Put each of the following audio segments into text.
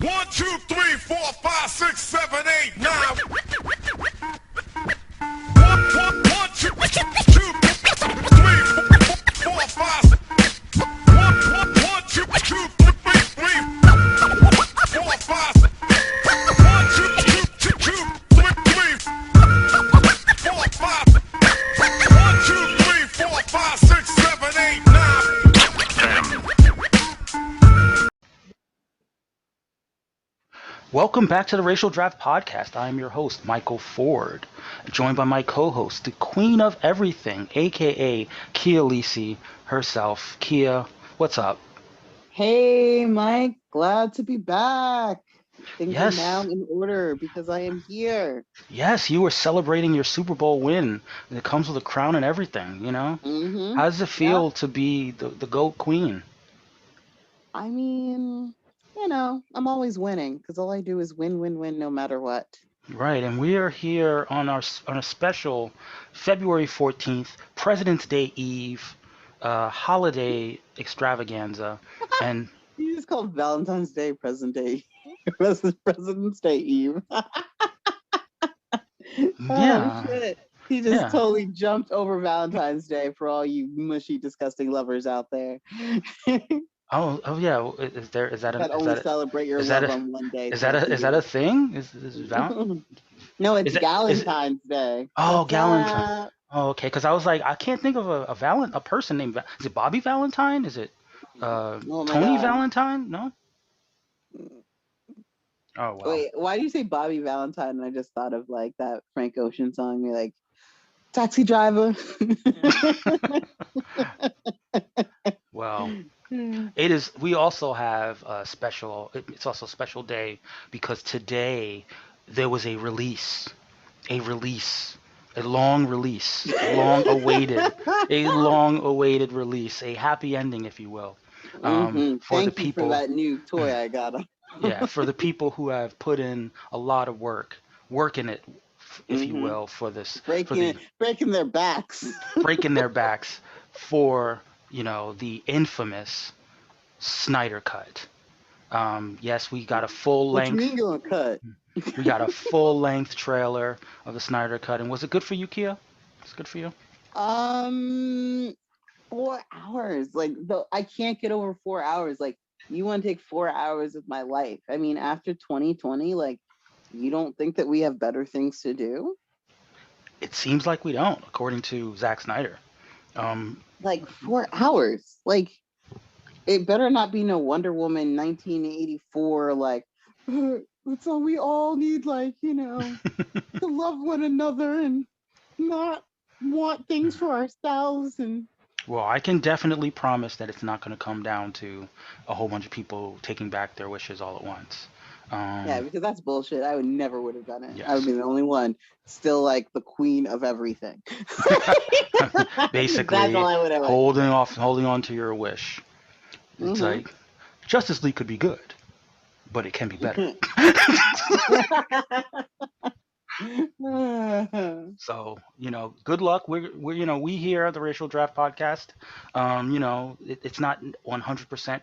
1, 2, 3, 4, 5, 6, 7, 8, 9. 1, 2, 2, 3, 4, 5. 1, 2, 2, 3, 4, 5. 1, 2, 2, 2, 3, 4, 5. 1, 2, 3, 4, 5, 6, 7, 8, 9. Welcome back to the Racial Draft Podcast. I am your host, Michael Ford, joined by my co-host, the queen of everything, aka Kia Lisi herself. Kia, what's up? Hey, Mike, glad to be back. Things are now Yes, in order because I am here. yes, you were celebrating your Super Bowl win. And it comes with a crown and everything, you know? Mm-hmm. How does it Yeah. feel to be the GOAT queen? I mean, I'm always winning because all I do is win, win, win, no matter what. Right, and we are here on on a special February 14th, President's Day Eve, holiday extravaganza, and You just called Valentine's Day President Day. President's Day Eve. Oh, yeah, shit. He just yeah. totally jumped over Valentine's Day for all you mushy, disgusting lovers out there Oh yeah. that only celebrate your Is that love a on one day throughout the is that a year. thing? No, it's Is it? Galentine's Day. Oh, What's Galentine. up? Oh, okay. Because I was like, I can't think of a person named. Is it Bobby Valentine? Is it Oh my Tony God. Valentine? No. Oh well. Wait, why do you say Bobby Valentine? And I just thought of like that Frank Ocean song. You're like, taxi driver. Well, it is. We also have a special. It's also a special day because today there was a release, a long release, a long awaited release, a happy ending, if you will, for the Thank you for people. that new toy I got. Yeah, for the people who have put in a lot of work in it, if you hmm will, for this, for Breaking the it, breaking their backs. breaking their backs for the infamous Snyder cut. Yes, we got a full What you length. mean gonna cut? We got a full length trailer of the Snyder cut, and was it good for you, Kia? It's good for you. Um, 4 hours. Like I can't get over 4 hours. Like you want to take 4 hours of my life. I mean, after 2020, like you don't think that we have better things to do? It seems like we don't, according to Zack Snyder. Um, Like 4 hours. Like it better not be no Wonder Woman 1984. Like it's all we all need. Like to love one another and not want things for ourselves and well, I can definitely promise that it's not going to come down to a whole bunch of people taking back their wishes all at once. yeah, Um, because that's bullshit. I would have done it. I would yes. be the only one still like the queen of everything. That's all Basically, I would have went. holding on to your wish. It's Mm-hmm. like Justice League could be good, but it can be better. So, good luck. We here at the Racial Draft Podcast. It's not 100%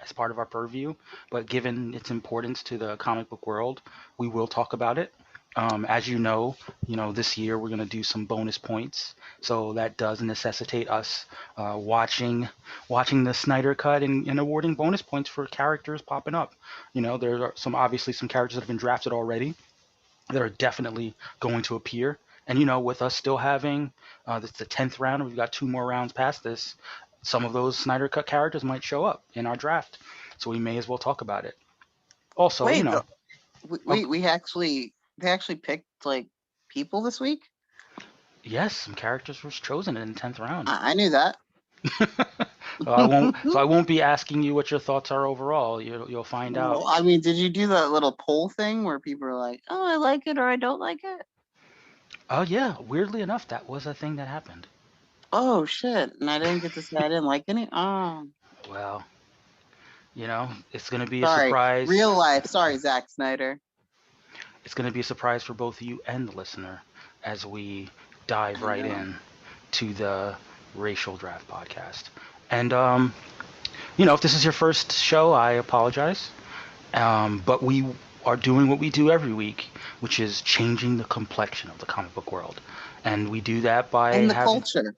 as part of our purview, but given its importance to the comic book world, we will talk about it. As this year we're going to do some bonus points, so that does necessitate us watching the Snyder cut and awarding bonus points for characters popping up. There are obviously some characters that have been drafted already that are definitely going to appear. And with us still having this the 10th round, and we've got two more rounds past this. Some of those Snyder Cut characters might show up in our draft, so we may as well talk about it. Also, Wait, oh, we actually they actually picked like people this week. yes, some characters were chosen in the 10th round. I knew that. So I won't be asking you what your thoughts are overall. You'll find out. Well, I mean, did you do that little poll thing where people are like, "Oh, I like it" or "I don't like it"? Oh yeah, weirdly enough, that was a thing that happened. Oh shit! And I didn't get to say I didn't like any. Oh, Well, it's gonna be a sorry. surprise. Real life. Sorry, Zack Snyder. It's going to be a surprise for both you and the listener as we dive I right know. in to the Racial Draft Podcast. And, if this is your first show, I apologize. But we are doing what we do every week, which is changing the complexion of the comic book world. And we do that by And the having culture.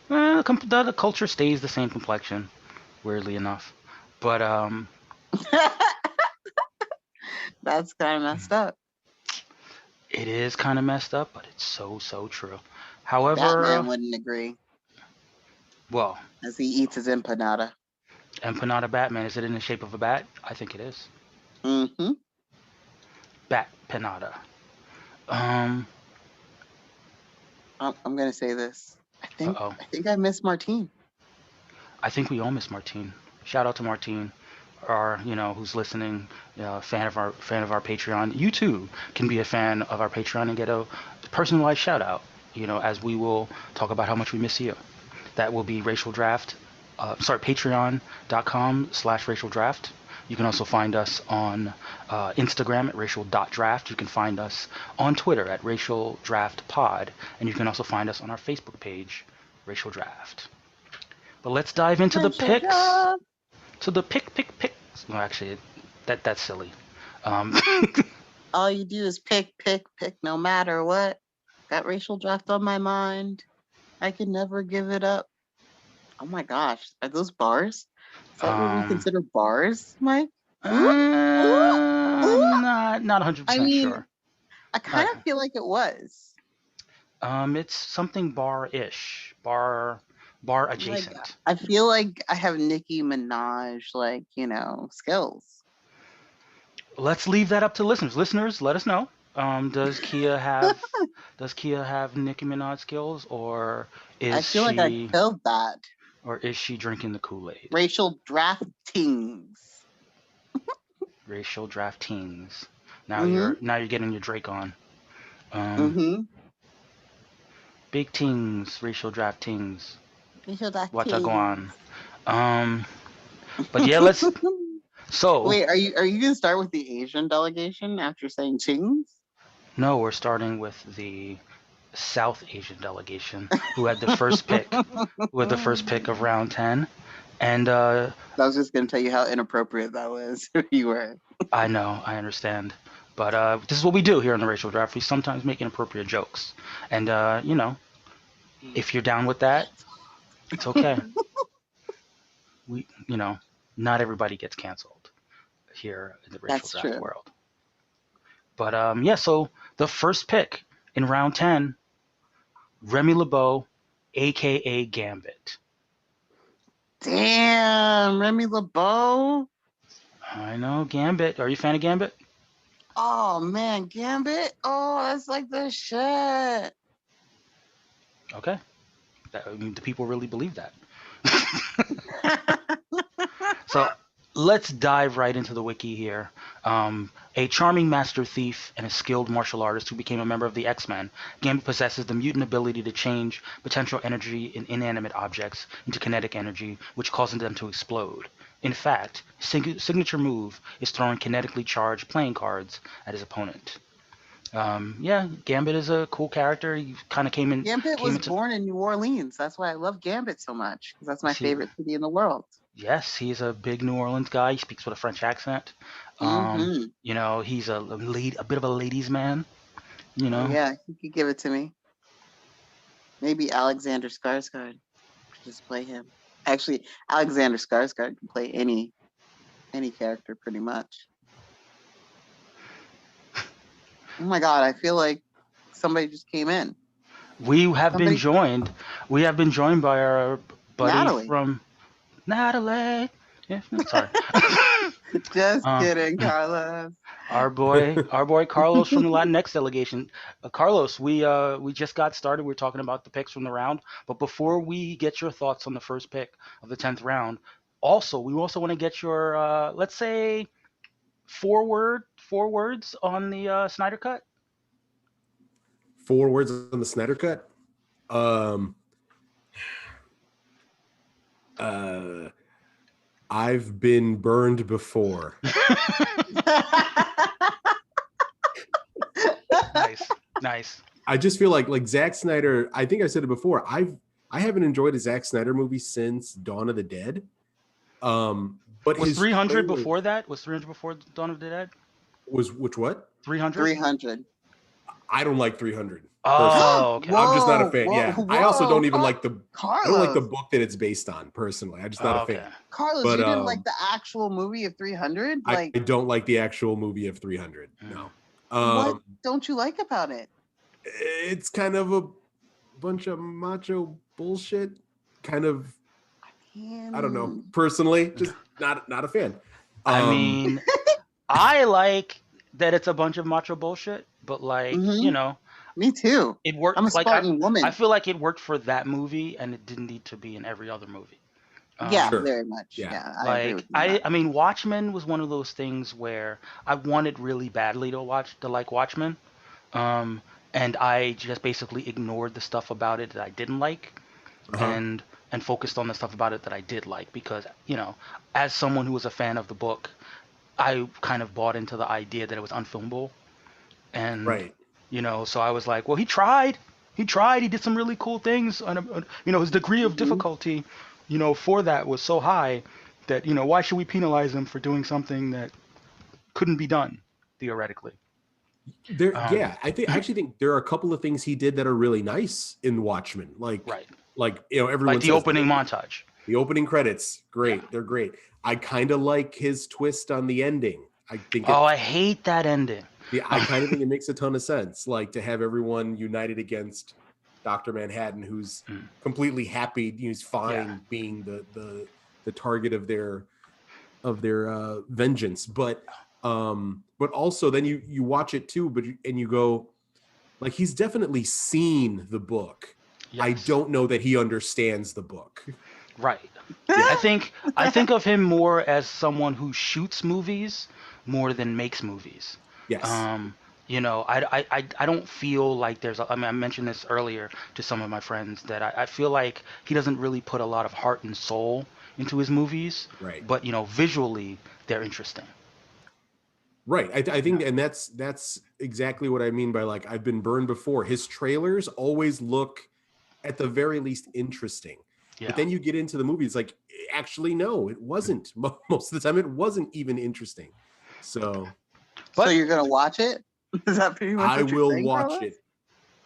the culture stays the same complexion, weirdly enough. But That's kind of messed up. it is kind of messed up, but it's so true. However, Batman wouldn't agree well, as he eats his empanada. Empanada Batman, is it in the shape of a bat? I think it is. Mm-hmm. Bat Panada. Um, I'm gonna say this. uh-oh. I think I miss Martine. I think we all miss Martine. Shout out to Martine, who's listening, fan of our Patreon. You too can be a fan of our Patreon and get a personalized shout out. As we will talk about how much we miss you. That will be Racial Draft. Patreon.com/Racial Draft. You can also find us on Instagram at racial.draft. You can find us on Twitter at Racial Draft Pod. And you can also find us on our Facebook page, Racial Draft. But let's dive into the picks. So the picks. Well, actually, that's silly. All you do is pick, no matter what. Got Racial Draft on my mind. I can never give it up. Oh my gosh, are those bars? Is that what we consider bars, Mike? I'm not 100% sure. I kind of feel like it was. It's something bar-ish, bar adjacent. Like, I feel like I have Nicki Minaj, skills. Let's leave that up to listeners. Listeners, let us know. Does Kia have Nicki Minaj skills, or is she? I feel like I killed that. Or is she drinking the Kool-Aid? Racial draftings. Racial draftings. Now you're getting your Drake on. Big tings, racial draftings. Racial draftings. Watch I go on. But yeah, let's. So wait, are you gonna start with the Asian delegation after saying tings? No, we're starting with the South Asian delegation, who had the first pick, of round 10. And I was just going to tell you how inappropriate that was. You were. I know, I understand. But this is what we do here on the Racial Draft. We sometimes make inappropriate jokes. And, if you're down with that, it's okay. Not everybody gets canceled here in the Racial Draft world. But, so the first pick in round 10, Remy LeBeau, a.k.a. Gambit. Damn, Remy LeBeau. I know, Gambit. Are you a fan of Gambit? Oh, man, Gambit? Oh, that's like the shit. Okay. The people really believe that. So let's dive right into the wiki here. A charming master thief and a skilled martial artist who became a member of the X-Men, Gambit possesses the mutant ability to change potential energy in inanimate objects into kinetic energy, which causes them to explode. In fact, his signature move is throwing kinetically charged playing cards at his opponent. Gambit is a cool character. He kind of came in. Gambit was born in New Orleans. That's why I love Gambit so much, because that's my favorite city in the world. Yes, he's a big New Orleans guy. He speaks with a French accent. He's a bit of a ladies' man. Yeah, you could give it to me. Maybe Alexander Skarsgård could just play him. Actually, Alexander Skarsgård can play any character pretty much. Oh my God, I feel like somebody just came in. We have been joined by our buddy from Natalie. Yeah, sorry. Just kidding, Carlos. Our boy Carlos from the Latinx delegation. Carlos, we just got started. We're talking about the picks from the round, but before we get your thoughts on the first pick of the 10th round, we also want to get your let's say four words on the Snyder Cut. 4 words on the Snyder Cut. I've been burned before. Nice. I just feel like Zack Snyder. I think I said it before. I haven't enjoyed a Zack Snyder movie since Dawn of the Dead. But Was his 300 trailer before that? Was 300 before Dawn of the Dead? was which what? 300? 300. I don't like 300 personally. Oh, okay. I'm just not a Whoa, fan. whoa, Yeah, I also whoa, don't even like the. I don't like the Carlos. book that it's based on personally. I'm just not Oh, a okay. fan. Carlos, But you didn't like the actual movie of 300? I Like, don't like the actual movie of 300. No. what don't you like about it? It's kind of a bunch of macho bullshit. Kind of, I don't know. Personally, just not a fan. I mean, I like that it's a bunch of macho bullshit, but like, you know, me too. It worked. I'm a Spartan woman. I feel like it worked for that movie, and it didn't need to be in every other movie. Yeah, Sure. very much. Yeah. Yeah, I agree with you. I mean, Watchmen was one of those things where I wanted really badly to like Watchmen, and I just basically ignored the stuff about it that I didn't like, and focused on the stuff about it that I did like, because, you know, as someone who was a fan of the book, I kind of bought into the idea that it was unfilmable, and you know, so I was like, well, he tried, he did some really cool things, and you know, his degree of difficulty, you know, for that was so high that, you know, why should we penalize him for doing something that couldn't be done theoretically? I actually think there are a couple of things he did that are really nice in Watchmen. Like you know, everyone like the says opening montage. The opening credits, great. They're great. I kind of like his twist on the ending. I think. I hate that ending. Yeah, I kind of think it makes a ton of sense. Like, to have everyone united against Dr. Manhattan, who's completely happy, he's fine being the target of their vengeance. But also then you watch it too, and you go, like, he's definitely seen the book. Yes. I don't know that he understands the book. Right. Yeah. I think of him more as someone who shoots movies more than makes movies. Yes. You know, I don't feel like there's I mean, I mentioned this earlier to some of my friends that I feel like he doesn't really put a lot of heart and soul into his movies. Right. But, you know, visually they're interesting. Right. I think, and that's exactly what I mean by, like, I've been burned before. His trailers always look, at the very least, interesting. Yeah. But then you get into the movie, it's like, actually, no, it wasn't. Most of the time, it wasn't even interesting. So you're gonna watch it? Is that pretty much I what will saying, watch Carlos? it.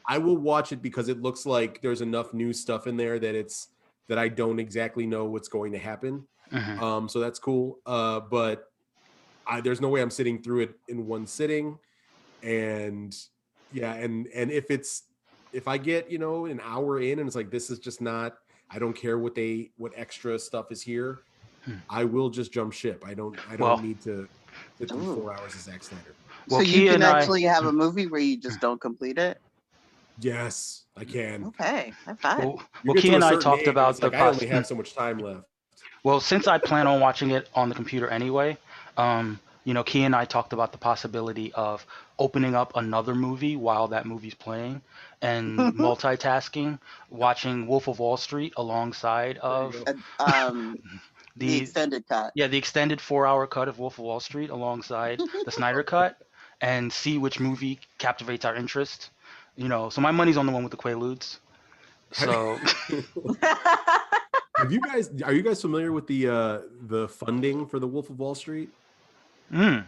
I will watch it because it looks like there's enough new stuff in there that I don't exactly know what's going to happen. So that's cool. But there's no way I'm sitting through it in one sitting. And and if I get, you know, an hour in and it's like, this is just not, I don't care what extra stuff is here, I will just jump ship. I don't need to sit through 4 hours of Zack Snyder. Well, so you can actually have a movie where you just don't complete it? Yes, I can. Okay, high five. Well, Key and I talked about I only have so much time left. Well, since I plan on watching it on the computer anyway, you know, Key and I talked about the possibility of opening up another movie while that movie's playing and multitasking, watching Wolf of Wall Street alongside of the extended cut. Yeah, the extended 4-hour cut of Wolf of Wall Street alongside the Snyder cut, and see which movie captivates our interest. You know, so my money's on the one with the Quaaludes. So are you guys familiar with the funding for the Wolf of Wall Street? So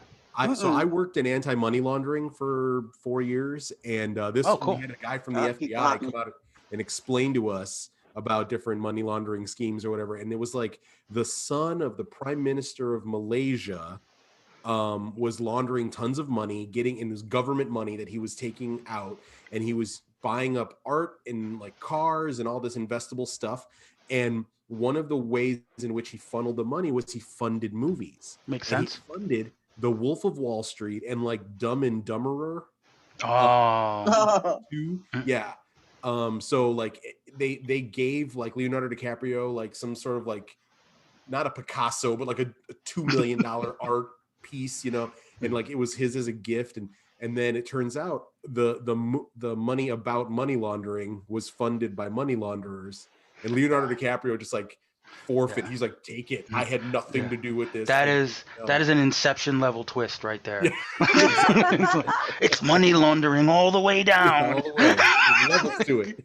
I worked in anti-money laundering for 4 years, and we had a guy from the FBI come out and explain to us about different money laundering schemes or whatever. And it was like the son of the Prime Minister of Malaysia was laundering tons of money, getting in this government money that he was taking out, and he was buying up art and like cars and all this investable stuff. And one of the ways in which he funneled the money was he funded movies. Makes sense. He funded The Wolf of Wall Street and like Dumb and Dumberer. Yeah. So like they gave like Leonardo DiCaprio like some sort of like, not a Picasso, but like a $2 million art piece, you know, and like it was his as a gift. And then it turns out the money about money laundering was funded by money launderers, and Leonardo DiCaprio just like forfeit. Yeah. He's like, take it. I had nothing to do with this. That is an Inception level twist right there. Yeah. It's money laundering all the way down. All the way. Levels to it.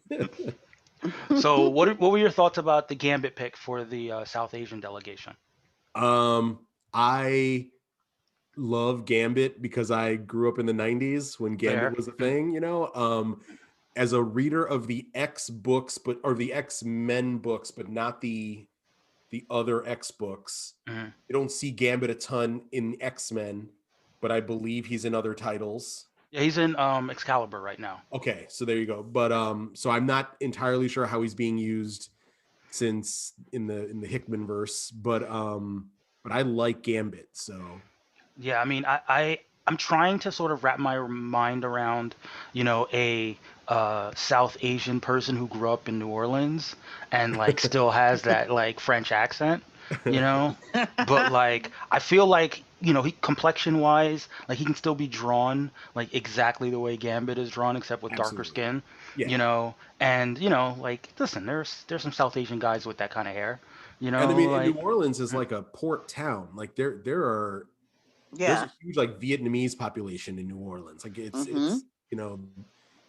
So what were your thoughts about the Gambit pick for the South Asian delegation? I love Gambit because I grew up in the 90s when Gambit was a thing, as a reader of the X books, or the X-Men books, but not the other X books. You don't see Gambit a ton in X-Men, but I believe he's in other titles. Yeah, he's in Excalibur right now. Okay, so there you go. But so I'm not entirely sure how he's being used since in the Hickman verse, but I like Gambit, so yeah, I mean, I'm trying to sort of wrap my mind around, a South Asian person who grew up in New Orleans and like still has that like French accent, but like I feel like he complexion wise, like he can still be drawn like exactly the way Gambit is drawn, except with darker skin, and like listen, there's some South Asian guys with that kind of hair, And I mean, New Orleans is like a port town. Like there's a huge like Vietnamese population in New Orleans. Like it's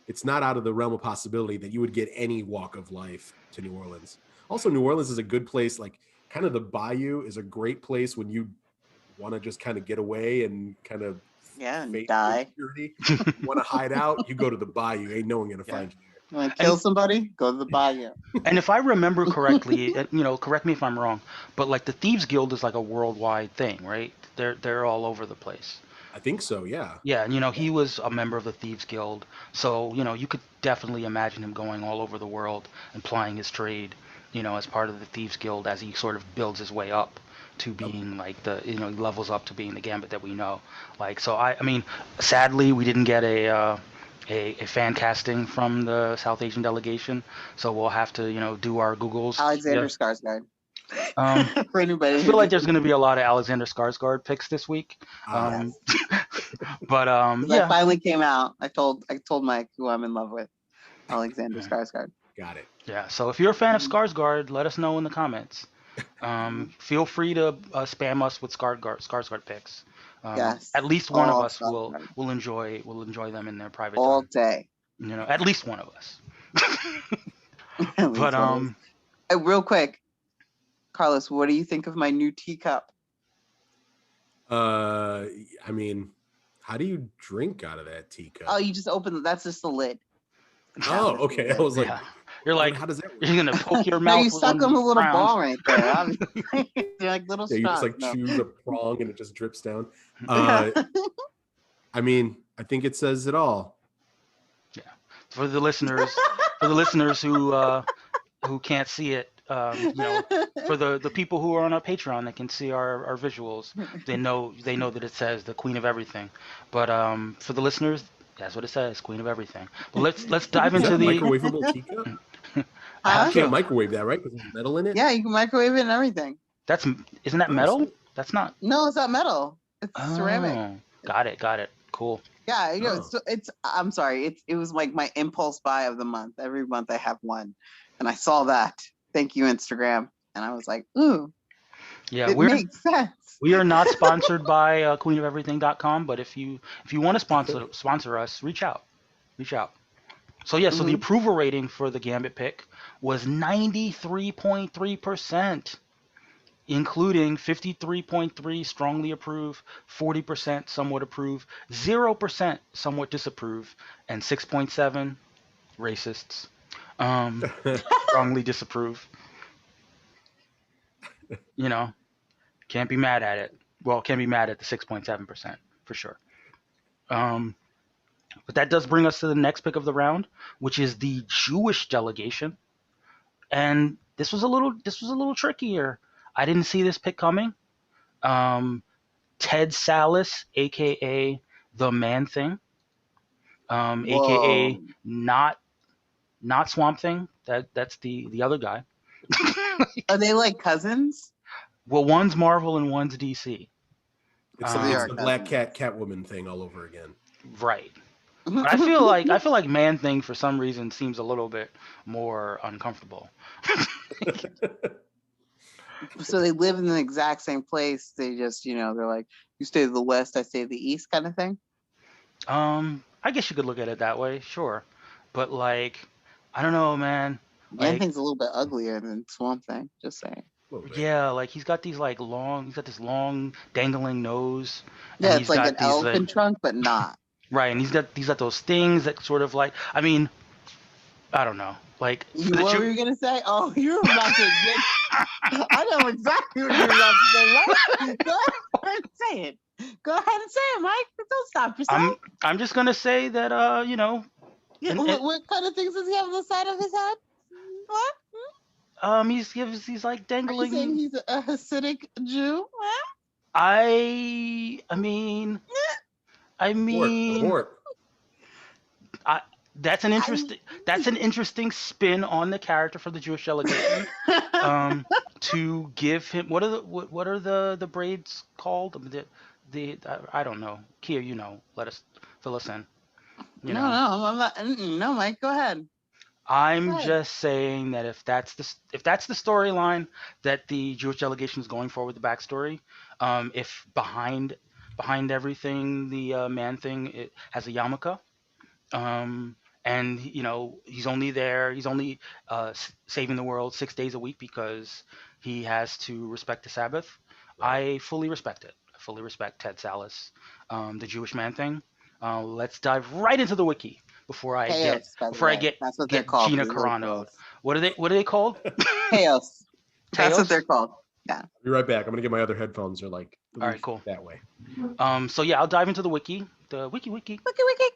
it's not out of the realm of possibility that you would get any walk of life to New Orleans. Also, New Orleans is a good place. Like kind of the Bayou is a great place when you want to just kind of get away and kind of and die. You want to hide out, you go to the Bayou. Ain't no one gonna find you. You want to kill somebody? Go to the Bayou. And if I remember correctly, correct me if I'm wrong, but like the Thieves Guild is like a worldwide thing, right? They're all over the place. I think so, yeah. Yeah, and he was a member of the Thieves Guild, so you could definitely imagine him going all over the world and plying his trade, as part of the Thieves Guild as he sort of builds his way up to being like he levels up to being the Gambit that we know. Like, so I mean, sadly we didn't get a fan casting from the South Asian delegation, so we'll have to do our Googles. Alexander Skarsgård. For anybody, I feel like there's going to be a lot of Alexander Skarsgård picks this week. Yes. But that finally came out. I told Mike who I'm in love with, Alexander Skarsgård. Got it. Yeah. So if you're a fan of Skarsgård, let us know in the comments. Feel free to spam us with Skarsgård picks. Yes. At least one of us will enjoy them in their private all time. Day. At least one of us. But real quick, Carlos, what do you think of my new teacup? I mean, how do you drink out of that teacup? Oh, you just open it. That's just the lid. Oh, okay. I was like, you're like, how does that work? You're gonna poke your mouth. No, you suck on a little ball right there. They're like little straws. You just like choose a prong and it just drips down. I mean, I think it says it all. Yeah. For the listeners, who can't see it, for the people who are on our Patreon that can see our visuals, they know that it says the Queen of Everything. But for the listeners, that's what it says, Queen of Everything. But let's dive into the microwavable teacup. You can't microwave that, right? Because there's metal in it. Yeah, you can microwave it and everything. Isn't that metal? That's not. No, it's not metal. It's ceramic. Got it. Cool. Yeah, so it's. I'm sorry. It was like my impulse buy of the month. Every month I have one, and I saw that. Thank you, Instagram. And I was like, ooh. Yeah, it makes sense. We are not sponsored by queenofeverything.com, but if you want to sponsor us, reach out. So yeah, so the approval rating for the Gambit pick was 93.3%, including 53.3 strongly approve, 40% somewhat approve, 0% somewhat disapprove, and 6.7 racists strongly disapprove. Can't be mad at it. Well, can't be mad at the 6.7% for sure. But that does bring us to the next pick of the round, which is the Jewish delegation. And this was a little trickier. I didn't see this pick coming. Ted Salas, aka the Man Thing, aka not Swamp Thing. That's the other guy. Are they like cousins? Well, one's Marvel and one's DC. It's the Black Catwoman thing all over again. Right. But I feel like Man Thing for some reason seems a little bit more uncomfortable. So they live in the exact same place. They just, they're like, you stay to the west, I stay to the east, kind of thing. I guess you could look at it that way, sure. But like, I don't know, man. Man Thing's a little bit uglier than Swamp Thing. Just saying. Yeah, like he's got these like long, he's got this long dangling nose, and Yeah, it's he's like an got these like elephant trunk, but not. right, and he's got those things that sort of like, I mean, I don't know, like for the What were you gonna say? Oh, you were about to get. I know exactly what you were about to say. What? Go ahead and say it. Go ahead and say it, Mike. Don't stop yourself. I'm just gonna say that you know, Yeah, what kind of things does he have on the side of his head? What? he's like Are you saying dangling. he's a Hasidic Jew? Huh? I mean, I mean, Abort. I that's an interesting spin on the character for the Jewish delegation. To give him what are the braids called? The I don't know. Kia, you know, fill us in. You No, know, I'm not. No, Mike, go ahead. I'm Go just saying that if that's the storyline that the Jewish delegation is going for with the backstory, if behind everything the man thing it has a yarmulke, um, and you know he's only there, he's only saving the world 6 days a week because he has to respect the Sabbath. Right. I fully respect it. I fully respect Ted Sallis, the Jewish man thing. Let's dive right into the wiki before I get Chaos, by the before I way. get That's what they're get called. Gina The little Carano'd. girls. What are they called? Chaos. That's what Teos? they're called. Yeah. I'll be right back. I'm gonna get my other headphones. They're like All right, cool. that way. So yeah, I'll dive into the wiki. The wiki. Wiki, wiki.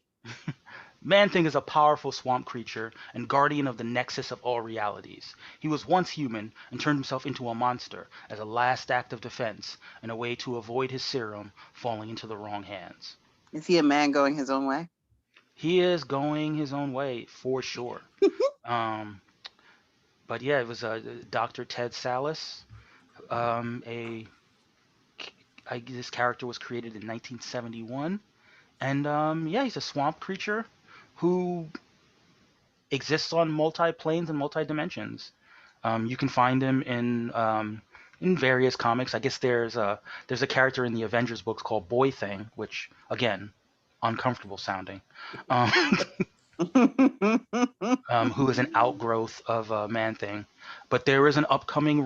Man-Thing is a powerful swamp creature and guardian of the nexus of all realities. He was once human and turned himself into a monster as a last act of defense and a way to avoid his serum falling into the wrong hands. Is he a man going his own way? He is going his own way for sure. But yeah, it was Dr. Ted Sallis. This character was created in 1971, and yeah, he's a swamp creature who exists on multi-planes and multi-dimensions. You can find him in various comics. I guess there's a character in the Avengers books called Boy Thing, which again, uncomfortable sounding, who is an outgrowth of Man Thing. But there is an upcoming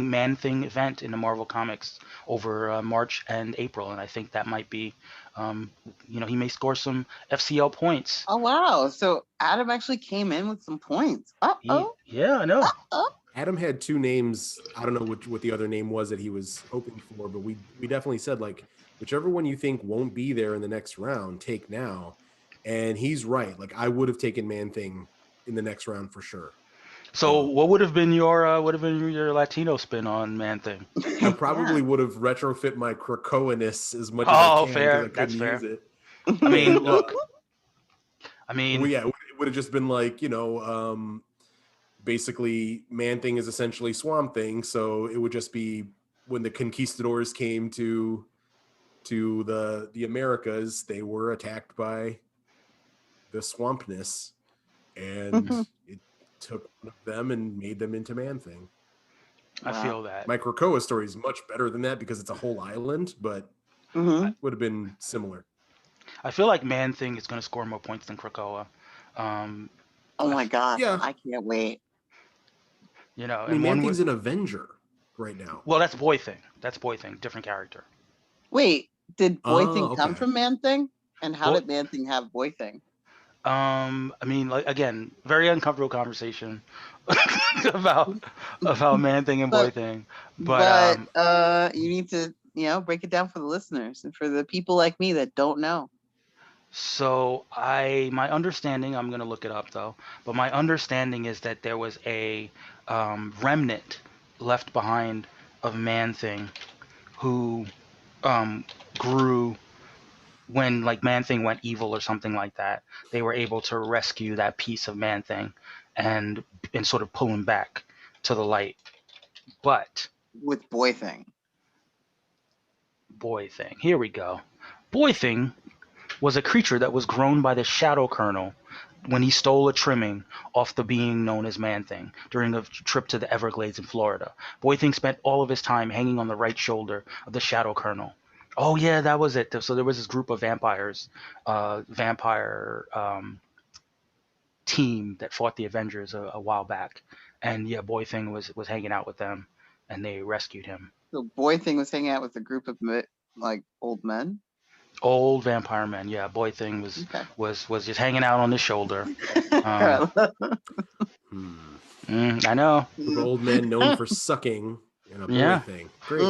Man Thing event in the Marvel Comics over March and April, and I think that might be, he may score some FCL points. Oh wow! So Adam actually came in with some points. Yeah, I know. Adam had two names. I don't know what the other name was that he was hoping for, but we definitely said like whichever one you think won't be there in the next round, take now. And he's right. Like I would have taken Man Thing in the next round for sure. So what would have been your Latino spin on Man Thing? I probably would have retrofit my Krakoa-ness as much as I can. Fair. That's fair. Use it. I mean, look. Well, yeah, it would have just been like, basically Man Thing is essentially Swamp Thing, so it would just be when the conquistadors came to the Americas, they were attacked by the swampness, and it took one of them and made them into Man Thing. I feel that. My Krakoa story is much better than that because it's a whole island, but it would have been similar. I feel like Man Thing is going to score more points than Krakoa. Oh my god! Yeah. I can't wait. I mean, Man Thing's an Avenger right now. Well, that's Boy Thing. Different character. Wait, did Boy Thing come from Man Thing? And how did Man Thing have Boy Thing? I mean, like again, very uncomfortable conversation about Man Thing and Boy Thing. But you need to, break it down for the listeners and for the people like me that don't know. So my understanding, I'm gonna look it up though, but my understanding is that there was a remnant left behind of Man Thing who grew when like Man Thing went evil or something like that. They were able to rescue that piece of Man Thing and sort of pull him back to the light. But with Boy Thing, here we go. Boy Thing was a creature that was grown by the Shadow Colonel when he stole a trimming off the being known as Man Thing during a trip to the Everglades in Florida. Boy Thing spent all of his time hanging on the right shoulder of the Shadow Colonel. Oh yeah, that was it. So there was this group of vampires, team that fought the Avengers a while back, and yeah, Boy Thing was hanging out with them, and they rescued him. The Boy Thing was hanging out with a group of like old men. Old vampire men, yeah. Boy Thing was Okay. was just hanging out on his shoulder. Carla. I know. Group of old men known for sucking and a boy thing. Great.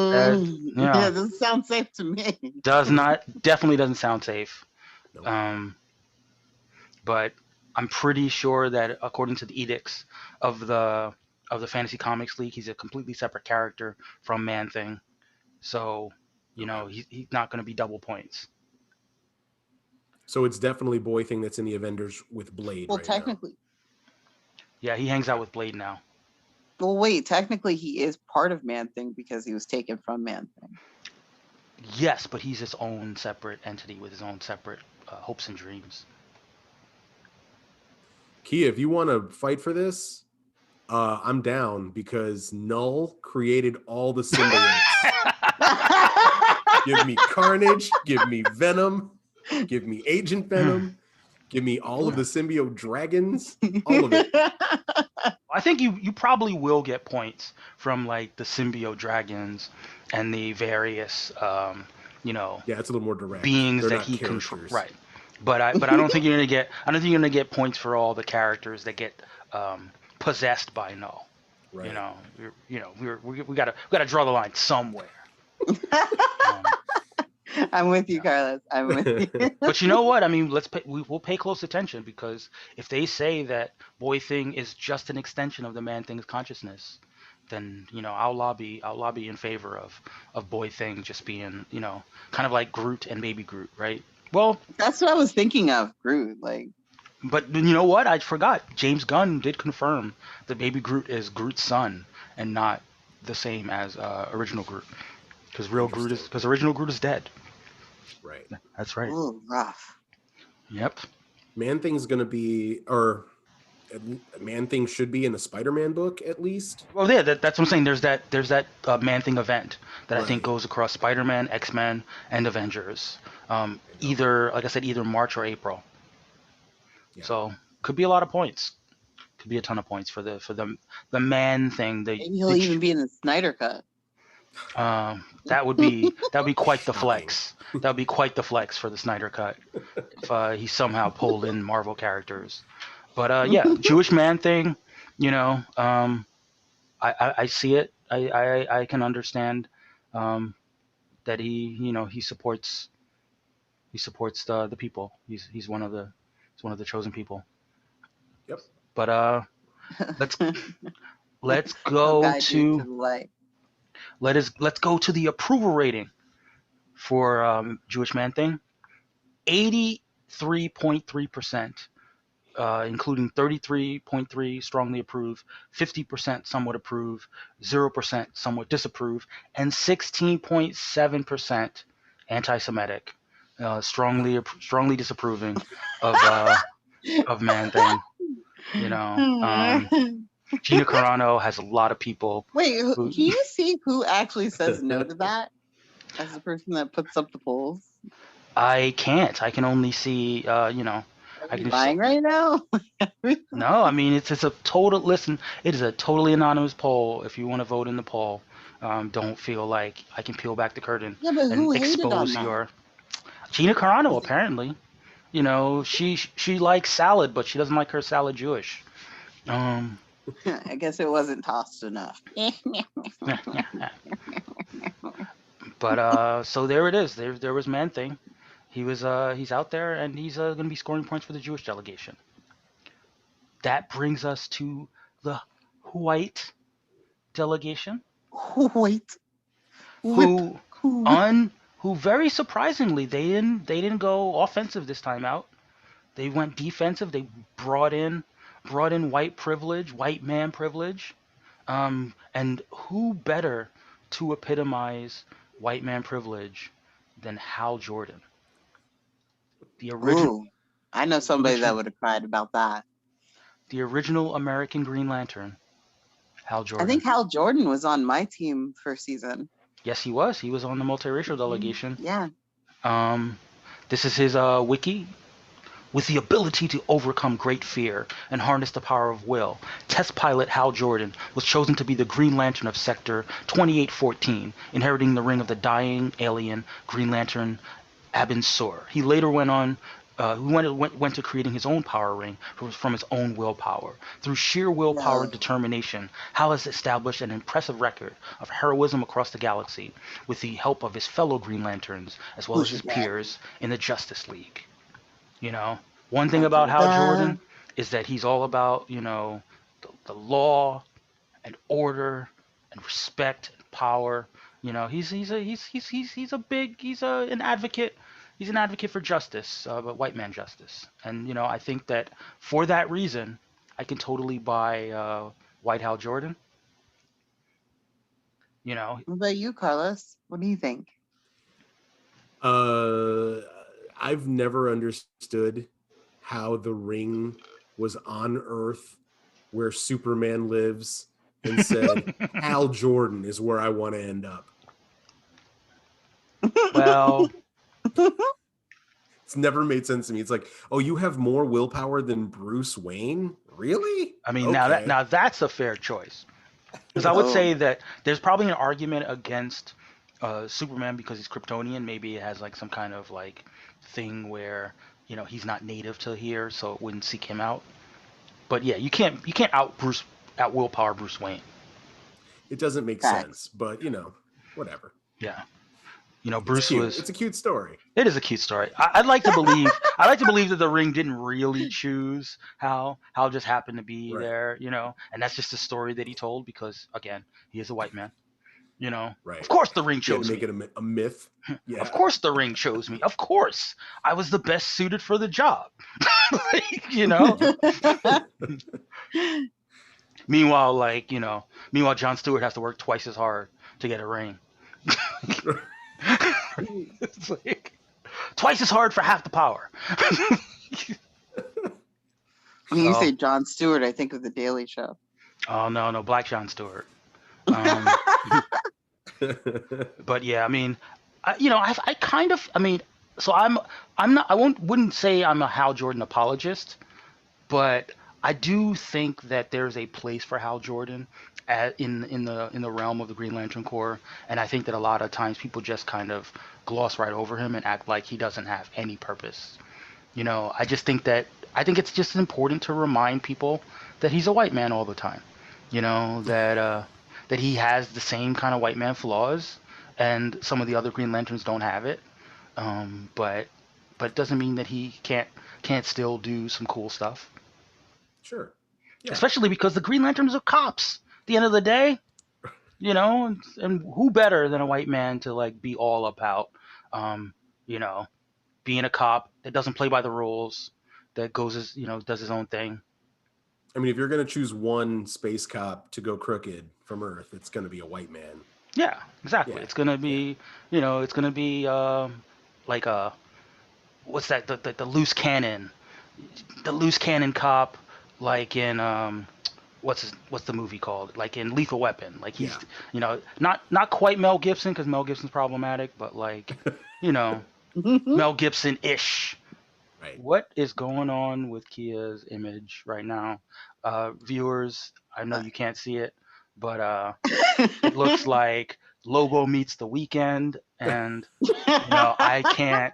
Yeah, doesn't sound safe to me. Definitely doesn't sound safe. No. But I'm pretty sure that according to the edicts of the Fantasy Comics League, he's a completely separate character from Man Thing. So, you know, he's not going to be double points. So it's definitely Boy Thing that's in the Avengers with Blade. Well, right technically. Now. Yeah, he hangs out with Blade now. Well, wait, technically he is part of Man Thing because he was taken from Man Thing. Yes, but he's his own separate entity with his own separate hopes and dreams. Kia, if you want to fight for this, I'm down because Null created all the symbiotes. Give me Carnage, give me Venom, give me Agent Venom, give me all of the symbiote dragons, all of it. I think you probably will get points from like the symbiote dragons and the various yeah, it's a little more direct beings that he controls, right? But I don't think you're gonna get points for all the characters that get possessed by Null. Right. We gotta draw the line somewhere. I'm with you, Carlos. I'm with you. But you know what? I mean, we'll pay close attention, because if they say that Boy Thing is just an extension of the Man Thing's consciousness, then I'll lobby in favor of Boy Thing just being kind of like Groot and Baby Groot, right? Well, that's what I was thinking of, Groot. Like, but you know what? I forgot. James Gunn did confirm that Baby Groot is Groot's son and not the same as original Groot, because original Groot is dead. Right. That's right. Ooh, rough. Yep. Man Thing's gonna be, or Man Thing should be in the Spider-Man book at least. Well, yeah, that's what I'm saying. There's that Man Thing event that I think goes across Spider-Man, X-Men, and Avengers. Either, like I said, either March or April. Yeah. So could be a lot of points. Could be a ton of points for the Man Thing. Maybe he'll even be in the Snyder cut. That would be quite the flex. That would be quite the flex for the Snyder cut if he somehow pulled in Marvel characters. But yeah, Jewish Man Thing, I see it. I can understand that he supports the people. He's one of the chosen people. Yep. But let's go to let's go to the approval rating for Jewish Man Thing. 83.3%, including 33.3 strongly approve, 50% somewhat approve, 0% somewhat disapprove, and 16.7% anti-Semitic, strongly disapproving of Man Thing. Gina Carano has a lot of people. Wait, can you see who actually says no to that as the person that puts up the polls? I can't. I can only see, Are you lying right now? No, I mean, it's a total, listen, it is a totally anonymous poll. If you want to vote in the poll, don't feel like I can peel back the curtain and expose your... Gina Carano, apparently. She likes salad, but she doesn't like her salad Jewish. I guess it wasn't tossed enough. But so there it is. There was Man Thing. He's out there, and he's going to be scoring points for the Jewish delegation. That brings us to the white delegation. White. Who very surprisingly they didn't go offensive this time out. They went defensive. They brought in white privilege, white man privilege, and who better to epitomize white man privilege than Hal Jordan? The original. Ooh, I know somebody that would have cried about that. The original American Green Lantern, Hal Jordan. I think Hal Jordan was on my team first season. Yes, he was. He was on the multiracial delegation. Yeah. This is his wiki. With the ability to overcome great fear and harness the power of will, test pilot Hal Jordan was chosen to be the Green Lantern of Sector 2814, inheriting the ring of the dying alien Green Lantern Abin Sur. He later went to creating his own power ring from his own willpower. Through sheer willpower and determination, Hal has established an impressive record of heroism across the galaxy with the help of his fellow Green Lanterns as well as his peers in the Justice League. You know, one thing about Hal Jordan is that he's all about, you know, the law and order and respect and power. You know, he's an advocate. He's an advocate for justice, but white man justice. And you know, I think that for that reason, I can totally buy White Hal Jordan. You know. What about you, Carlos? What do you think? I've never understood how the ring was on Earth where Superman lives and said, Hal Jordan is where I want to end up. Well, it's never made sense to me. It's like, oh, you have more willpower than Bruce Wayne? Really? I mean, now that's a fair choice. Because I would say that there's probably an argument against Superman because he's Kryptonian. Maybe it has like some kind of like thing where, you know, he's not native to here, so it wouldn't seek him out. But yeah, you can't out willpower Bruce Wayne. It doesn't make sense, but you know, whatever. Yeah. You know, Bruce it's a cute story. It is a cute story. I'd like to believe that the ring didn't really choose Hal. Hal just happened to be there, you know, and that's just a story that he told because again, he is a white man. You know, of course the ring chose me. Make it a myth. Yeah. Of course the ring chose me. Of course I was the best suited for the job. You know. Meanwhile, Jon Stewart has to work twice as hard to get a ring. It's like twice as hard for half the power. When you say Jon Stewart, I think of The Daily Show. Oh no, Black Jon Stewart. But yeah, I mean, I wouldn't say I'm a Hal Jordan apologist, but I do think that there's a place for Hal Jordan in the realm of the Green Lantern Corps, and I think that a lot of times people just kind of gloss right over him and act like he doesn't have any purpose. You know, I think it's just important to remind people that he's a white man all the time. You know, that he has the same kind of white man flaws, and some of the other Green Lanterns don't have it. But it doesn't mean that he can't still do some cool stuff. Sure. Yeah. Especially because the Green Lanterns are cops. At the end of the day, you know, and who better than a white man to like be all about, you know, being a cop that doesn't play by the rules, that does his own thing. I mean, if you're going to choose one space cop to go crooked from Earth, it's going to be a white man. Yeah, exactly. Yeah. It's going to be, you know, it's going to be like a, what's that? The loose cannon cop, like in what's the movie called? Like in Lethal Weapon. Like he's, you know, not quite Mel Gibson because Mel Gibson's problematic, but like, you know, Mel Gibson-ish. Right. What is going on with Kia's image right now? Viewers, I know you can't see it, but it looks like Lobo meets The Weeknd, and you know, I can't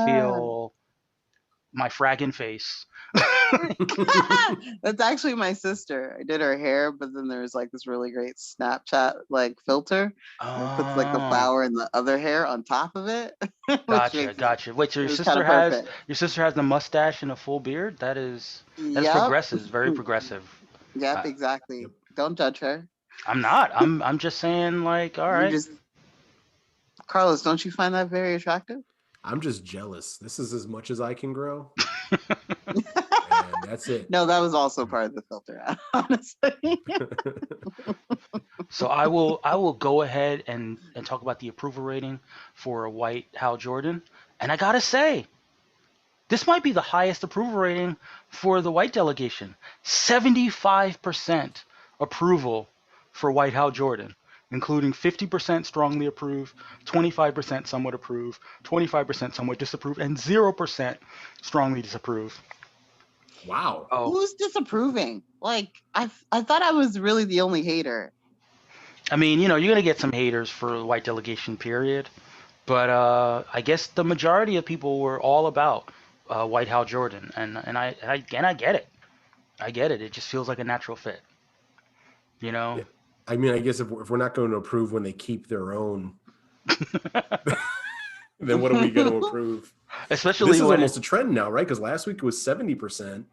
feel my fragging face. That's actually my sister. I did her hair, but then there's like this really great Snapchat like filter that puts like the flower and the other hair on top of it. Gotcha. Wait, so your sister has the mustache and a full beard? That's progressive, very progressive. Yep, exactly. Don't judge her. I'm not. I'm just saying, like, all right. Carlos, don't you find that very attractive? I'm just jealous. This is as much as I can grow. And that's it. No, that was also part of the filter, honestly. So I will go ahead and talk about the approval rating for a white Hal Jordan. And I gotta say, this might be the highest approval rating for the white delegation. 75% approval for white Hal Jordan. including 50% strongly approve, 25% somewhat approve, 25% somewhat disapprove, and 0% strongly disapprove. Wow. Oh, Who's disapproving? Like, I thought I was really the only hater. I mean, you're gonna get some haters for the white delegation period, but I guess the majority of people were all about White Hal Jordan, and I get it. I get it. It just feels like a natural fit. Yeah. I mean, I guess if we're not going to approve when they keep their own, then what are we going to approve? Especially this is almost a trend now, right? Because last week it was 70%.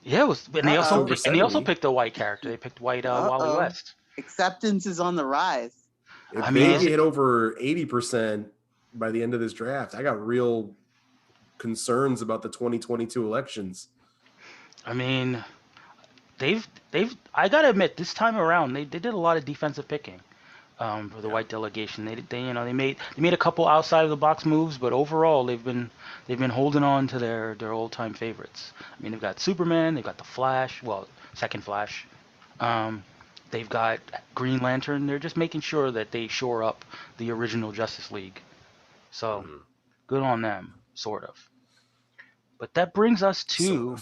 Yeah, it was, and they also picked a white character. They picked white Wally West. Acceptance is on the rise. If they hit over 80% by the end of this draft, I got real concerns about the 2022 elections. I mean, they've I gotta admit, this time around they did a lot of defensive picking for the white delegation. They made a couple outside of the box moves, but overall they've been holding on to their old time favorites. I mean, they've got Superman, they've got the Flash, well, second Flash. They've got Green Lantern. They're just making sure that they shore up the original Justice League. So good on them, sort of. But that brings us to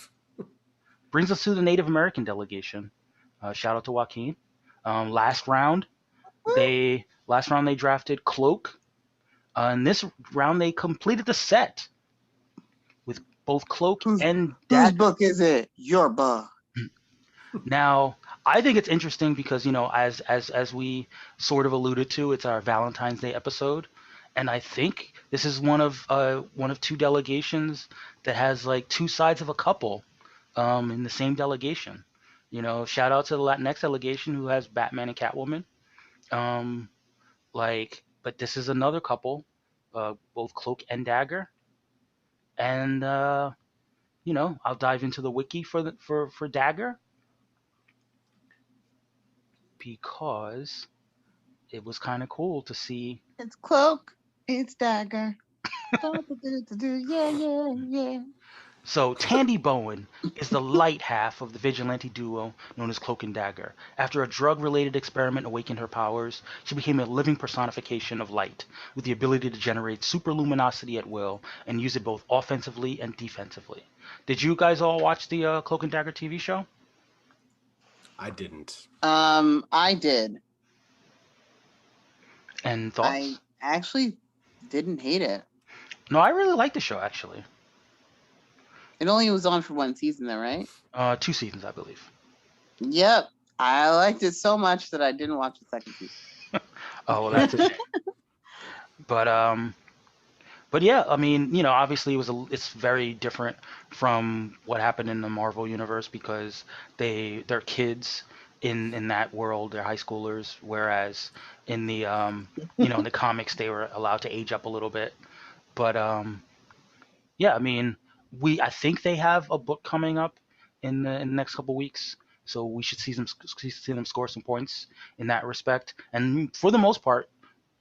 the Native American delegation. Shout out to Joaquin. Last round they drafted Cloak. In this round they completed the set with both Cloak and Dagger. Whose book is it? Your book. Now, I think it's interesting because, as we sort of alluded to, it's our Valentine's Day episode, and I think this is one of two delegations that has like two sides of a couple in the same delegation. Shout out to the Latinx delegation who has Batman and Catwoman. But this is another couple, both Cloak and Dagger, and I'll dive into the wiki for Dagger, because it was kind of cool to see. It's Cloak, it's Dagger. Yeah. So Tandy Bowen is the light half of the vigilante duo known as Cloak and Dagger. After a drug-related experiment awakened her powers, she became a living personification of light, with the ability to generate superluminosity at will and use it both offensively and defensively. Did you guys all watch the Cloak and Dagger TV show? I didn't. I did. And thoughts? I actually didn't hate it. No, I really liked the show, actually. It only was on for one season, though, right? 2 seasons, I believe. Yep. I liked it so much that I didn't watch the second season. Oh, well, that's a shame. But yeah, I mean, obviously it's very different from what happened in the Marvel universe, because they're kids in that world, they're high schoolers, whereas in the in the comics they were allowed to age up a little bit. But yeah, I mean, I think they have a book coming up in the next couple weeks, so we should see them score some points in that respect. And for the most part,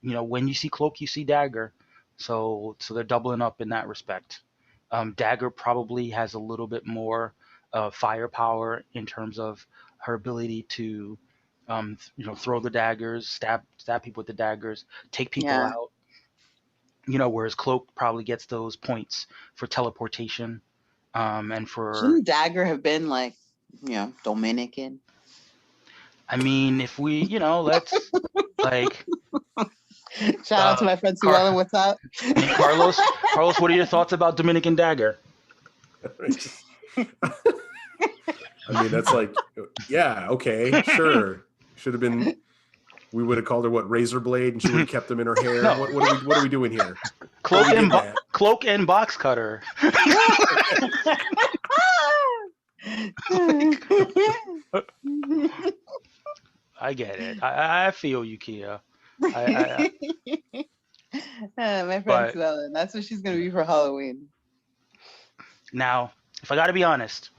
when you see Cloak, you see Dagger, so they're doubling up in that respect. Dagger probably has a little bit more firepower in terms of her ability to throw the daggers, stab people with the daggers, take people out. Whereas Cloak probably gets those points for teleportation, and for. Shouldn't Dagger have been like, Dominican? I mean, if we, let's like. Shout out to my friend Sue Ellen. What's up? Carlos, what are your thoughts about Dominican Dagger? I mean, that's like, yeah, okay, sure. Should have been. We would have called her Razor Blade, and she would have kept them in her hair. No. What are we doing here? Cloak and box cutter. I get it. I feel you, Kia. My friend Sue Ellen. That's what she's gonna be for Halloween. Now, if I got to be honest,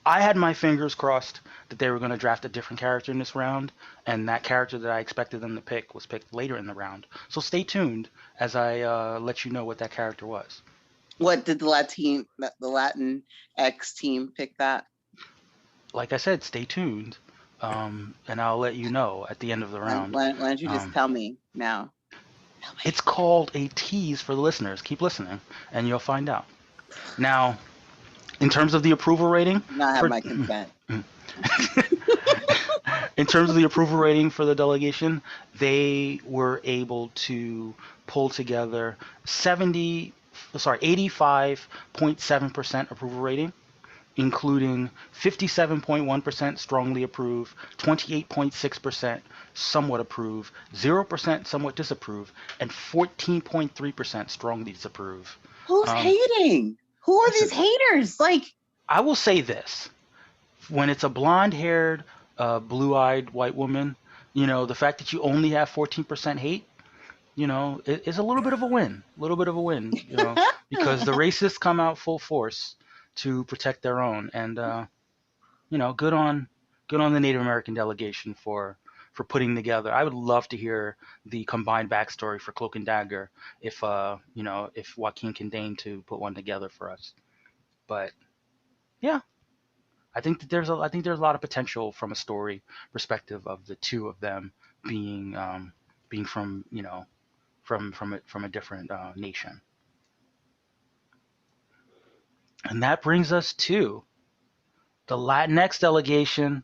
I had my fingers crossed that they were going to draft a different character in this round, and that character that I expected them to pick was picked later in the round. So stay tuned as I let you know what that character was. What did the Latinx team pick that? Like I said, stay tuned. and I'll let you know at the end of the round. Why don't you just tell me now? It's called a tease for the listeners. Keep listening, and you'll find out. Now, in terms of the approval rating, Not have my consent. In terms of the approval rating for the delegation, they were able to pull together 85.7% approval rating, including 57.1% strongly approve, 28.6% somewhat approve, 0% somewhat disapprove, and 14.3% strongly disapprove. Who's hating? Who are these haters? Like, I will say this. When it's a blonde-haired, blue-eyed white woman, the fact that you only have 14% hate, is a little bit of a win. Because the racists come out full force to protect their own, and good on the Native American delegation for putting together. I would love to hear the combined backstory for Cloak and Dagger if Joaquin can deign to put one together for us. But yeah, I think that there's a lot of potential from a story perspective of the two of them being from from a different nation. And that brings us to the Latinx delegation.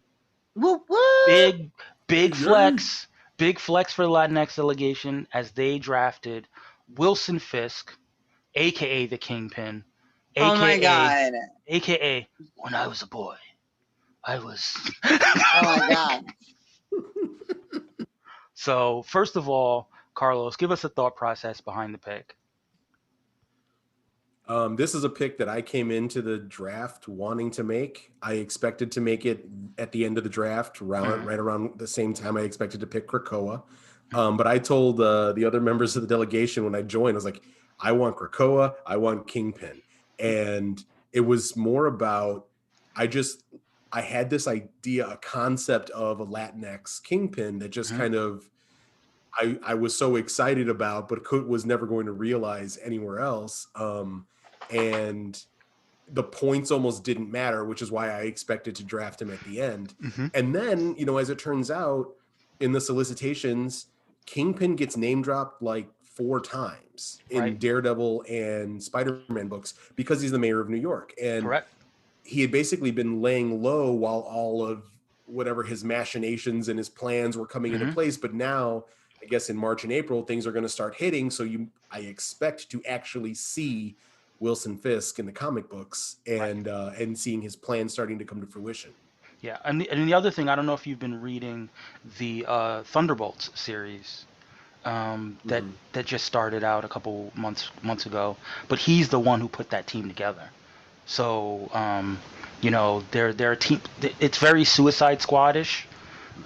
Whoop, whoop. Big flex for the Latinx delegation as they drafted Wilson Fisk, aka the Kingpin, oh my God, aka when I was a boy, I was. Oh my God. So first of all, Carlos, give us a thought process behind the pick. This is a pick that I came into the draft wanting to make. I expected to make it at the end of the draft, right around the same time I expected to pick Krakoa. But I told the other members of the delegation when I joined, I was like, I want Krakoa, I want Kingpin. And it was more about, I had this idea, a concept of a Latinx Kingpin that just kind of, I was so excited about, but was never going to realize anywhere else. And the points almost didn't matter, which is why I expected to draft him at the end. And then, as it turns out, in the solicitations, Kingpin gets name dropped like 4 times in Daredevil and Spider-Man books because he's the mayor of New York. And he had basically been laying low while all of whatever his machinations and his plans were coming into place. But now, I guess in March and April, things are going to start hitting. So I expect to actually see Wilson Fisk in the comic books and seeing his plan starting to come to fruition. Yeah, and the other thing, I don't know if you've been reading the Thunderbolts series that just started out a couple months ago, but he's the one who put that team together. So they're a team. It's very Suicide Squad-ish,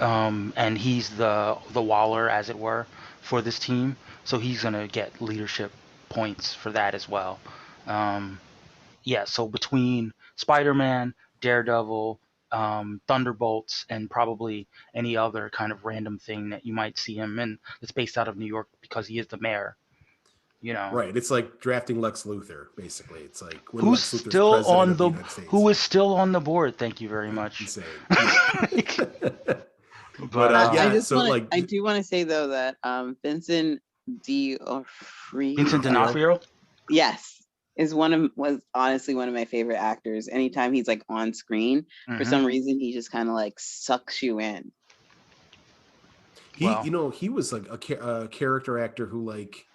and he's the Waller, as it were, for this team. So he's gonna get leadership points for that as well. So between Spider-Man, Daredevil, Thunderbolts, and probably any other kind of random thing that you might see him in that's based out of New York because he is the mayor. Right. It's like drafting Lex Luthor, basically. It's like who is still on the board. Thank you very much. Insane. But I do want to say though that Vincent D'Onofrio, yes, was honestly one of my favorite actors. Anytime he's like on screen, for some reason he just kind of like sucks you in. He was like a character actor who, like,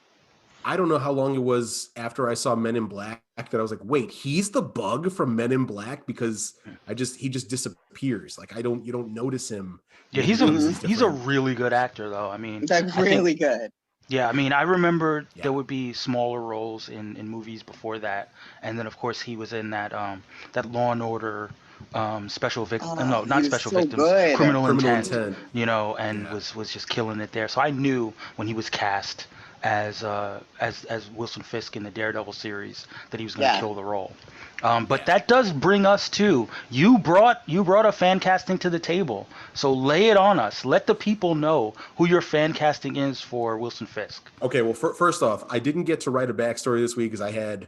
I don't know how long it was after I saw Men in Black that I was like, wait, he's the Bug from Men in Black, because he just disappears. Like you don't notice him. Yeah, he's a really good actor though. I mean, that's really good. Yeah, I mean, I remember there would be smaller roles in movies before that, and then of course he was in that Law and Order Special Victims. No, not Special Victims. Good. Criminal Intent. Was just killing it there. So I knew when he was cast as Wilson Fisk in the Daredevil series that he was going to kill the role. But that does bring us to you brought a fan casting to the table. So lay it on us. Let the people know who your fan casting is for Wilson Fisk. Okay, well, first off, I didn't get to write a backstory this week because I had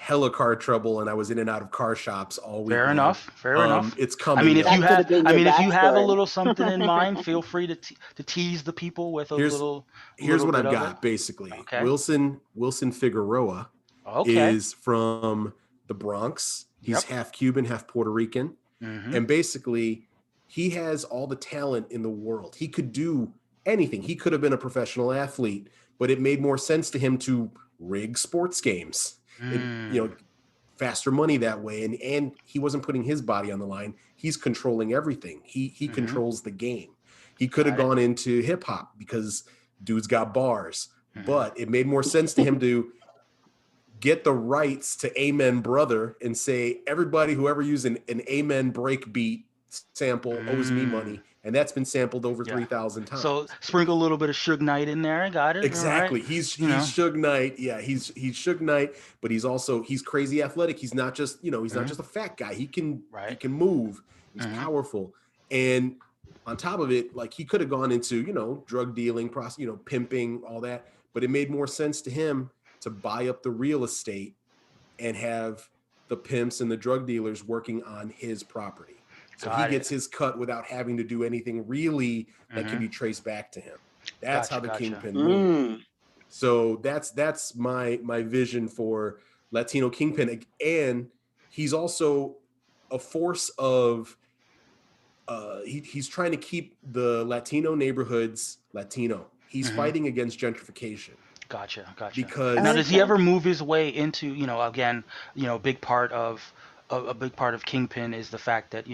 hella car trouble, and I was in and out of car shops all week. Fair enough. Fair enough. It's coming. I mean, if you have a backstory. little something in mind, feel free to tease the people with a little. Here's what bit I've of got. it. Basically, Okay. Wilson Figueroa is from the Bronx. He's half Cuban, half Puerto Rican, and basically, he has all the talent in the world. He could do anything. He could have been a professional athlete, but it made more sense to him to rig sports games. Faster money that way, and he wasn't putting his body on the line. He's controlling everything. He controls the game. He could have gone into hip hop because dude's got bars, but it made more sense to him to get the rights to Amen Brother and say, everybody who ever used an Amen break beat sample owes me money. And that's been sampled over 3,000 times. So sprinkle a little bit of Suge Knight in there. I got it. Exactly. Right. He's Suge Knight. Yeah, he's Suge Knight, but he's crazy athletic. He's not just, he's not just a fat guy. He can move. He's powerful. And on top of it, like, he could have gone into, drug dealing, pimping, all that, but it made more sense to him to buy up the real estate and have the pimps and the drug dealers working on his property. So he gets his cut without having to do anything really that can be traced back to him. That's how the Kingpin moved. So that's my vision for Latino Kingpin. And he's also a force of he's trying to keep the Latino neighborhoods Latino. He's fighting against gentrification. Gotcha. Because now, does he ever move his way into, again, a big part of Kingpin is the fact that,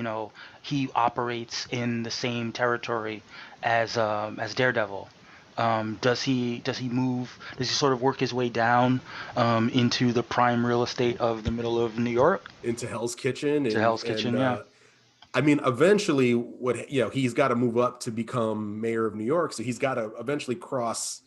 he operates in the same territory as Daredevil. Does he sort of work his way down into the prime real estate of the middle of New York? Into Hell's Kitchen. Yeah. I mean, eventually he's got to move up to become mayor of New York. So he's got to eventually cross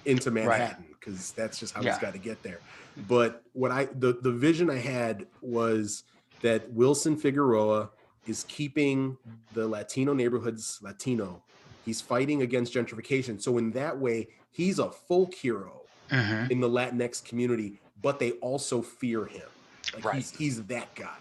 into Manhattan, because that's just how he's got to get there. But the vision I had was that Wilson Figueroa is keeping the Latino neighborhoods Latino. He's fighting against gentrification. So in that way, he's a folk hero in the Latinx community, but they also fear him. Like, he's that guy.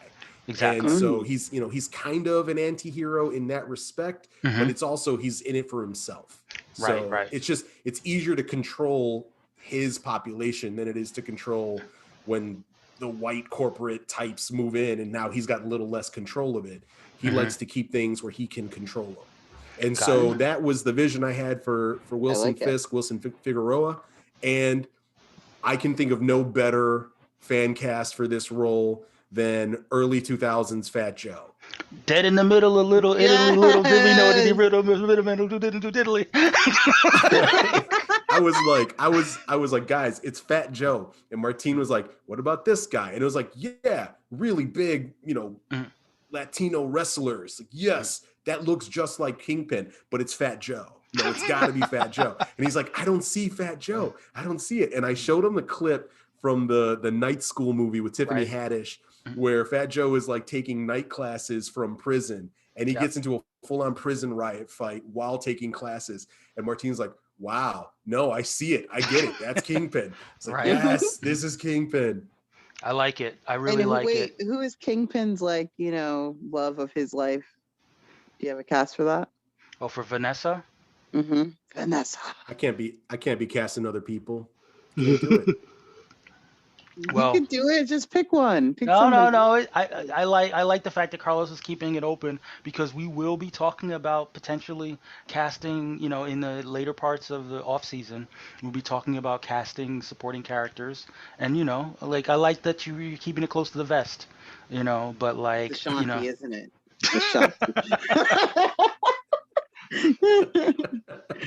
Exactly. And so he's kind of an anti-hero in that respect, but it's also, he's in it for himself. So it's easier to control his population than it is to control when the white corporate types move in, and now he's got a little less control of it. He likes to keep things where he can control them. And that was the vision I had for Wilson Wilson Figueroa. And I can think of no better fan cast for this role than early 2000s Fat Joe. Dead in the middle, a little Italy, little did we know that he riddle didn't do diddly. I was like, guys, it's Fat Joe. And Martine was like, what about this guy? And it was like, yeah, really big, Latino wrestlers. Like, yes, that looks just like Kingpin, but it's Fat Joe. No, it's got to be Fat Joe. And he's like, I don't see Fat Joe. I don't see it. And I showed him the clip from the Night School movie with Tiffany Haddish, where Fat Joe is like taking night classes from prison, and he gets into a full-on prison riot fight while taking classes. And Martine's like, wow, no, I see it. I get it. That's Kingpin. It's like, yes, this is Kingpin. I like it. I really like it. Who is Kingpin's love of his life? Do you have a cast for that? Oh, for Vanessa? Vanessa. I can't be casting other people. Can't do it. Well, you can do it. Just pick one. No. I like the fact that Carlos is keeping it open, because we will be talking about potentially casting. In the later parts of the off season, we'll be talking about casting supporting characters, and I like that you're keeping it close to the vest. But like, it's Shanti, isn't it? It's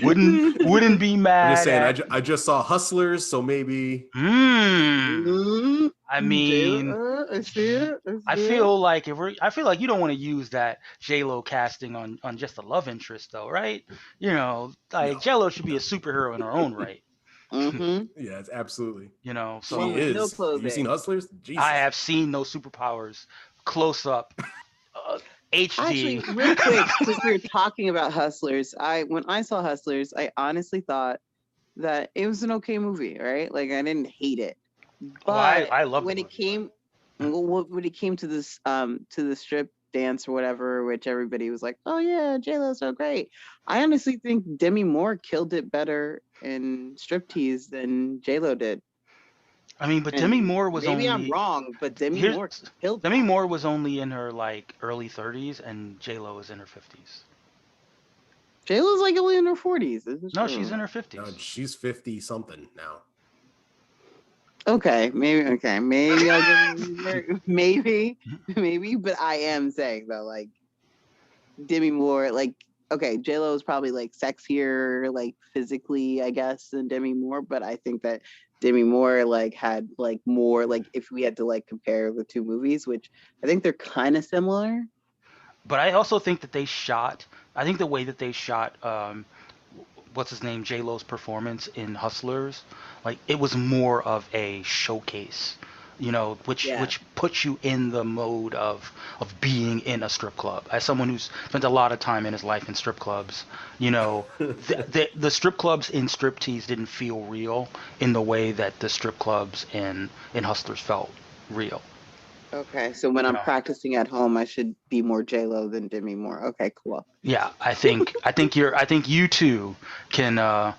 wouldn't be mad. I'm just saying, I just saw Hustlers, so maybe. I mean, I feel like you don't want to use that J-Lo casting on just a love interest, though, right? J-Lo should be a superhero in her own right. Yeah, it's absolutely. So she is. No clothing. Have you seen Hustlers? Jesus. I have seen those superpowers close up. HD. Actually, real quick, because we were talking about Hustlers, when I saw Hustlers, I honestly thought that it was an okay movie, right? Like, I didn't hate it. But I love when the it movie. came, when it came to this, to the strip dance or whatever, which everybody was like, "Oh yeah, J-Lo's so great." I honestly think Demi Moore killed it better in striptease than J-Lo did. I mean, but Demi And Moore was maybe I'm only wrong, but Demi here's Moore killed Demi that. Moore was only in her like early 30s, and J Lo is in her 50s. J-Lo's like only in her 40s. This is No, she's true. in her No, 50s. she's 50 something now. Okay, maybe I'll give it maybe, but I am saying though, like Demi Moore, like okay, J-Lo is probably like sexier, like physically, I guess, than Demi Moore, but I think that Demi Moore like had like more, like if we had to like compare the two movies, which I think they're kind of similar. But I also think that I think the way that they shot what's his name, J Lo's performance in Hustlers, like it was more of a showcase, Yeah. which puts you in the mode of being in a strip club. As someone who's spent a lot of time in his life in strip clubs, the strip clubs in striptease didn't feel real in the way that the strip clubs in Hustlers felt real. Okay, so when You I'm know, practicing at home, I should be more J-Lo than Demi Moore. Okay, cool. Yeah, I think you two can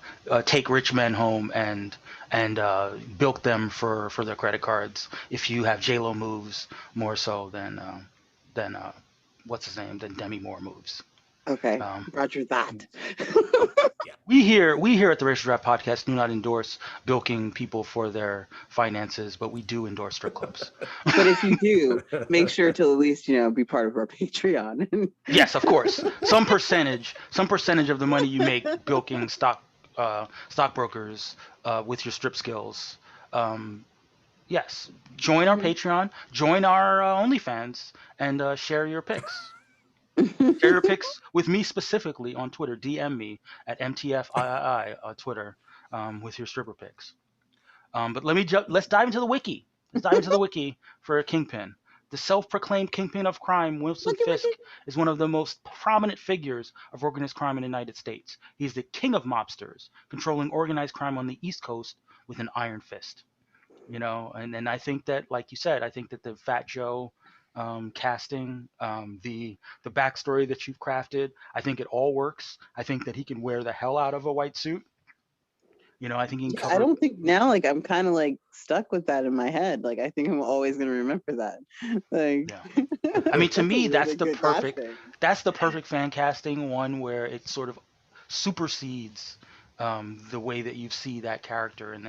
take rich men home and bilk them for their credit cards if you have J Lo moves more so than what's his name than Demi Moore moves. Okay, Um, Roger that. we here at the Racial Draft Podcast do not endorse bilking people for their finances, but we do endorse strip clubs. But if you do, make sure to at least, be part of our Patreon. Yes, of course. Some percentage of the money you make bilking stockbrokers with your strip skills. Um, yes, join our Patreon, join our OnlyFans, and share your picks. Share your picks with me specifically on Twitter. DM me at MTFIII on Twitter with your stripper picks. But let's dive into the wiki. Let's dive into the wiki for a Kingpin. The self-proclaimed kingpin of crime, Wilson Wiki, Fisk, wiki. is one of the most prominent figures of organized crime in the United States. He's the king of mobsters, controlling organized crime on the East Coast with an iron fist. And I think that, like you said, I think that the Fat Joe casting, the backstory that you've crafted, I think it all works. I think that he can wear the hell out of a white suit. I think he can Yeah, I cover. don't think now, like, I'm kind of like stuck with that in my head. Like, I think I'm always going to remember that. Like, Yeah. I mean, to that's a me, really good casting. that's the perfect fan casting one where it sort of supersedes the way that you see that character in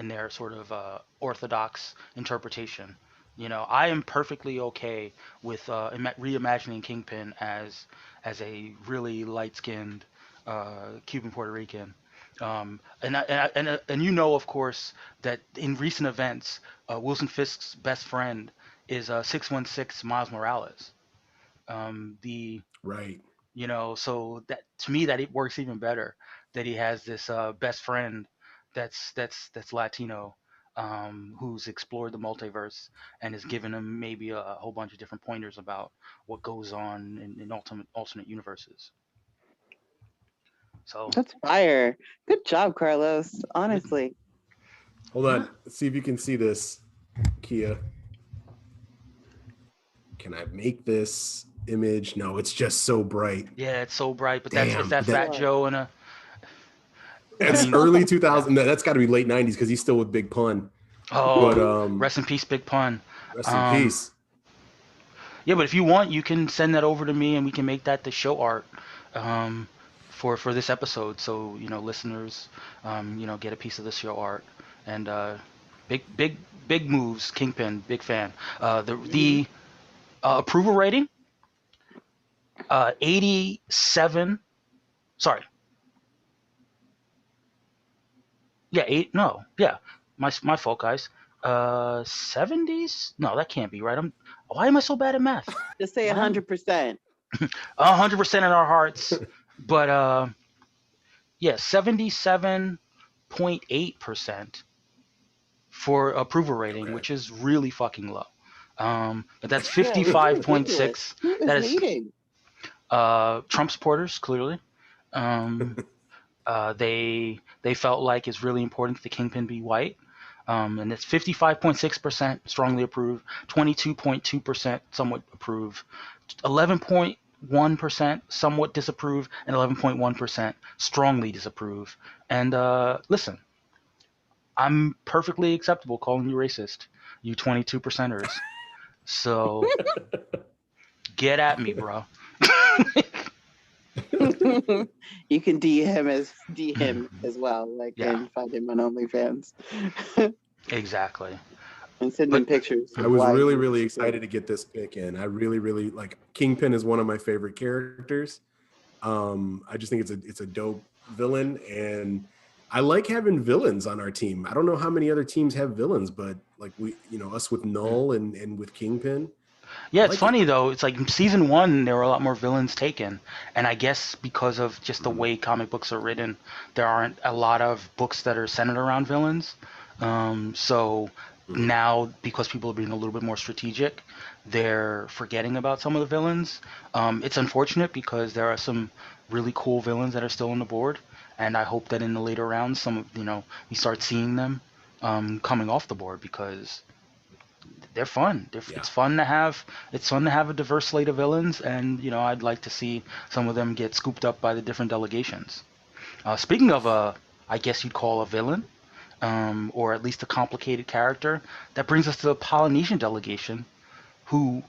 their sort of orthodox interpretation. I am perfectly okay with reimagining Kingpin as a really light skinned Cuban Puerto Rican. Of course, that in recent events, Wilson Fisk's best friend is 616 Miles Morales. The Right. So that to me that it works even better that he has this best friend that's Latino, who's explored the multiverse and has given him maybe a whole bunch of different pointers about what goes on in alternate universes. So That's fire. Good job, Carlos. Honestly. Hold on. Let's see if you can see this, Kia. Can I make this image? No, it's just so bright. yeah, it's so bright, but Damn, that's Fat Joe and a. That's early 2000. That's got to be late 90s because he's still with Big Pun. Oh, But rest in peace, Big Pun. rest in peace. Yeah, but if you want, you can send that over to me, and we can make that the show art for this episode. So listeners, get a piece of the show art. And big moves, Kingpin, big fan. The approval rating, 87. Sorry. Yeah, my fault, guys. 70s? No, that can't be right. Why am I so bad at math? Just say 100%. 100% in our hearts, but 77.8% for approval rating, which is really fucking low. But that's 55.6. Who is That is hating? Trump supporters, clearly. They felt like it's really important that the Kingpin be white. And it's 55.6% strongly approve, 22.2% somewhat approve, 11.1% somewhat disapprove, and 11.1% strongly disapprove. And listen, I'm perfectly acceptable calling you racist, you 22%ers. So get at me, bro. You can DM him as well, like, Yeah. and find him on OnlyFans. Exactly. And send him pictures. I was really excited to get this pick in. I really like Kingpin is one of my favorite characters. I just think it's a dope villain, and I like having villains on our team. I don't know how many other teams have villains, but like us with Null and with Kingpin. Yeah, it's funny though. It's like season 1, there were a lot more villains taken, and I guess because of just the way comic books are written, there aren't a lot of books that are centered around villains. So now, because people are being a little bit more strategic, they're forgetting about some of the villains. It's unfortunate because there are some really cool villains that are still on the board, and I hope that in the later rounds, we start seeing them coming off the board because they're fun. It's fun to have. It's fun to have a diverse slate of villains, and I'd like to see some of them get scooped up by the different delegations. Speaking of I guess you'd call a villain, or at least a complicated character, that brings us to the Polynesian delegation, who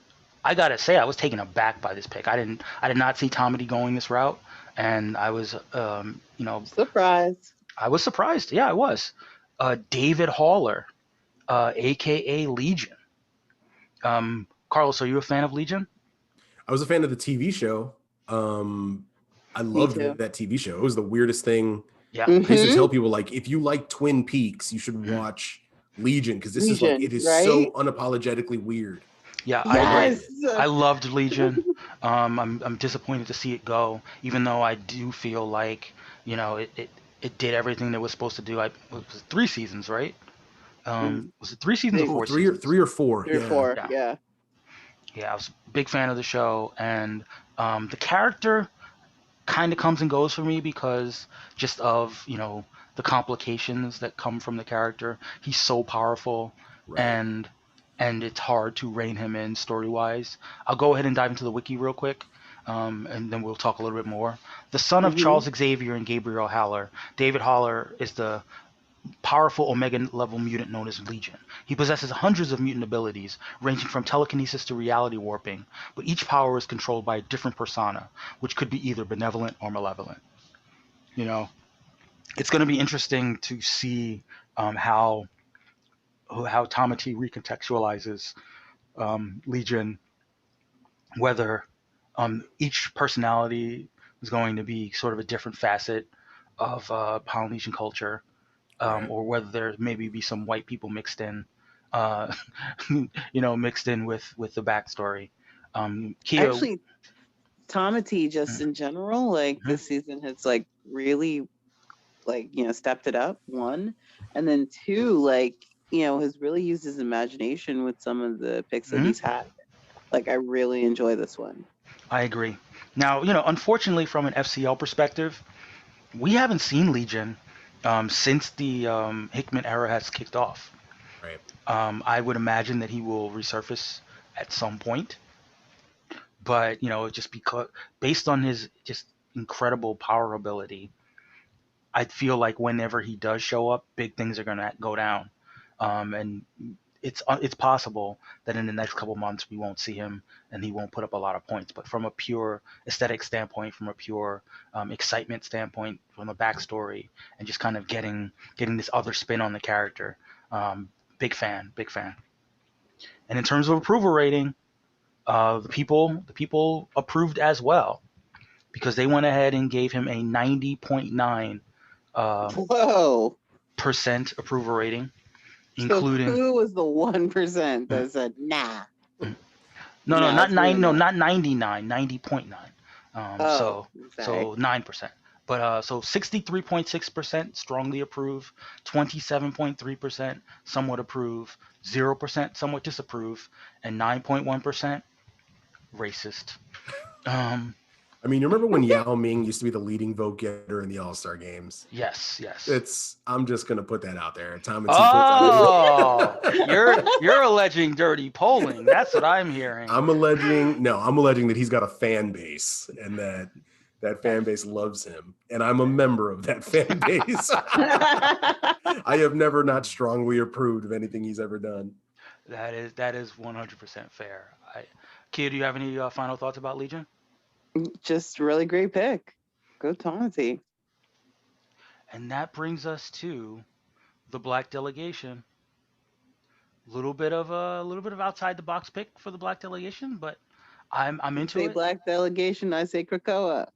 I gotta say I was taken aback by this pick. I did not see Tomedy going this route, and I was surprised. I was surprised. Yeah, I was. David Haller, aka Legion. Carlos, are you a fan of Legion? I was a fan of the TV show. I loved that TV show. It was the weirdest thing. Yeah. I used to tell people, like, if you like Twin Peaks, you should watch Legion, because this is like, it is so unapologetically weird. Yeah, yes. I loved Legion. I'm disappointed to see it go, even though I do feel like it did everything that was supposed to do. It was 3 seasons, right? Was it 3 seasons or 4 seasons? 3 or 4. 3 or 4. Yeah. Yeah, I was a big fan of the show, and the character kind of comes and goes for me because just of the complications that come from the character. He's so powerful, and it's hard to rein him in story-wise. I'll go ahead and dive into the wiki real quick, and then we'll talk a little bit more. The son of Charles Xavier and Gabriel Haller, David Haller is the powerful Omega-level mutant known as Legion. He possesses hundreds of mutant abilities, ranging from telekinesis to reality warping, but each power is controlled by a different persona, which could be either benevolent or malevolent. It's going to be interesting to see how Tomedy recontextualizes Legion, whether each personality is going to be sort of a different facet of Polynesian culture, or whether there maybe be some white people mixed in, mixed in with the backstory. Actually, Tomedy just in general, like this season has like really stepped it up, 1, and then 2, has really used his imagination with some of the picks that he's had. Like, I really enjoy this one. I agree. Now, unfortunately, from an FCL perspective, we haven't seen Legion since the Hickman era has kicked off. Right. I would imagine that he will resurface at some point, but just because based on his just incredible power ability, I feel like whenever he does show up, big things are gonna go down, and it's possible that in the next couple months we won't see him and he won't put up a lot of points. But from a pure aesthetic standpoint, from a pure excitement standpoint, from a backstory, and just kind of getting this other spin on the character, big fan. And in terms of approval rating, the people approved as well, because they went ahead and gave him a 90.9 % approval rating. Including, so who was the 1% that said nah? No, not 9. No, not 99. 90.9. So 9%. But so 63.6% strongly approve, 27.3% somewhat approve, 0% somewhat disapprove, and 9.1% racist. I mean, you remember when Yao Ming used to be the leading vote getter in the All-Star games? Yes, yes. I'm just gonna put that out there. Tom and Oh, you're alleging dirty polling. That's what I'm hearing. I'm alleging that he's got a fan base and that fan base loves him, and I'm a member of that fan base. I have never not strongly approved of anything he's ever done. That is 100% fair. Kia, do you have any final thoughts about Legion? Just really great pick. Go Tonzi. And that brings us to the Black Delegation. A little bit of outside the box pick for the Black Delegation, but I'm into say it. Black Delegation, I say Krakoa.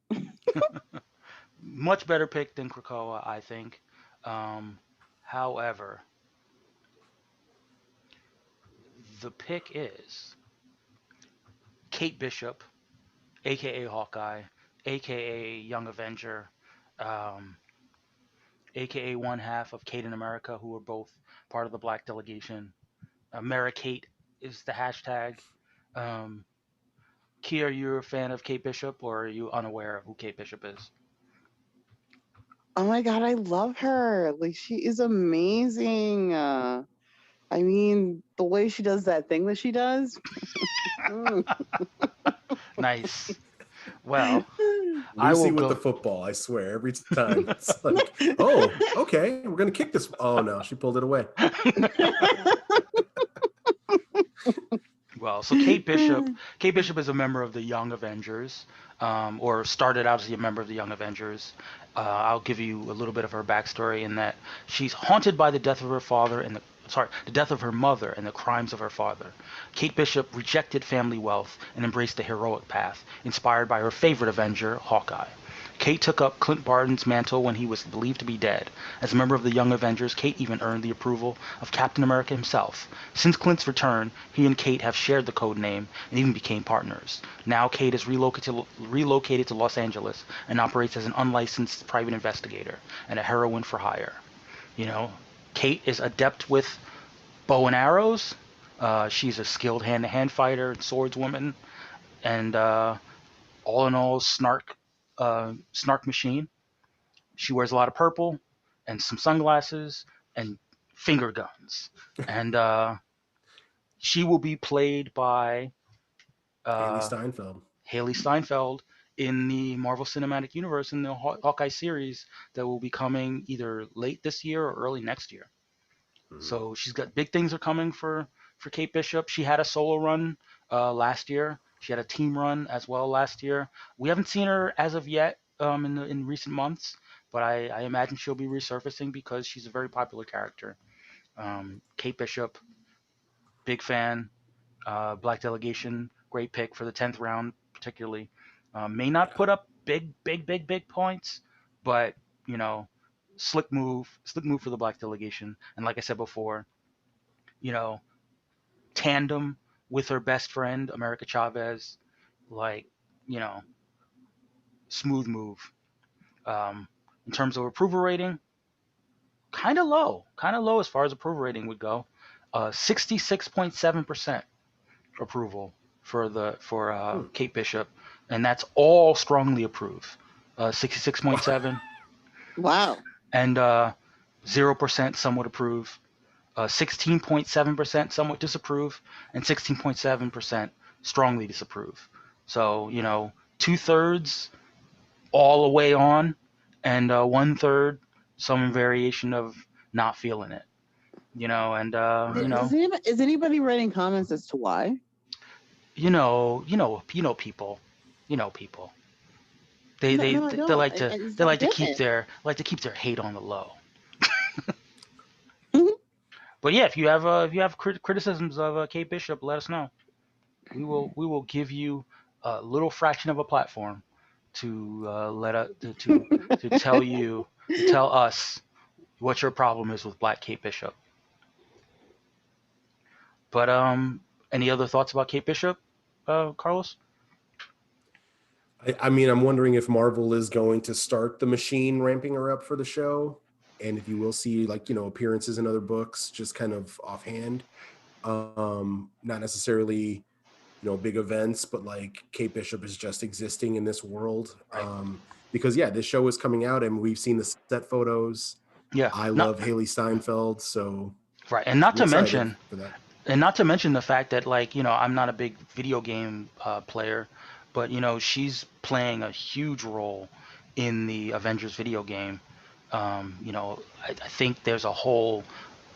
Much better pick than Krakoa, I think. However, the pick is Kate Bishop, aka Hawkeye, aka Young Avenger, aka one half of Kate in America, who are both part of the Black Delegation. Americate is the hashtag. Kia, are you a fan of Kate Bishop, or are you unaware of who Kate Bishop is? Oh my God, I love her. Like, she is amazing. I mean, the way she does that thing that she does. Nice. Well, Lucy with the football, I swear, every time. It's like, oh, okay, we're going to kick this. Oh, no, she pulled it away. Well, so Kate Bishop is a member of the Young Avengers, or started out as a member of the Young Avengers. I'll give you a little bit of her backstory in that she's haunted by the death of her father and the death of her mother and the crimes of her father. Kate Bishop rejected family wealth and embraced the heroic path, inspired by her favorite Avenger, Hawkeye. Kate took up Clint Barton's mantle when he was believed to be dead. As a member of the Young Avengers, Kate even earned the approval of Captain America himself. Since Clint's return, he and Kate have shared the code name and even became partners. Now Kate is relocated to Los Angeles and operates as an unlicensed private investigator and a heroine for hire. You know, Kate is adept with bow and arrows. She's a skilled hand-to-hand fighter and swordswoman, and all in all, snark machine. She wears a lot of purple and some sunglasses and finger guns. And she will be played by Haley Steinfeld in the Marvel Cinematic Universe in the Hawkeye series that will be coming either late this year or early next year. Mm-hmm. So she's got big things are coming for Kate Bishop. She had a solo run last year. She had a team run as well last year. We haven't seen her as of yet in recent months, but I imagine she'll be resurfacing because she's a very popular character. Kate Bishop, big fan. Black Delegation, great pick for the 10th round, particularly. May not put up big points, but you know, slick move for the Black Delegation. And like I said before, you know, tandem with her best friend America Chavez, like, you know, smooth move. In terms of approval rating, kind of low as far as approval rating would go. 66.7% approval for Kate Bishop, and that's all strongly approved. 66.7. Wow. And 0% somewhat approve. 16.7% somewhat disapprove, and 16.7% strongly disapprove. So, you know, 2/3 all the way on, and 1/3 some variation of not feeling it. You know, and you know, is anybody writing comments as to why? You know people. They like to keep their hate on the low. But yeah, if you have criticisms of Kate Bishop, let us know. We will give you a little fraction of a platform to tell us what your problem is with Black Kate Bishop. But any other thoughts about Kate Bishop, Carlos? I mean, I'm wondering if Marvel is going to start the machine ramping her up for the show, and if you will see, like, you know, appearances in other books, just kind of offhand, not necessarily, big events, but like Kate Bishop is just existing in this world. Right. Because this show is coming out and we've seen the set photos. Yeah. I love Haley Steinfeld, so right. And not I'm to excited mention, for that. and not to mention the fact that, like, I'm not a big video game player, but she's playing a huge role in the Avengers video game. I think there's a whole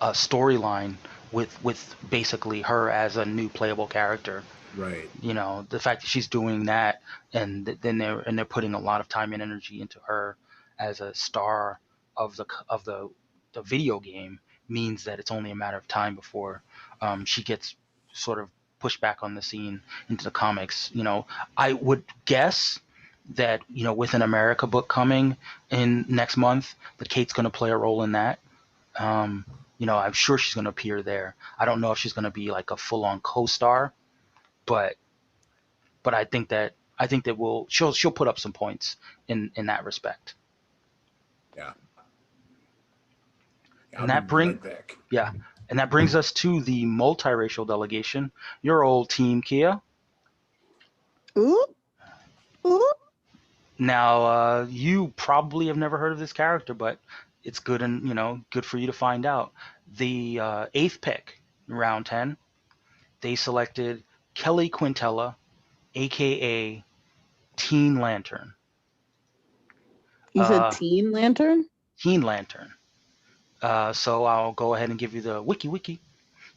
storyline with basically her as a new playable character. Right. The fact that she's doing that, and then they're putting a lot of time and energy into her as a star of the video game, means that it's only a matter of time before she gets sort of pushed back on the scene into the comics. I would guess that with an America book coming in next month, that Kate's going to play a role in that. I'm sure she's going to appear there. I don't know if she's going to be like a full-on co-star, but I think that she'll put up some points in that respect. Yeah. And that brings us to the multiracial delegation. Your old team, Kia. Ooh. Ooh. Now, you probably have never heard of this character, but it's good good for you to find out. The 8th pick in round 10, they selected Kelly Quintella, aka Teen Lantern. You said Teen Lantern? Teen Lantern. So I'll go ahead and give you the wiki.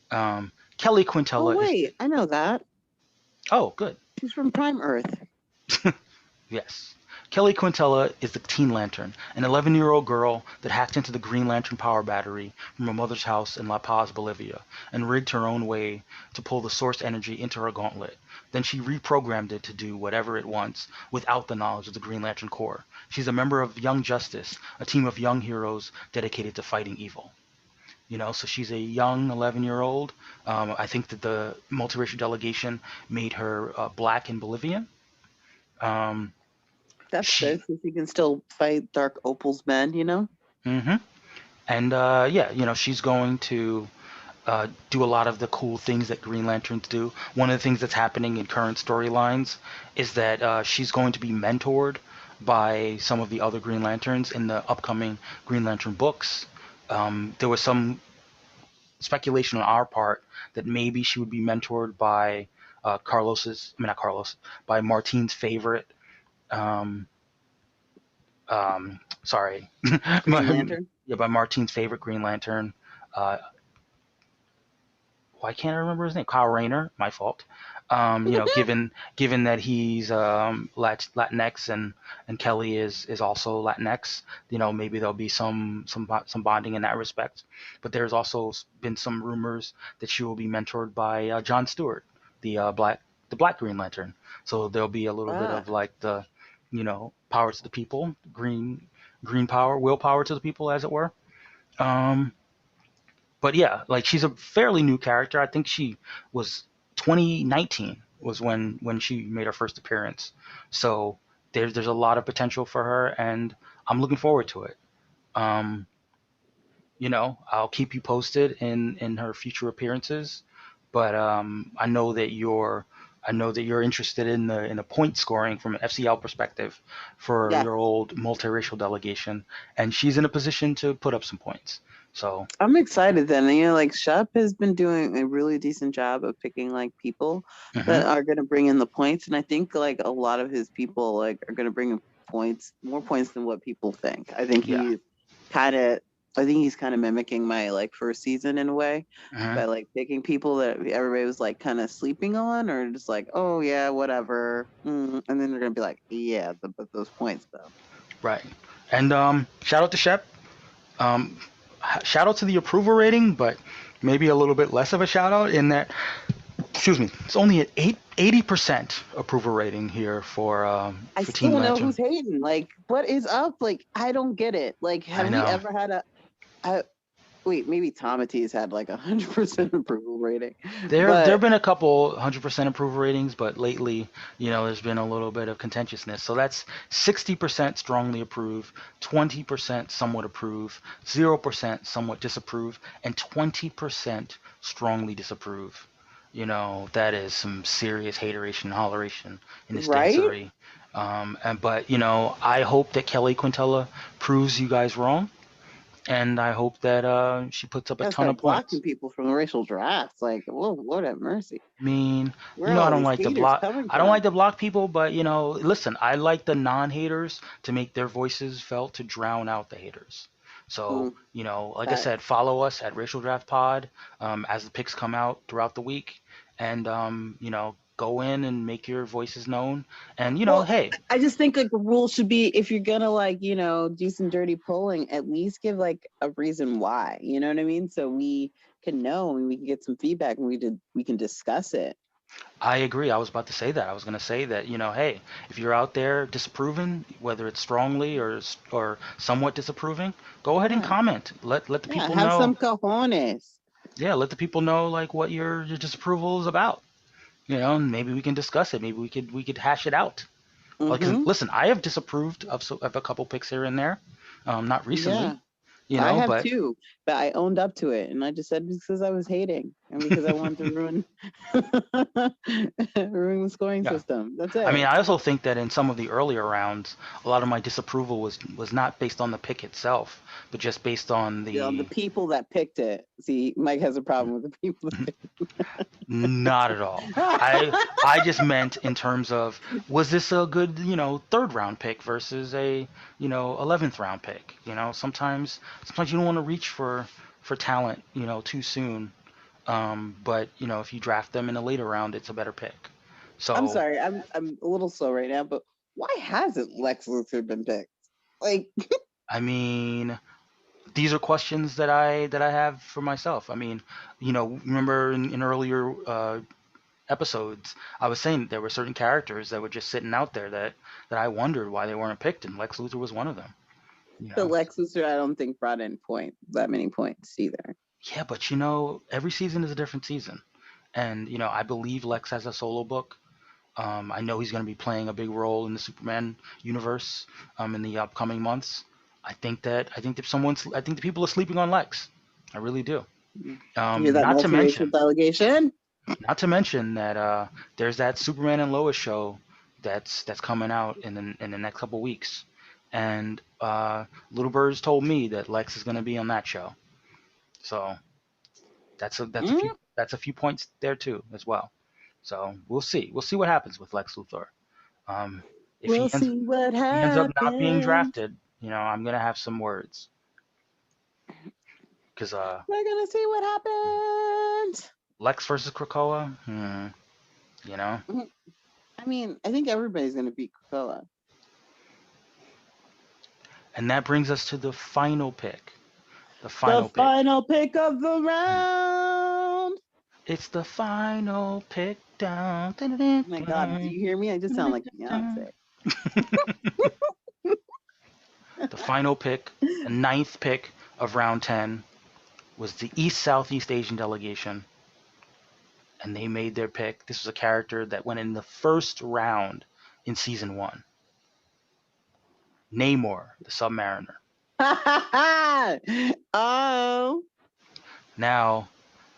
Kelly Quintella. Oh wait, I know that. Oh, good. She's from Prime Earth. Yes. Kelly Quintella is the Teen Lantern, an 11-year-old girl that hacked into the Green Lantern power battery from her mother's house in La Paz, Bolivia, and rigged her own way to pull the source energy into her gauntlet. Then she reprogrammed it to do whatever it wants without the knowledge of the Green Lantern Corps. She's a member of Young Justice, a team of young heroes dedicated to fighting evil. So she's a young 11-year-old. I think that the multiracial delegation made her black and Bolivian. That's good, so she can still fight Dark Opal's men, Mm-hmm. And she's going to do a lot of the cool things that Green Lanterns do. One of the things that's happening in current storylines is that she's going to be mentored by some of the other Green Lanterns in the upcoming Green Lantern books. There was some speculation on our part that maybe she would be mentored by by Martine's favorite. Sorry. Green Lantern? Yeah, by Martine's favorite Green Lantern. Why can't I remember his name? Kyle Rayner. My fault. Given that he's Latinx and Kelly is also Latinx, maybe there'll be some bonding in that respect. But there's also been some rumors that she will be mentored by John Stewart, the Black Green Lantern. So there'll be a little bit of like the power to the people, green power, willpower to the people, as it were. But yeah, like she's a fairly new character. I think she was 2019 was when she made her first appearance. So there's a lot of potential for her, and I'm looking forward to it. I'll keep you posted in her future appearances, but I know that you're interested in the point scoring from an FCL perspective for your old multiracial delegation, and she's in a position to put up some points. So I'm excited then. Like Shep has been doing a really decent job of picking like people that are going to bring in the points, and I think like a lot of his people like are going to bring in more points than what people think. I think he's kind of mimicking my like first season in a way by like picking people that everybody was like kind of sleeping on or just like, oh yeah, whatever, and then they're gonna be like, yeah, those points though. Right. And shout out to Shep. Shout out to the approval rating, but maybe a little bit less of a shout out in that, it's only at 80% approval rating here for I for still Teen don't know Lantern. who's hating. Like, what is up? Like, I don't get it. Like, have we ever had maybe Tomatee's had like 100% approval rating. There have been a couple 100% approval ratings, but lately, there's been a little bit of contentiousness. So that's 60% strongly approve, 20% somewhat approve, 0% somewhat disapprove, and 20% strongly disapprove. that is some serious hateration and holleration in this Right? dancery. But I hope that Kelly Quintella proves you guys wrong, and I hope that she puts up a Gotta ton of start blocking points. people from the racial drafts. Like, whoa, Lord have mercy. I mean, Where are I all don't these like to haters block. coming I don't like from? to block people, but listen, I like the non-haters to make their voices felt to drown out the haters. So, Mm, like I facts. said, follow us at Racial Draft Pod as the picks come out throughout the week, and go in and make your voices known. And Well, hey, I just think like the rule should be if you're gonna like, do some dirty polling, at least give like a reason why. You know what I mean? So we can know and we can get some feedback and we can discuss it. I agree. I was about to say that. I was going to say that, hey, if you're out there disapproving, whether it's strongly or somewhat disapproving, go ahead and Yeah. comment. Let the Yeah. people Have know. some cojones. Yeah, let the people know like what your disapproval is about. And maybe we can discuss it. Maybe we could hash it out. Like, 'cause, Mm-hmm. listen, I have disapproved of a couple picks here and there, not recently, Yeah. I have but too, but I owned up to it, and I just said because I was hating and because I wanted to ruin ruin the scoring yeah. system. That's I mean, it. I also think that in some of the earlier rounds, a lot of my disapproval was not based on the pick itself, but just based on The the. people that picked it. See, Mike has a problem with the people that Not at all. I picked I just meant in terms of, was this a good, third round pick versus a, 11th round pick. Sometimes you don't want to reach for talent, too soon. But if you draft them in a later round, it's a better pick. I'm So, sorry, I'm a little slow right now, but why hasn't Lex Luthor been picked? Like, I mean, these are questions that I have for myself. I mean, remember in earlier episodes, I was saying that there were certain characters that were just sitting out there that I wondered why they weren't picked, and Lex Luthor was one of them. You but know, Lex Luthor, I don't think brought in that many points either. yeah, but every season is a different season, and I believe Lex has a solo book. I know he's going to be playing a big role in the Superman universe in the upcoming months. I think the people are sleeping on Lex. I really do. You hear that Not to multiracial mention, delegation? that there's that Superman and Lois show that's coming out in the next couple weeks, and Little Birds told me that Lex is going to be on that show, so Mm, that's a few points there too as well. So we'll see what happens with Lex Luthor. Um, if we'll see what he ends up not being happens. drafted, I'm gonna have some words because We're gonna see what happens. Lex versus Krakoa, you know, Mhm. I mean, I think everybody's gonna beat Krakoa. and that brings us to the final pick. The The final pick. final pick of the round. It's the final pick down. Oh my God, do you hear me? I just sound like Beyonce. The final pick, the ninth pick of round 10, was the East Southeast Asian delegation, and they made their pick. This was a character that went in the first round in season 1. Namor, the Submariner. Oh, Now,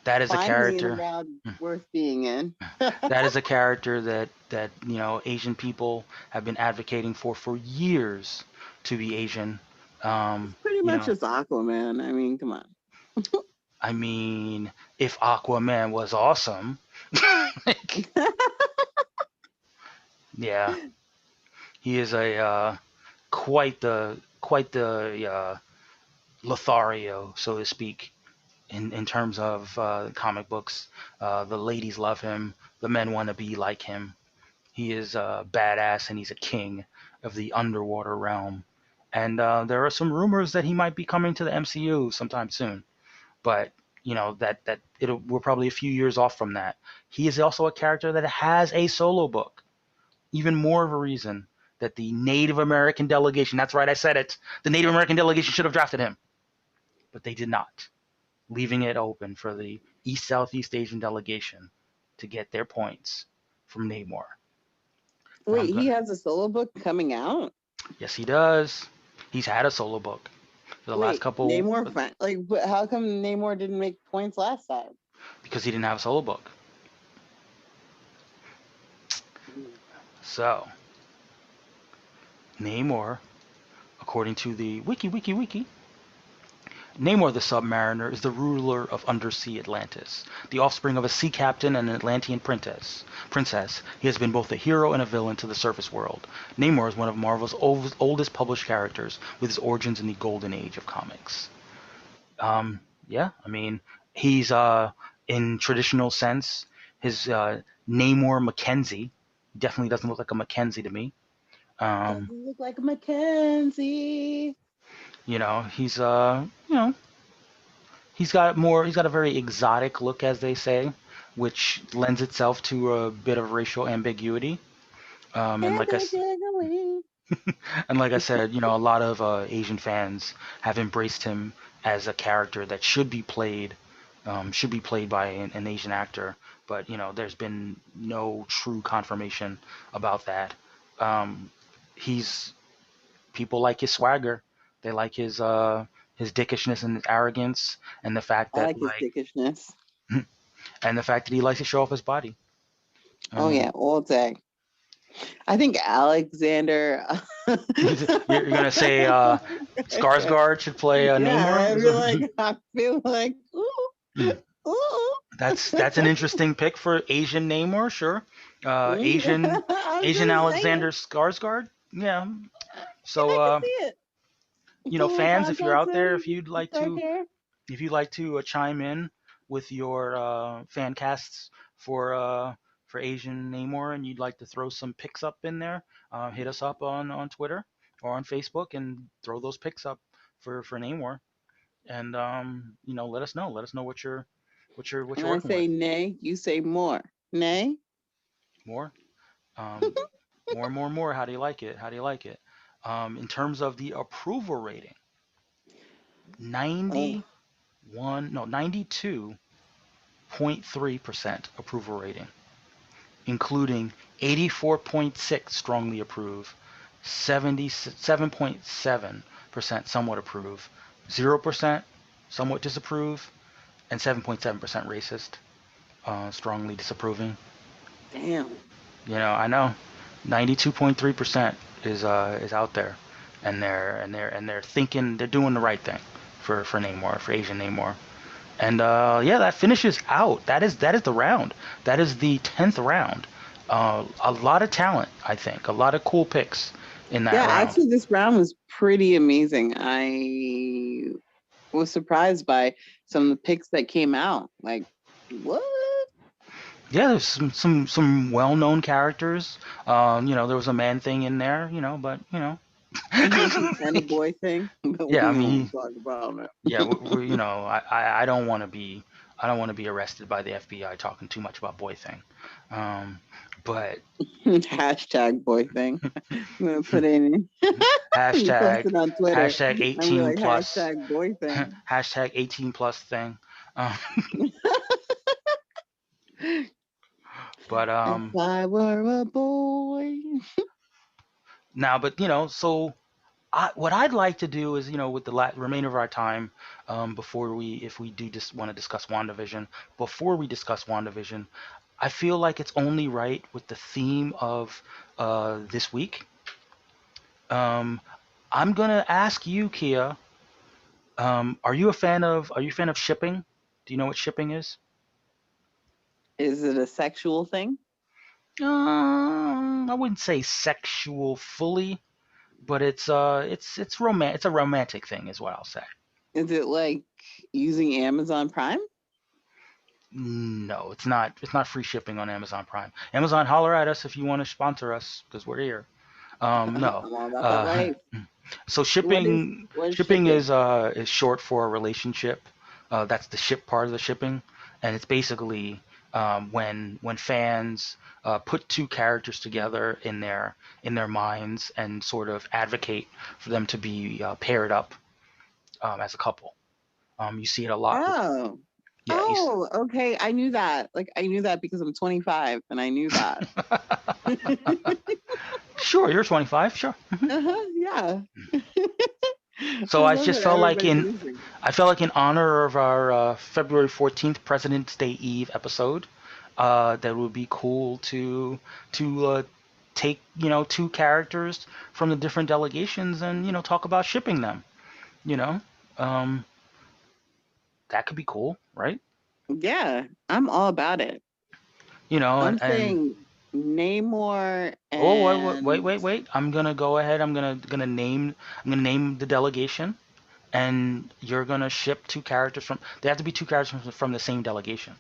that is a finally in a character. round worth being in. That is a character that Asian people have been advocating for years to be Asian. It's pretty You much know, just Aquaman. I mean, come on. I mean, if Aquaman was awesome, like, yeah, he is a quite the Lothario, so to speak, in terms of comic books. The ladies love him. The men want to be like him. He is badass, and he's a king of the underwater realm. And there are some rumors that he might be coming to the MCU sometime soon. But we're probably a few years off from that. He is also a character that has a solo book. Even more of a reason that the Native American delegation, that's right, I said it, the Native American delegation should have drafted him. But they did not, leaving it open for the East Southeast Asian delegation to get their points from Namor. And I'm Wait, he gonna has a solo book coming out? Yes, he does. He's had a solo book for the last Wait, couple, Namor, like, but how come Namor didn't make points last time? because he didn't have a solo book. So, Namor, according to the wiki, Namor the Submariner is the ruler of undersea Atlantis, the offspring of a sea captain and an Atlantean princess. He has been both a hero and a villain to the surface world. Namor is one of Marvel's oldest published characters, with his origins in the golden age of comics. Yeah, I mean, he's in traditional sense, his Namor Mackenzie definitely doesn't look like a Mackenzie to me. Doesn't look like a Mackenzie. You know, he's he's got a very exotic look, as they say, which lends itself to a bit of racial ambiguity. And like I said, you know, a lot of Asian fans have embraced him as a character that should be played by an Asian actor. But you know, there's been no true confirmation about that. People like his swagger. They like his dickishness and his arrogance, and the fact that I like his dickishness, and the fact that he likes to show off his body. Oh yeah, all day. I think Alexander. You're gonna say Skarsgård should play Namor? I feel like ooh. That's an interesting pick for Asian Namor, sure. Asian Alexander Skarsgård, yeah. So you know, fans, if you're out there, if you'd like to chime in with your fan casts for Asian Namor, and you'd like to throw some picks up in there, hit us up on Twitter or on Facebook and throw those picks up for Namor, and you know, let us know what you're working with. I say nay, you say more. Nay? More? More. How do you like it? In terms of the approval rating, 92.3% approval rating, including 84.6 strongly approve, 77.7% somewhat approve, 0% somewhat disapprove, and 7.7% racist, strongly disapproving. Damn. You know, I know, 92.3% is out there, and they're thinking, they're doing the right thing for Namor, for Asian Namor. And yeah, that finishes out. That is the round. That is the 10th round. A lot of talent, I think. A lot of cool picks in that round. Yeah, actually, this round was pretty amazing. I was surprised by some of the picks that came out. Like, what? Yeah, there's some well-known characters. You know, there was a man thing in there. You know, but you know. And a boy thing. Yeah, I mean, talk about it. Yeah, you know, I don't want to be arrested by the FBI talking too much about boy thing, but hashtag boy thing. I'm gonna put in hashtag on Twitter. hashtag 18 plus hashtag boy thing. hashtag 18 plus thing. But if I were a boy. Now, but you know, so what I'd like to do is, you know, with the remainder of our time, if we do just want to discuss WandaVision, before we discuss WandaVision, I feel like it's only right with the theme of this week. I'm gonna ask you, Kia, are you a fan of shipping? Do you know what shipping is? Is it a sexual thing? I wouldn't say sexual fully, but it's a romantic thing, is what I'll say. Is it like using Amazon Prime? No, it's not. It's not free shipping on Amazon Prime. Amazon, holler at us if you want to sponsor us, because we're here. No. So shipping is short for a relationship. That's the ship part of the shipping, and it's basically when fans put two characters together in their minds and sort of advocate for them to be paired up as a couple. You see it a lot. Oh. Yeah, okay. I knew that. Like, I knew that because I'm 25 and I knew that. Sure, you're 25. Sure. Yeah. So I just felt like in honor of our February 14th President's Day Eve episode, that would be cool to take, two characters from the different delegations and, talk about shipping them, you know. Um, that could be cool, right? Yeah, I'm all about it. And I'm saying Namor oh, and wait. I'm gonna go ahead. I'm gonna name the delegation, and you're gonna ship two characters from. They have to be two characters from the same delegation.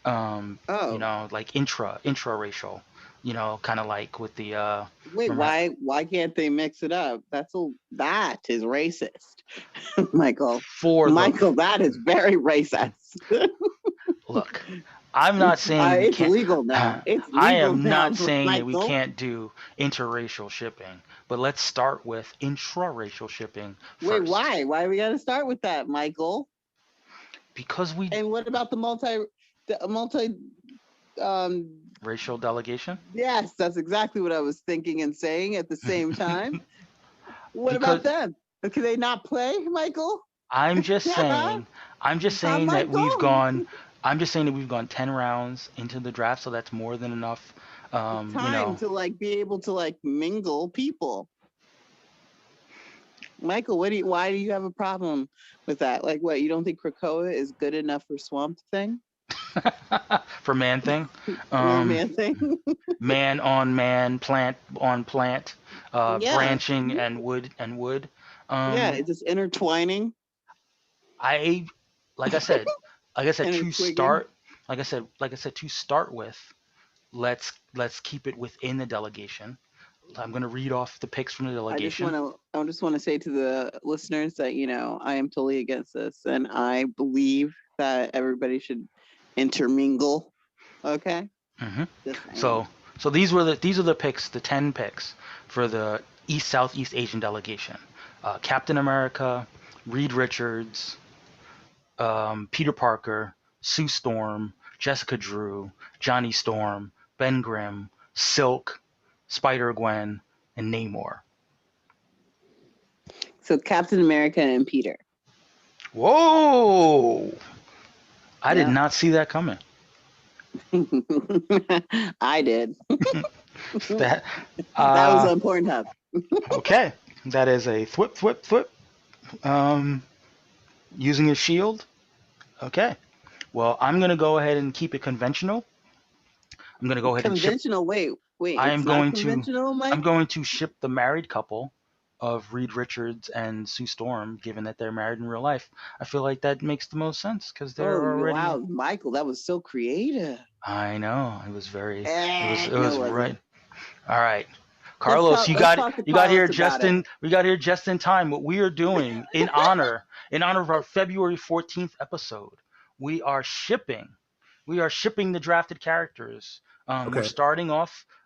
Like intra-racial. Kind of like with the. Wait, Remember why can't they mix it up? That is racist, Michael. for Michael, that is very racist. Look, I'm not saying we it's can't. legal now. It's legal I am now, not saying that we Michael. can't do interracial shipping, but let's start with intra-racial shipping first. Wait, why? Why we got to start with that, Michael? Because we. And what about the multi racial delegation? Yes, that's exactly what I was thinking and saying at the same time. What about them? Can they not play, Michael? I'm just saying that we've gone. I'm just saying that we've gone 10 rounds into the draft, so that's more than enough. Time to be able to mingle people. Michael, why do you have a problem with that? What, you don't think Krakoa is good enough for Swamp Thing? For Man Thing? Man Thing? Man on man, plant on plant, branching and wood and wood. It's just intertwining. Like I said, to start with, let's keep it within the delegation. I'm going to read off the picks from the delegation. I just want to say to the listeners that, I am totally against this, and I believe that everybody should intermingle. Okay. Mm-hmm. So these are the picks, the 10 picks for the Southeast Asian delegation. Captain America, Reed Richards, Peter Parker, Sue Storm, Jessica Drew, Johnny Storm, Ben Grimm, Silk, Spider-Gwen, and Namor. So Captain America and Peter. Whoa! I did not see that coming. I did. That was on Pornhub. Okay. That is a thwip. Using a shield. Okay. Well, I'm going to go ahead and keep it conventional. I'm going to go ahead and ship. Conventional? Wait. I'm going to ship the married couple of Reed Richards and Sue Storm, given that they're married in real life. I feel like that makes the most sense because they're already. Wow, Michael, that was so creative. I know. It was very. It was right. All right. Carlos, you got here just in. We got here just in time. What we are doing in honor of our February 14th episode, we are shipping the drafted characters.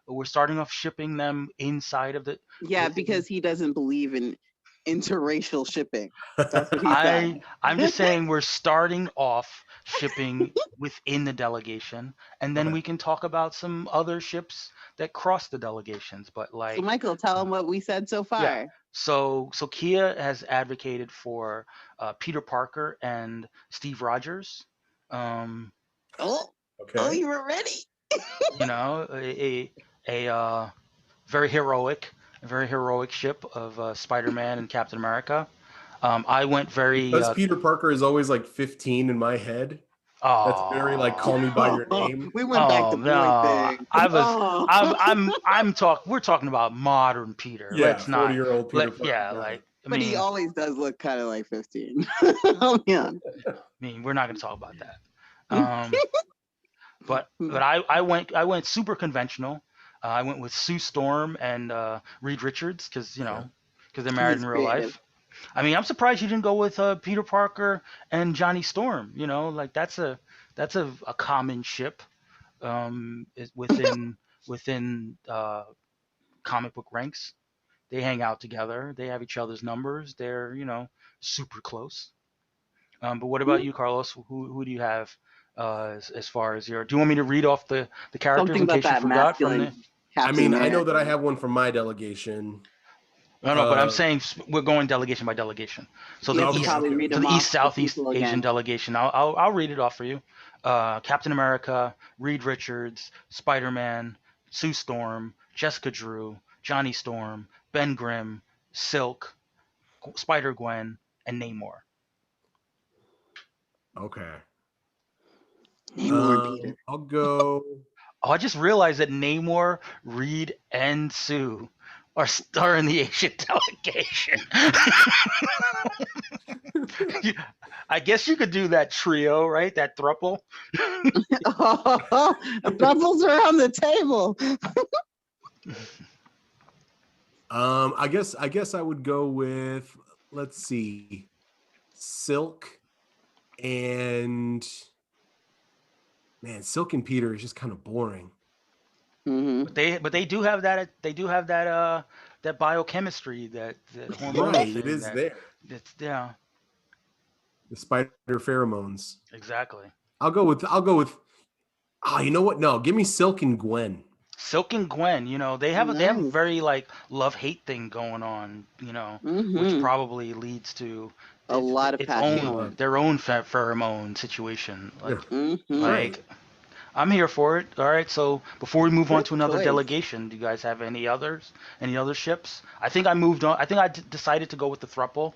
We're starting off shipping them inside of the. Yeah, because he doesn't believe in interracial shipping. That's what he said. I'm just saying we're starting off shipping within the delegation, and then we can talk about some other ships that cross the delegations. But so Michael, tell them what we said so far. Yeah. So Kia has advocated for Peter Parker and Steve Rogers. You were ready. A very heroic ship of Spider-Man and Captain America. I went because Peter Parker is always 15 in my head. Oh, that's very call me by your name. We went back to boy thing. We're talking about modern Peter. Yeah, let's not 40-year-old Peter Parker. But he always does look kind of like 15. Yeah. We're not going to talk about that. But I went super conventional. I went with Sue Storm and Reed Richards because they're married in real life. I'm surprised you didn't go with Peter Parker and Johnny Storm. That's a common ship within comic book ranks. They hang out together. They have each other's numbers. They're super close. But what about you, Carlos? Who do you have as far as your? Do you want me to read off the characters in case you forgot from the? I know that I have one from my delegation. No, but I'm saying we're going delegation by delegation. So the East Southeast Asian delegation. I'll read it off for you. Captain America, Reed Richards, Spider-Man, Sue Storm, Jessica Drew, Johnny Storm, Ben Grimm, Silk, Spider-Gwen, and Namor. Okay. Namor Peter. I'll go. Oh, I just realized that Namor, Reed, and Sue are in the Asian delegation. I guess you could do that trio, right? That thruple. Bubbles around the table. I guess I would go with, let's see, Silk and man, Silk and Peter is just kind of boring. Mm-hmm. But they do have that that biochemistry, that hormone Right, thing, it is there. It's yeah. The spider pheromones. Exactly. I'll go with you know what? No, give me Silk and Gwen. Silk and Gwen, they have a very like love-hate thing going on, which probably leads to a lot of passion. Their own pheromone situation. Yeah. Like I'm here for it. All right, so before we move on to another delegation, do you guys have any other ships? I think I moved on. I think I decided to go with the thruple.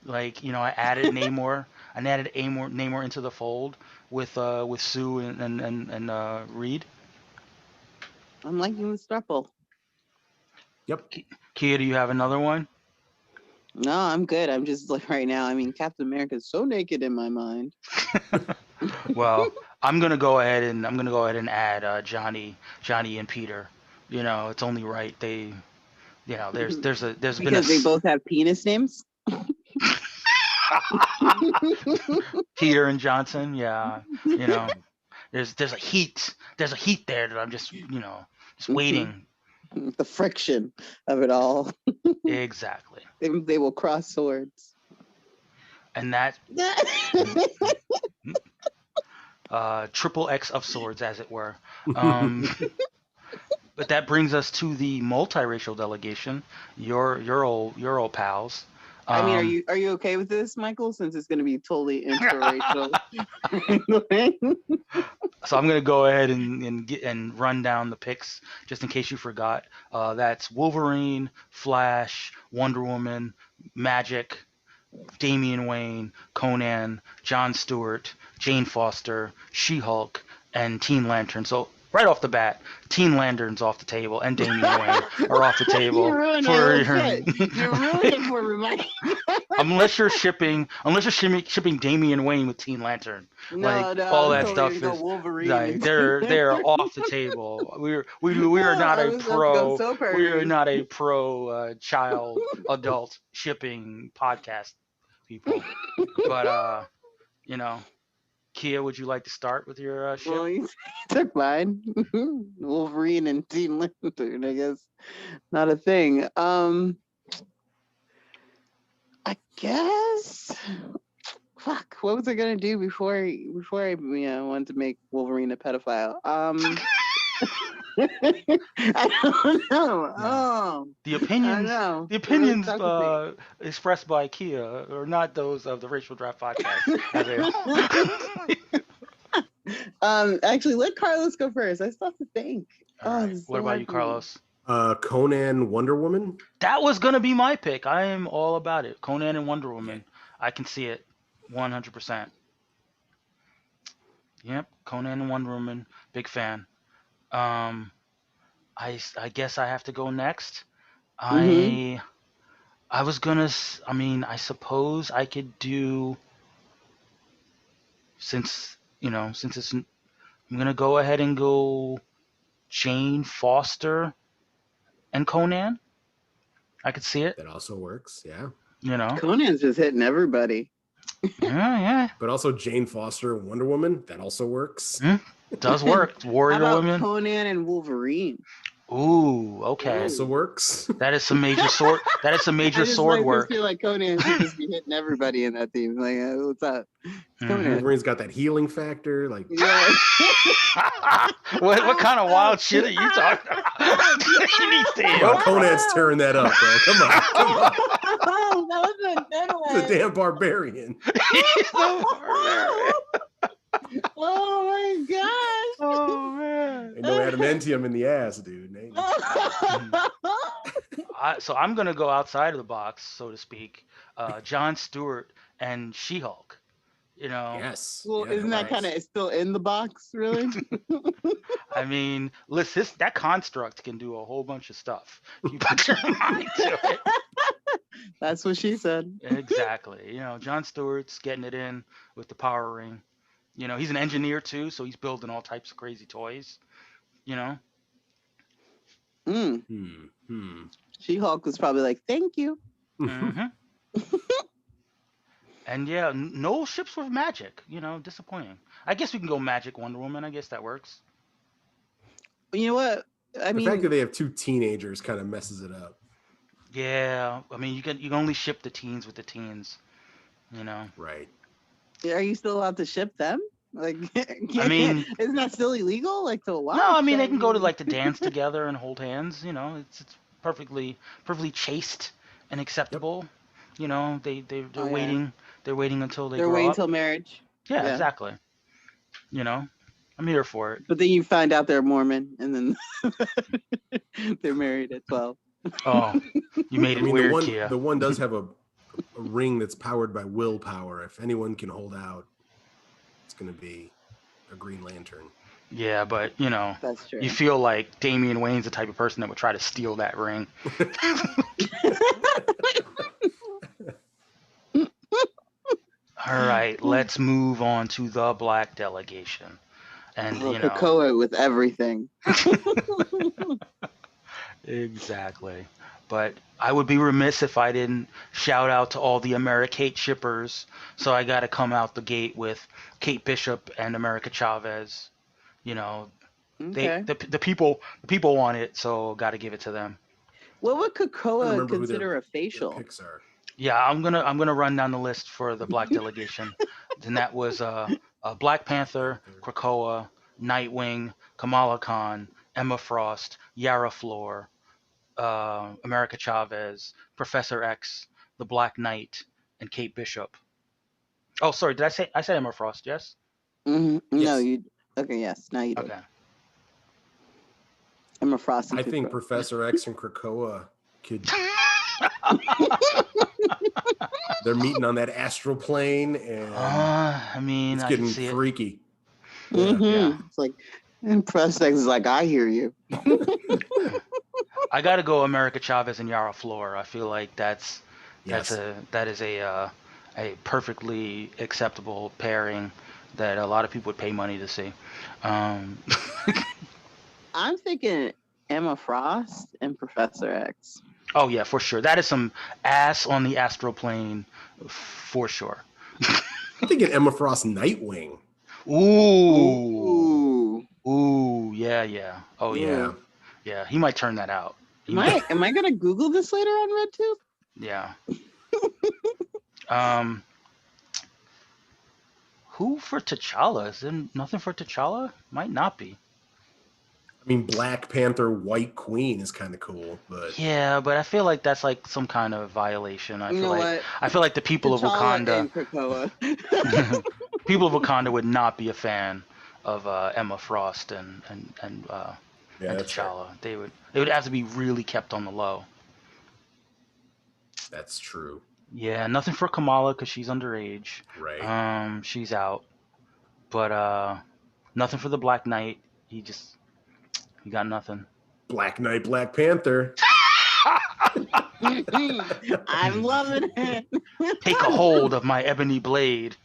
Like, I added Namor. I added Namor into the fold with Sue and Reed. I'm liking the thruple. Yep. Kia, do you have another one? No, I'm good. I'm just like right now. I mean, Captain America is so naked in my mind. Well, I'm gonna go ahead and add Johnny and Peter. It's only right. They, there's because they both have penis names. Peter and Johnson, yeah. There's a heat there that I'm just waiting. The friction of it all. Exactly. They will cross swords. And that triple X of swords, as it were. But that brings us to the multiracial delegation. Your old pals. I mean, are you okay with this, Michael? Since it's going to be totally interracial. So I'm going to go ahead and run down the picks just in case you forgot. That's Wolverine, Flash, Wonder Woman, Magic, Damian Wayne, Conan, Jon Stewart, Jane Foster, She-Hulk, and Teen Lantern. So right off the bat, Teen Lantern's off the table, and Damian Wayne are off the table. You ruined it for me, Mike. Unless you're shipping Damian Wayne with Teen Lantern, all that stuff is like they're off the table. We are not a pro. We are not a pro child adult shipping podcast people. But Kia, would you like to start with your ship? Well, you took mine. Wolverine and Teen Lantern, I guess. Not a thing. I guess. Fuck. What was I gonna do before I wanted to make Wolverine a pedophile? I don't know. Oh, the opinions expressed by Kia are not those of the Racial Draft Podcast. Actually, let Carlos go first. I still have to think. Right. What about you, Carlos? Conan, Wonder Woman. That was gonna be my pick. I am all about it. Conan and Wonder Woman. I can see it, 100%. Yep, Conan and Wonder Woman. Big fan. I guess I have to go next. I was gonna. I suppose I could do. Since it's. I'm gonna go ahead and go Jane Foster and Conan. I could see it. That also works, yeah. Conan's just hitting everybody. Yeah. But also Jane Foster and Wonder Woman, that also works. It does work. Warrior How about Woman. Conan and Wolverine. Ooh, okay. That also works. That is some major sword. That is some major sword work. I feel like Conan should just be hitting everybody in that team. Like, what's up? Wolverine's got that healing factor. Like, yeah. what kind of wild shit are you talking about? Conan's tearing that up, bro. Come on. Oh, that was a good one. He's a damn barbarian. Oh Oh my gosh. Oh man. Ain't no adamantium in the ass, dude. So I'm gonna go outside of the box, so to speak. Jon Stewart and She-Hulk. You know. Yes. Well, Yeah, isn't that kind of still in the box, really? I mean, listen, that construct can do a whole bunch of stuff if you put your mind to it. That's what she said. Exactly. You know, Jon Stewart's getting it in with the power ring. You know, he's an engineer too, so he's building all types of crazy toys. You know. She-Hulk was probably like, "Thank you." Mm-hmm. And yeah, no ships with magic. You know, disappointing. I guess we can go magic Wonder Woman. I guess that works. You know what? I mean, the fact that they have 2 teenagers kind of messes it up. Yeah, I mean, you can only ship the teens with the teens. You know. Right. are you still allowed to ship them? Like, I mean, isn't that still illegal? Like to watch? no, I mean they can go to like to dance together and hold hands. You know, it's perfectly chaste and acceptable. Yep. You know, they're waiting. They're waiting until they're waiting up. until marriage. Yeah, exactly. You know, I'm here for it. But then you find out they're Mormon, and then they're married at 12. Oh, you made it weird, Kia. The one does have a ring that's powered by willpower. If anyone can hold out, it's going to be a Green Lantern. Yeah, but you know, that's true. You feel like Damian Wayne's the type of person that would try to steal that ring. All right, let's move on to the Black Delegation. And you know, Krakoa with everything. Exactly. But I would be remiss if I didn't shout out to all the Americate shippers. So I got to come out the gate with Kate Bishop and America Chavez. You know, the people want it, so got to give it to them. What would Krakoa consider a facial? Yeah, I'm gonna run down the list for the Black Delegation. And that was Black Panther, Krakoa, Nightwing, Kamala Khan, Emma Frost, Yara Flor, America Chavez, Professor X, the Black Knight, and Kate Bishop. Oh, sorry, did I say Emma Frost? Yes. Mm-hmm. Yes. No, you. Okay, yes, now you did. Okay. Emma Frost. I think Professor X and Krakoa could. They're meeting on that astral plane, and I mean, it's getting freaky. Mm-hmm. Yeah. It's like, and Professor X is like, I hear you. I got to go America Chavez and Yara Flor. I feel like that is a perfectly acceptable pairing that a lot of people would pay money to see. I'm thinking Emma Frost and Professor X. Oh yeah, for sure. That is some ass on the astral plane, for sure. I'm thinking Emma Frost Nightwing. Ooh, yeah. Oh yeah. Yeah, he might turn that out. Am I gonna Google this later on RedTube? Yeah. Who for T'Challa? Is there nothing for T'Challa? Might not be. I mean, Black Panther, White Queen is kind of cool, but yeah, but I feel like that's like some kind of violation. I feel like the people T'Challa of Wakanda, people of Wakanda would not be a fan of Emma Frost and T'Challa. They would have to be really kept on the low. That's true. Yeah, nothing for Kamala because she's underage. Right. She's out. But nothing for the Black Knight. He got nothing. Black Knight, Black Panther. I'm loving it. Take a hold of my ebony blade.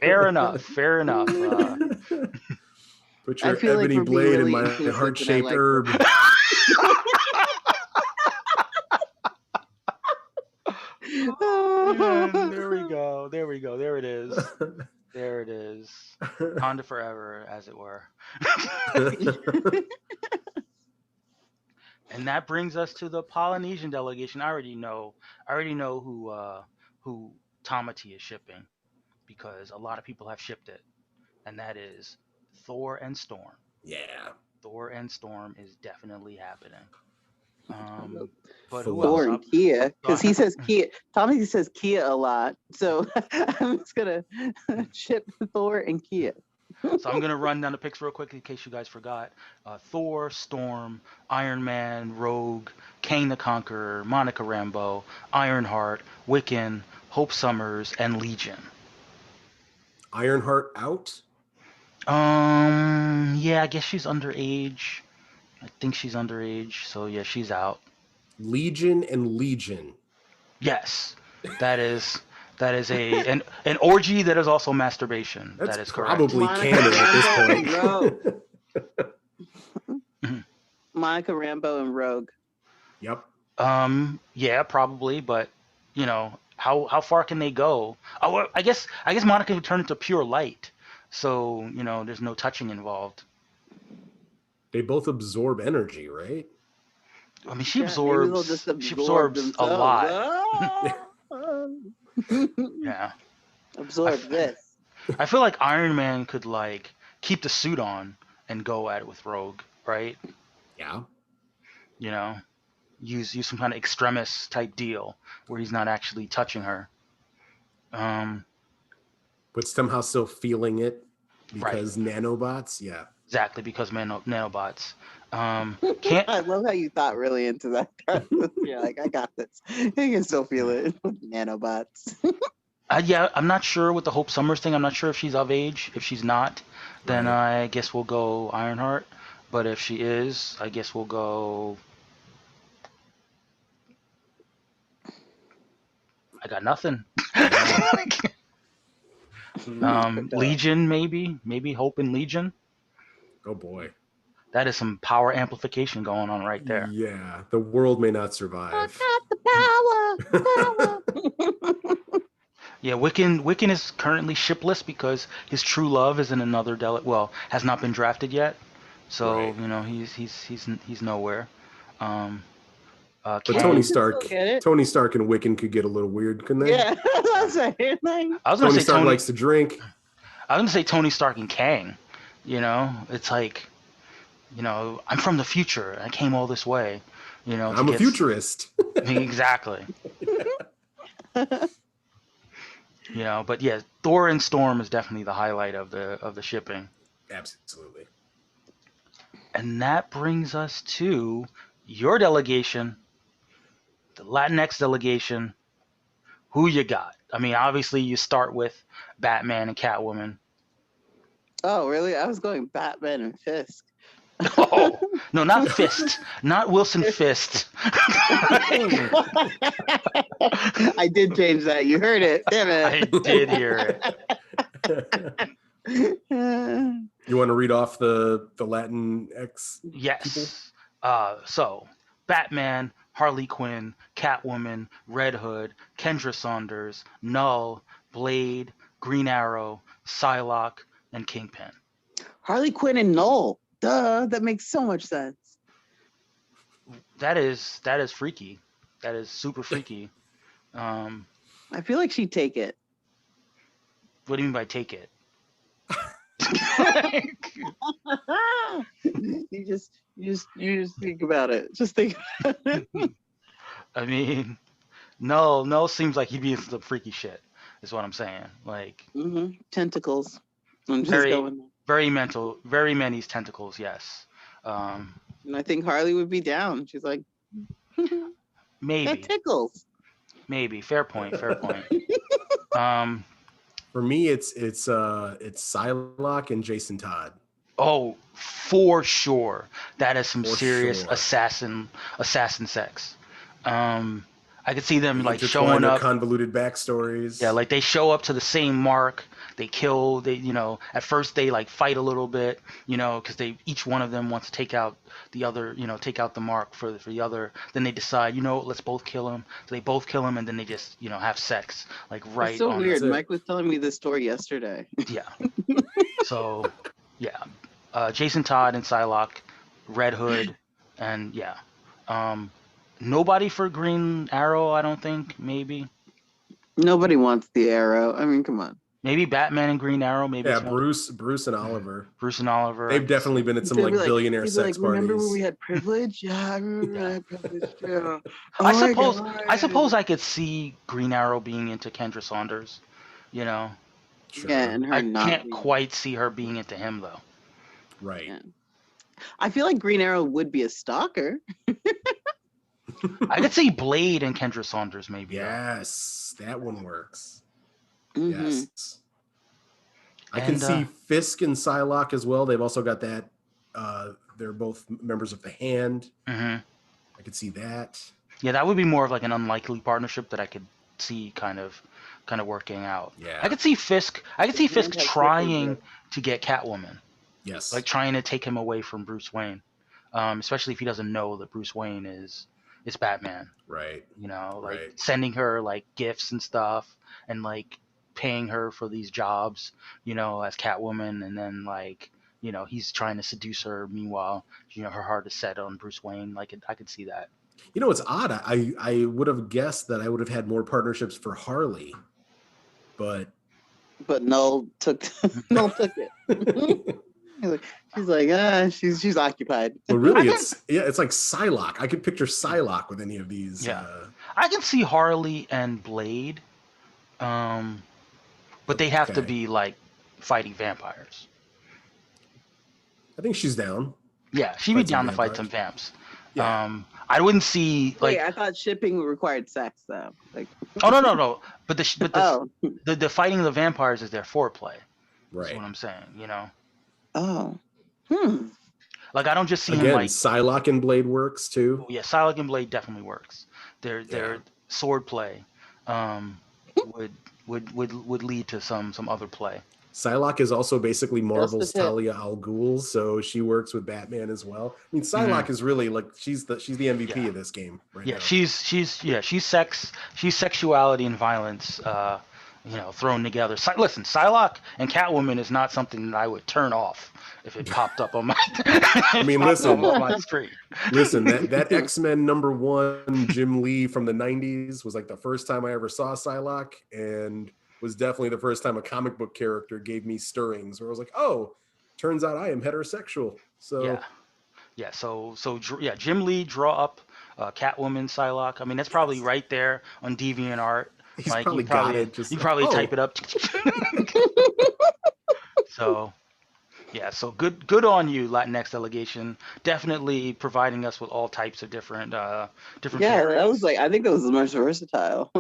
Fair enough. Put your ebony blade in my heart-shaped herb. There we go. There it is. There it is. Honda forever, as it were. And that brings us to the Polynesian delegation. I already know who Tamati is shipping, because a lot of people have shipped it, and that is Thor and Storm. Yeah. Thor and Storm is definitely happening. But who Thor else? and Kia, because he says Kia. Tommy says Kia a lot, so I'm just gonna ship Thor and Kia. So I'm gonna run down the picks real quick in case you guys forgot. Thor, Storm, Iron Man, Rogue, Kang the Conqueror, Monica Rambeau, Ironheart, Wiccan, Hope Summers, and Legion. Ironheart out? Yeah, I guess she's underage. I think she's underage, so yeah, she's out. Legion and Legion. Yes, that is an orgy that is also masturbation. That's that is probably correct. canon at this point. Monica Rambeau and Rogue. Yep. Yeah, probably, but you know, how far can they go? Oh, I guess Monica would turn into pure light, so you know, there's no touching involved. They both absorb energy, right? I mean, she absorbs a lot. Yeah. Absorb this. I feel like Iron Man could like keep the suit on and go at it with Rogue, right? Yeah. You know, use some kind of extremis type deal where he's not actually touching her. But somehow still feeling it because nanobots, yeah. Exactly, because nanobots. I love how you thought really into that. You're like, I got this. You can still feel it with nanobots. Yeah, I'm not sure with the Hope Summers thing. I'm not sure if she's of age. If she's not, then I guess we'll go Ironheart. But if she is, I guess we'll go. I got nothing. Legion, maybe Hope and Legion. Oh boy. That is some power amplification going on right there. Yeah, the world may not survive. I got the power. Yeah, Wiccan is currently shipless because his true love is in another has not been drafted yet. So you know he's nowhere. But Tony Stark and Wiccan could get a little weird, couldn't they? Yeah, I was saying. Tony Stark likes to drink. I was gonna say Tony Stark and Kang. You know, it's like, you know, I'm from the future. I came all this way. You know, I'm a futurist. Exactly. You know, but yeah, Thor and Storm is definitely the highlight of the shipping. Absolutely. And that brings us to your delegation, the Latinx delegation. Who you got? I mean, obviously you start with Batman and Catwoman. Oh, really? I was going Batman and Fisk. Oh, no, not Fist. Not Wilson Fist. I did change that. You heard it. Damn it. I did hear it. You want to read off the Latinx? Yes. So, Batman, Harley Quinn, Catwoman, Red Hood, Kendra Saunders, Null, Blade, Green Arrow, Psylocke, and Kingpin. Harley Quinn and Null. Duh, that makes so much sense. That is freaky. That is super freaky. I feel like she'd take it. What do you mean by take it? you just think about it. Just think about it. I mean, no seems like he'd be into some freaky shit. Is what I'm saying. Like tentacles. I'm just going. Very many tentacles. Yes. And I think Harley would be down. She's like, maybe that tickles. Maybe. Fair point. For me, it's Psylocke and Jason Todd. Oh, for sure. That is some serious assassin sex. I could see them like showing up, convoluted backstories. Yeah, like they show up to the same mark. They kill. You know, at first they like fight a little bit. You know, because each one of them wants to take out the other. You know, take out the mark for the other. Then they decide, you know, let's both kill him. So they both kill him, and then they just have sex like right. It's so weird. Mike was telling me this story yesterday. Yeah. So, yeah, Jason Todd and Psylocke, Red Hood, and yeah. Nobody for Green Arrow, I don't think. Maybe. Nobody wants the Arrow. I mean, come on. Maybe Batman and Green Arrow. Maybe Yeah, Bruce and Oliver. Bruce and Oliver. They've definitely been at some like billionaire sex parties. Remember when we had privilege? Yeah, I remember I had privilege too. I suppose I could see Green Arrow being into Kendra Saunders. You know. Sure. Yeah, and her I can't quite see her being into him though. Right. Yeah. I feel like Green Arrow would be a stalker. I could see Blade and Kendra Saunders maybe. Yes, that one works. Mm-hmm. Yes. I can see Fisk and Psylocke as well. They've also got that. They're both members of the Hand. Mm-hmm. I could see that. Yeah, that would be more of like an unlikely partnership that I could see kind of working out. Yeah. I could see Fisk. I could see Fisk trying to get Catwoman. Yes. Like trying to take him away from Bruce Wayne, especially if he doesn't know that Bruce Wayne is Batman. Right. You know, like sending her like gifts and stuff, and like paying her for these jobs, you know, as Catwoman, and then like, you know, he's trying to seduce her. Meanwhile, you know, her heart is set on Bruce Wayne. Like, I could see that. You know, it's odd. I would have guessed that I would have had more partnerships for Harley, but Null took it. She's like, she's occupied. But really, it's like Psylocke. I could picture Psylocke with any of these. Yeah, I can see Harley and Blade, but they have to be like fighting vampires. I think she's down. Yeah, she'd be down to fight some vamps. Yeah. I wouldn't see like. Wait, I thought shipping required sex though. Like. Oh no! But the fighting the vampires is their foreplay. Right. That's what I'm saying. You know. Oh. Like I don't just see him like Psylocke and Blade works too. Yeah, Psylocke and Blade definitely works. Their sword play would lead to some other play. Psylocke is also basically Marvel's Talia al Ghul, so she works with Batman as well. I mean, Psylocke is really like she's the MVP of this game right now. She's sexuality and violence, you know, thrown together. Listen, Psylocke and Catwoman is not something that I would turn off if it popped up on my. I mean, listen, on my screen. Listen, that X-Men #1 Jim Lee from the '90s was like the first time I ever saw Psylocke, and was definitely the first time a comic book character gave me stirrings where I was like, oh, turns out I am heterosexual. So Jim Lee draw up Catwoman, Psylocke. I mean, that's probably right there on DeviantArt. He's like, probably got it. You probably type it up. So good on you, Latinx delegation. Definitely providing us with all types of different. Yeah, that was like, I think that was the most versatile.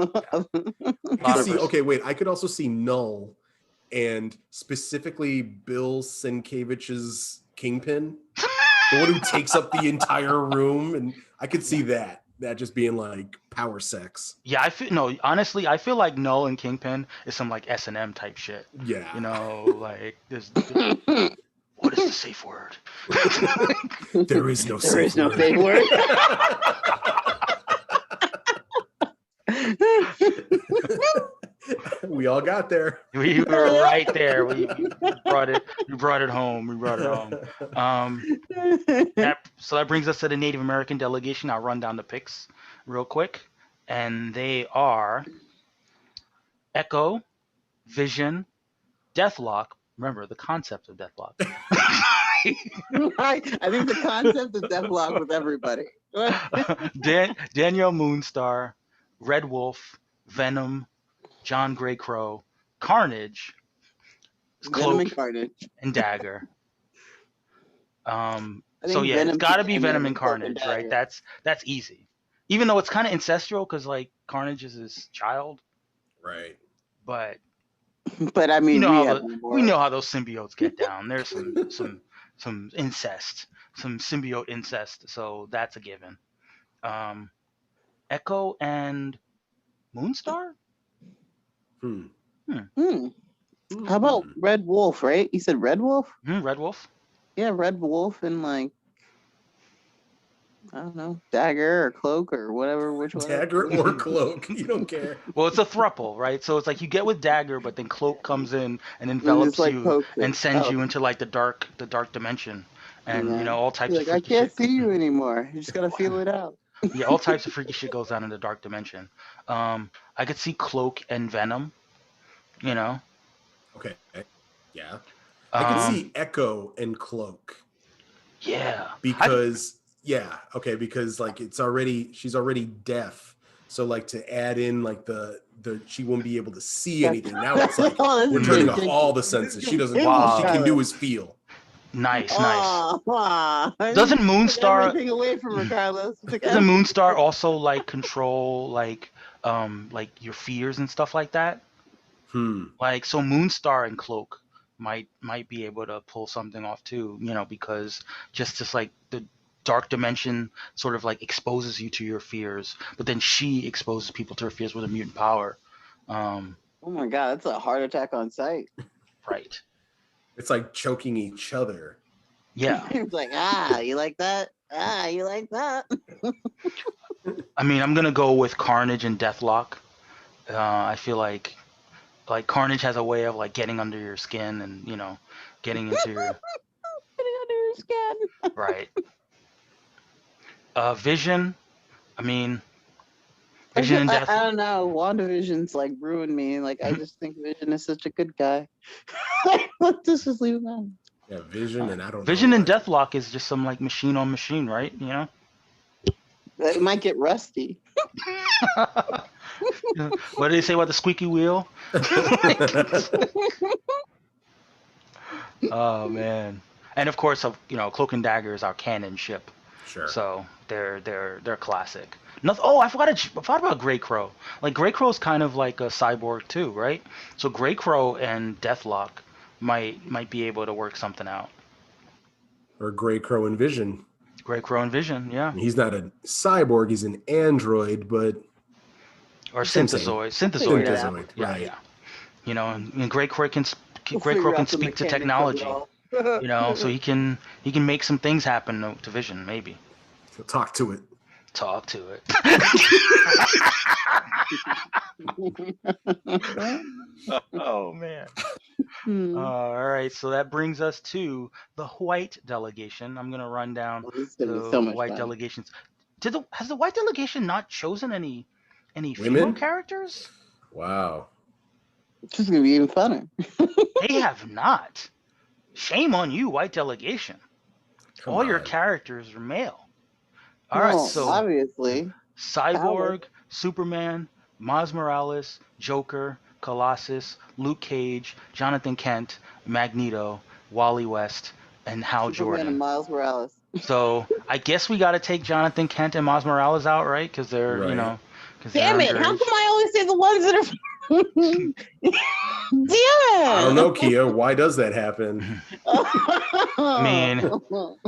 I could also see Null, and specifically Bill Sienkiewicz's Kingpin, the one who takes up the entire room, and I could see that just being like power sex. Yeah, honestly, I feel like Null and Kingpin is some like S&M type shit. Yeah. You know, like this what is the safe word? There is no safe word. We all got there. We were right there. We brought it home. So that brings us to the Native American delegation. I'll run down the picks real quick. And they are Echo, Vision, Deathlock. Remember the concept of Deathlock. I think the concept of Deathlock with everybody. Danielle Moonstar, Red Wolf, Venom, John Grey Crow, Carnage, Cloak, and Dagger. It's got to be Venom and Carnage, right? That's easy. Even though it's kind of incestual because like Carnage is his child, right? But I mean, we know how those symbiotes get down. There's some incest, some symbiote incest, so that's a given. Echo and Moonstar. How about Red Wolf? Right? You said Red Wolf. Red Wolf. Yeah, Red Wolf and like, I don't know, Dagger or Cloak or whatever. Which one? Dagger or Cloak? You don't care. Well, it's a throuple, right? So it's like you get with Dagger, but then Cloak comes in and envelops you and sends you into like the dark dimension, and all types of. I can't see you anymore. You just gotta feel it out. Yeah, all types of freaky shit goes on in the dark dimension. I could see Cloak and Venom, Okay. Yeah. I can see Echo and Cloak. Yeah. Because because like she's already deaf. So like to add in like the she won't be able to see anything. Now it's like we're turning off all the senses. She doesn't all she can do is feel. Nice. Doesn't Moonstar everything away from her, Carlos? Doesn't Moonstar also like control like your fears and stuff like that? Like so Moonstar and Cloak might be able to pull something off too, because just like the dark dimension sort of like exposes you to your fears, but then she exposes people to her fears with a mutant power. Oh my god, that's a heart attack on sight. Right. It's like choking each other. Yeah. It's like, you like that? You like that? I mean, I'm gonna go with Carnage and Deathlock. I feel like Carnage has a way of like getting under your skin and getting into your getting under your skin. Right. Vision. I mean, Vision and Death. I don't know. WandaVision's like ruined me. Like I just think Vision is such a good guy. Let's just leave it on. Yeah, Vision and I don't know. Vision and Deathlock is just some like machine on machine, right? It might get rusty. What did they say about the squeaky wheel? Oh man. And of course, Cloak and Dagger is our canon ship. Sure. So they're classic. I forgot about Grey Crow. Like Grey Crow's kind of like a cyborg too, right? So Grey Crow and Deathlock might be able to work something out. Or Grey Crow and Vision. Grey Crow and Vision, yeah. He's not a cyborg; he's an android, but or synthezoid. Synthezoid, right? Yeah. And Grey Crow can speak to technology. So he can make some things happen to Vision, maybe. So talk to it. Oh man. All right, so that brings us to the white delegation. I'm gonna run down the white delegations. Has the white delegation not chosen any female characters? Wow. It's just gonna be even funner. They have not. Shame on you, white delegation. All your characters are male. All right, so obviously, Cyborg, Superman, Miles Morales, Joker, Colossus, Luke Cage, Jonathan Kent, Magneto, Wally West, and Hal Jordan. And Miles Morales. So I guess we got to take Jonathan Kent and Miles Morales out, right? Because they're, Damn it! How come I always say the ones that are? Damn it! I don't know, Kia. Why does that happen? I mean,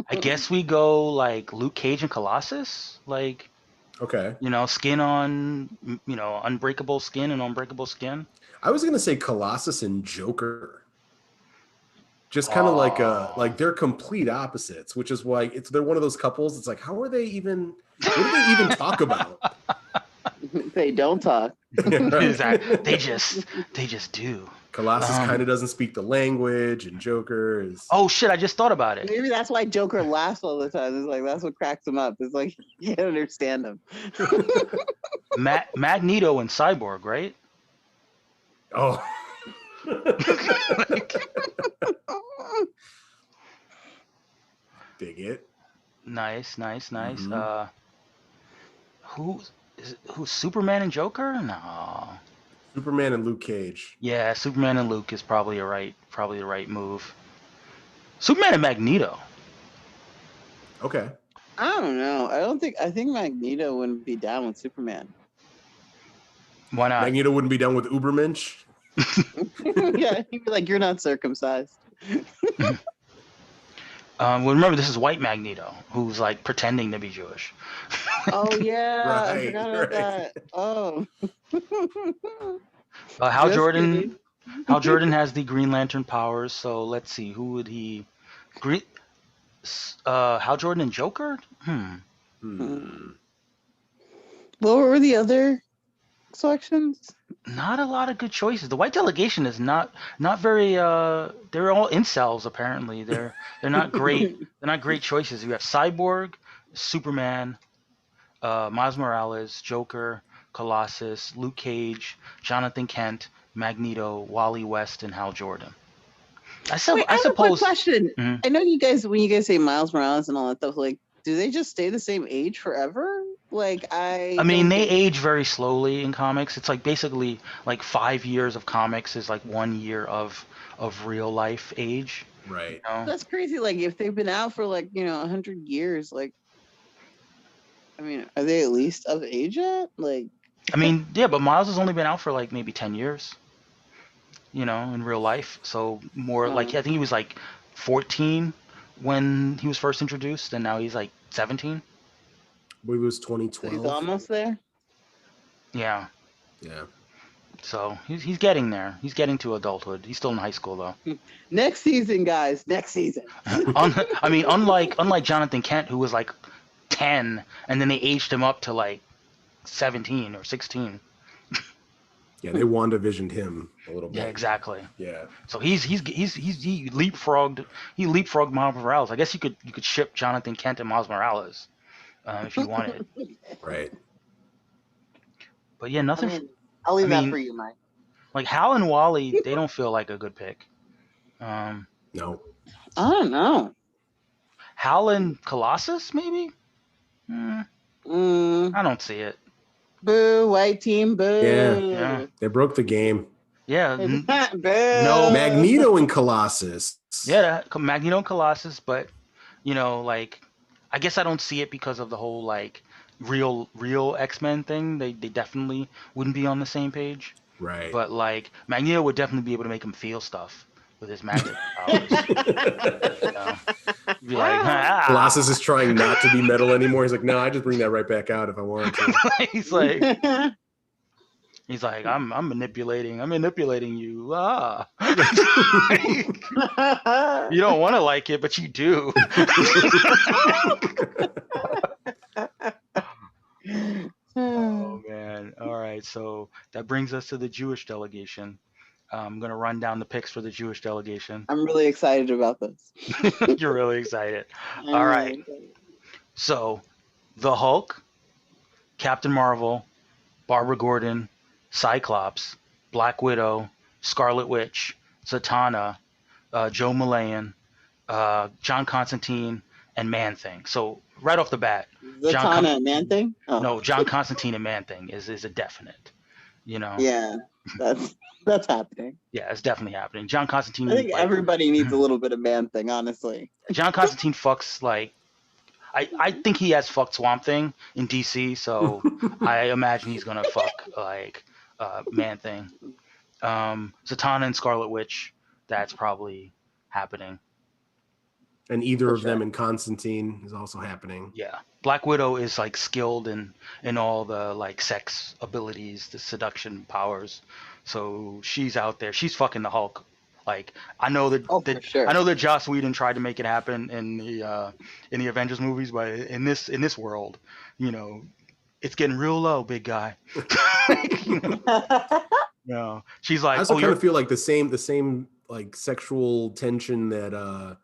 I guess we go like Luke Cage and Colossus, like. Okay. Skin on, unbreakable skin and unbreakable skin. I was gonna say Colossus and Joker. Just kind of like they're complete opposites, which is why they're one of those couples. It's like, how are they even? What do they even talk about? They don't talk. Exactly. They just do. Colossus kind of doesn't speak the language, and Joker is. Oh shit! I just thought about it. Maybe that's why Joker laughs all the time. It's like that's what cracks him up. It's like you can't understand him. Magneto and Cyborg, right? Oh. Dig it. Nice. Mm-hmm. Who's Superman and Joker? No. Superman and Luke Cage. Yeah, Superman and Luke is probably the right move. Superman and Magneto. Okay. I don't know. I think Magneto wouldn't be down with Superman. Why not? Magneto wouldn't be down with Ubermensch? Yeah, he'd be like, you're not circumcised. Well, remember, this is white Magneto, who's like pretending to be Jewish. Oh yeah, Right, I forgot about that. Oh. Hal Jordan has the Green Lantern powers, so let's see, who would he? Hal Jordan and Joker? What were the other selections? Not a lot of good choices. The white delegation is not very. They're all incels apparently. They're not great. They're not great choices. You have Cyborg, Superman, Miles Morales, Joker, Colossus, Luke Cage, Jonathan Kent, Magneto, Wally West, and Hal Jordan. I have a quick question. Mm-hmm. I know you guys, when you guys say Miles Morales and all that stuff, like, do they just stay the same age forever? Like, I mean, they age very slowly in comics. It's like basically like 5 years of comics is like 1 year of real life age. Right. You know? That's crazy. Like, if they've been out for like 100 years, like, I mean, are they at least of age yet? Like, I mean, yeah, but Miles has only been out for like maybe 10 years. In real life. So more like I think he was like 14 when he was first introduced, and now he's like 17. I believe it was 2012. So he's almost there. Yeah. Yeah. So he's getting there. He's getting to adulthood. He's still in high school though. Next season, guys. Next season. I mean, unlike Jonathan Kent, who was like 10, and then they aged him up to like 17 or 16. Yeah, they WandaVisioned him a little bit. Yeah, exactly. Yeah. So he leapfrogged Miles Morales. I guess you could ship Jonathan Kent and Miles Morales if you wanted. Right. But yeah, nothing. I'll leave that for you, Mike. Like Hal and Wally, they don't feel like a good pick. No. I don't know. Hal and Colossus, maybe. I don't see it. Boo, white team, boo. Yeah. They broke the game. Yeah. Boo. No. Magneto and Colossus. Yeah, Magneto and Colossus, but like I guess I don't see it because of the whole like real X-Men thing. They definitely wouldn't be on the same page. Right. But like Magneto would definitely be able to make him feel stuff with his magic powers. Be like, Colossus is trying not to be metal anymore. He's like, no, I just bring that right back out if I want to. he's like, I'm manipulating you. You don't want to like it, but you do. Oh man. All right. So that brings us to the Jewish delegation. I'm going to run down the picks for the Jewish delegation. I'm really excited about this. You're really excited. All right. So, the Hulk, Captain Marvel, Barbara Gordon, Cyclops, Black Widow, Scarlet Witch, Zatanna, Joe Malayan, John Constantine, and Man-Thing. So, right off the bat, Zatanna and Man-Thing? Oh. No, John Constantine and Man-Thing is a definite. Yeah, that's happening. Yeah, it's definitely happening. John Constantine. I think everybody needs a little bit of Man-Thing, honestly. John Constantine fucks like. I think he has fucked Swamp Thing in DC, so I imagine he's gonna fuck like Man-Thing. Zatanna and Scarlet Witch, that's probably happening. And either of them in Constantine is also happening. Yeah. Black Widow is like skilled in all the like sex abilities, the seduction powers. So she's out there. She's fucking the Hulk. Like I know that sure. I know that Joss Whedon tried to make it happen in the Avengers movies, but in this world, it's getting real low, big guy. She's like. I also kind of feel like the same like sexual tension that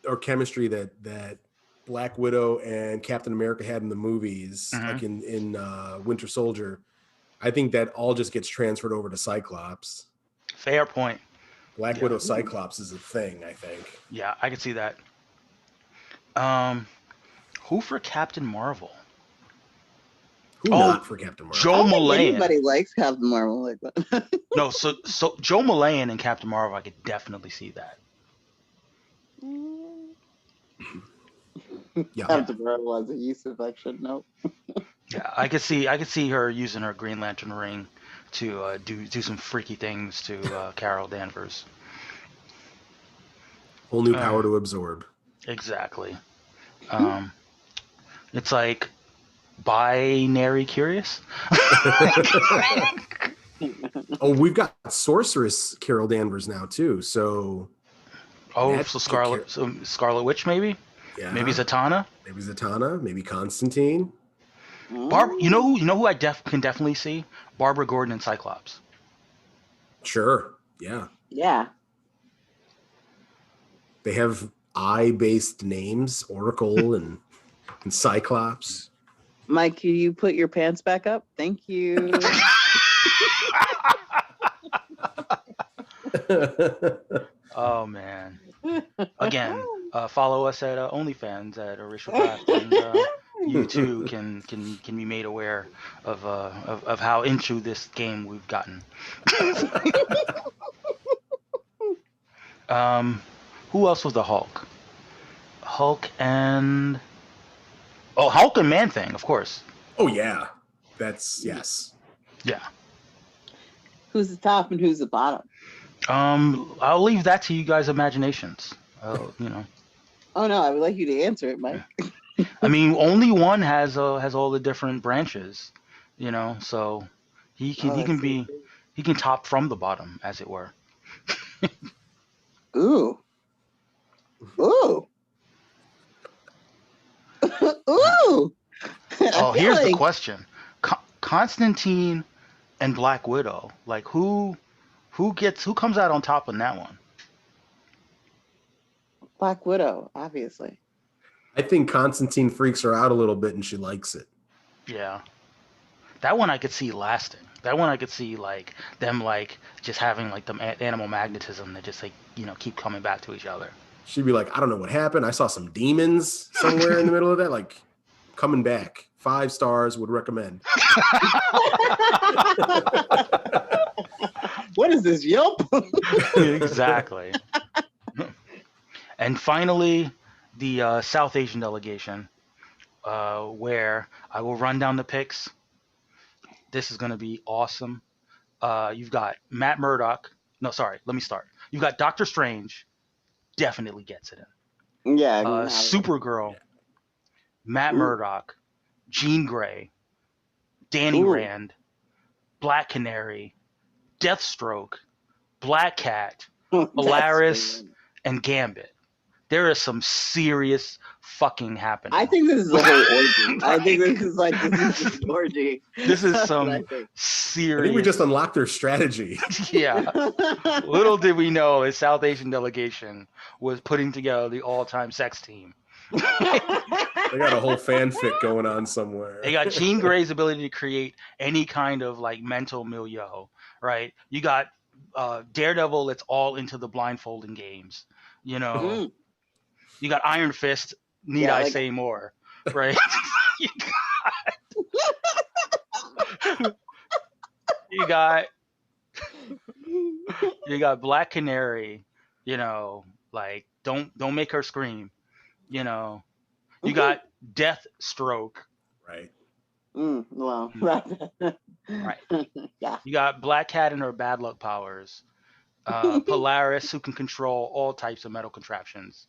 or chemistry that Black Widow and Captain America had in the movies, like in Winter Soldier. I think that all just gets transferred over to Cyclops. Fair point. Black Widow Cyclops is a thing, I think. Yeah, I can see that. Who for Captain Marvel? Who not for Captain Marvel? Joe Malayan. Anybody likes Captain Marvel like that. No, so Joe Malayan and Captain Marvel, I could definitely see that. Yeah. Captain Marvel has a yeast infection. Nope. Yeah, I could see her using her Green Lantern ring to do some freaky things to Carol Danvers. Whole new power to absorb. Exactly. It's like binary curious. Oh, we've got Sorceress Carol Danvers now too. So. So Scarlet Witch maybe. Yeah. Maybe Zatanna. Maybe Constantine. You know who I can definitely see? Barbara Gordon and Cyclops. Sure. Yeah. Yeah. They have I-based names, Oracle and Cyclops. Mike, can you put your pants back up? Thank you. Oh man. Again, follow us at OnlyFans at Racial Draft, and you too can be made aware of how into this game we've gotten. Who else was the Hulk? Hulk and Man-Thing, of course. Oh yeah, that's yes. Yeah. Who's the top and who's the bottom? I'll leave that to you guys' imaginations. You know. Oh no, I would like you to answer it, Mike. I mean, only one has all the different branches, you know. So he can top from the bottom, as it were. Ooh. Ooh. Ooh. Oh, here's the question: Constantine and Black Widow. Like, who comes out on top on that one? Black Widow, obviously. I think Constantine freaks her out a little bit and she likes it. Yeah. That one I could see lasting. That one I could see like them like just having like the animal magnetism that just like, you know, keep coming back to each other. She'd be like, I don't know what happened. I saw some demons somewhere in the middle of that. Like, coming back. 5 stars, would recommend. What is this, Yelp? Exactly. And finally, the South Asian delegation, where I will run down the picks. This is going to be awesome. You've got Matt Murdock. No, sorry. Let me start. You've got Doctor Strange. Definitely gets it in. Yeah. Supergirl. Matt Murdock. Jean Grey. Danny Rand. Black Canary. Deathstroke. Black Cat. Polaris. And Gambit. There is some serious fucking happening. I think this is a whole orgy. I think this is like this orgy. This is some serious. I think we just unlocked their strategy. Yeah. Little did we know the South Asian delegation was putting together the all-time sex team. They got a whole fanfic going on somewhere. They got Jean Grey's ability to create any kind of like mental milieu, right? You got Daredevil that's all into the blindfolding games, you know. Mm-hmm. You got Iron Fist. Need I say more, right? you got Black Canary. You know, like don't make her scream. You know, you got Deathstroke. Right. Well, right. Yeah. You got Black Cat and her bad luck powers. Polaris, who can control all types of metal contraptions.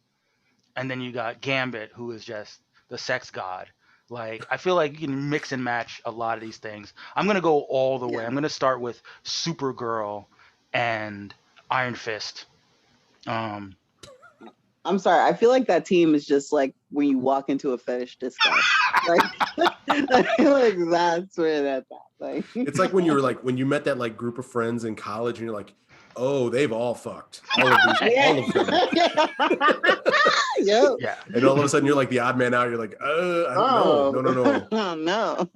And then you got Gambit, who is just the sex god. Like, I feel like you can mix and match a lot of these things. I'm going to go all the way. I'm going to start with Supergirl and Iron Fist. I'm sorry. I feel like that team is just like when you walk into a fetish disco. I feel like that's where that's at. Like, it's like when you were like, when you met that like group of friends in college and you're like, oh, they've all fucked. All of them. Yep. Yeah. And all of a sudden you're like the odd man out. You're like, I don't know. No.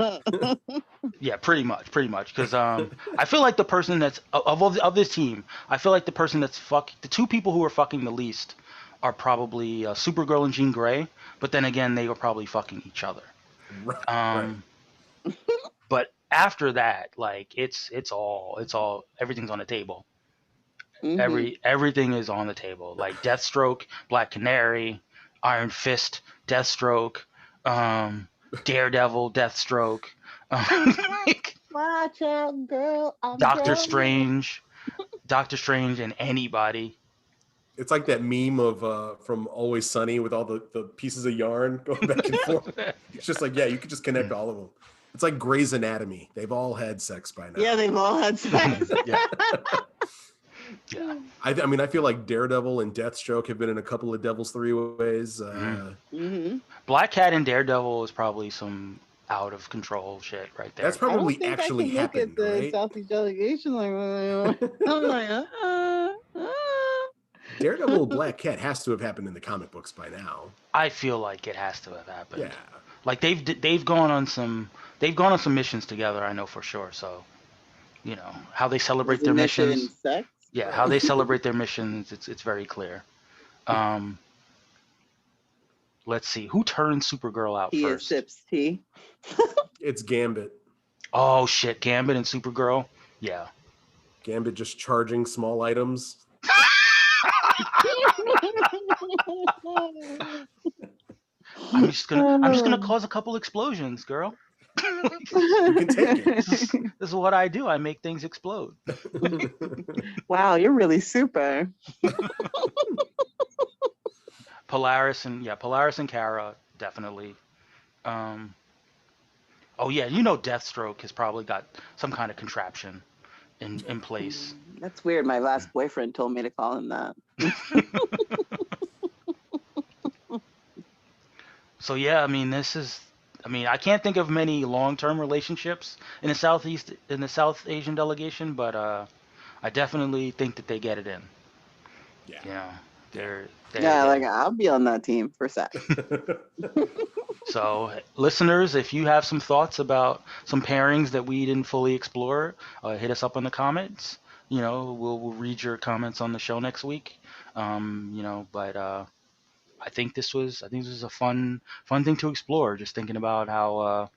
Yeah, pretty much. Because I feel like the person that's of this team, I feel like the person that's the two people who are fucking the least are probably Supergirl and Jean Grey. But then again, they were probably fucking each other. Right. But after that, like it's all everything's on the table. Mm-hmm. Everything is on the table. Like Deathstroke, Black Canary, Iron Fist, Deathstroke, Daredevil, Deathstroke, watch out, girl. Doctor Strange, and anybody. It's like that meme of from Always Sunny with all the pieces of yarn going back and forth. It's just like, yeah, you could just connect all of them. It's like Grey's Anatomy. They've all had sex by now. Yeah, they've all had sex. Yeah. Yeah. I mean, I feel like Daredevil and Deathstroke have been in a couple of Devil's Three Ways. Black Cat and Daredevil is probably some out of control shit right there. That's probably actually happened, right? Southeast delegation, like, I'm like, Daredevil and Black Cat has to have happened in the comic books by now. I feel like it has to have happened. Yeah. Like they've gone on some missions together. I know for sure. So, you know how they celebrate their missions. Sex? Yeah, how they celebrate their missions, it's very clear. Let's see, who turned Supergirl out Tia first? sips tea. It's Gambit. Oh shit, Gambit and Supergirl. Yeah. Gambit just charging small items. I'm just gonna cause a couple explosions, girl. You can take it. This is what I do. I make things explode. Wow, you're really super. Polaris and Kara, definitely. Oh yeah, Deathstroke has probably got some kind of contraption in place. That's weird. My last boyfriend told me to call him that. So yeah, I can't think of many long-term relationships in the South Asian delegation, but I definitely think that they get it in. Yeah. They're I'll be on that team for Zack. So, listeners, if you have some thoughts about some pairings that we didn't fully explore, hit us up in the comments. We'll read your comments on the show next week. But I think this was a fun thing to explore. Just thinking about how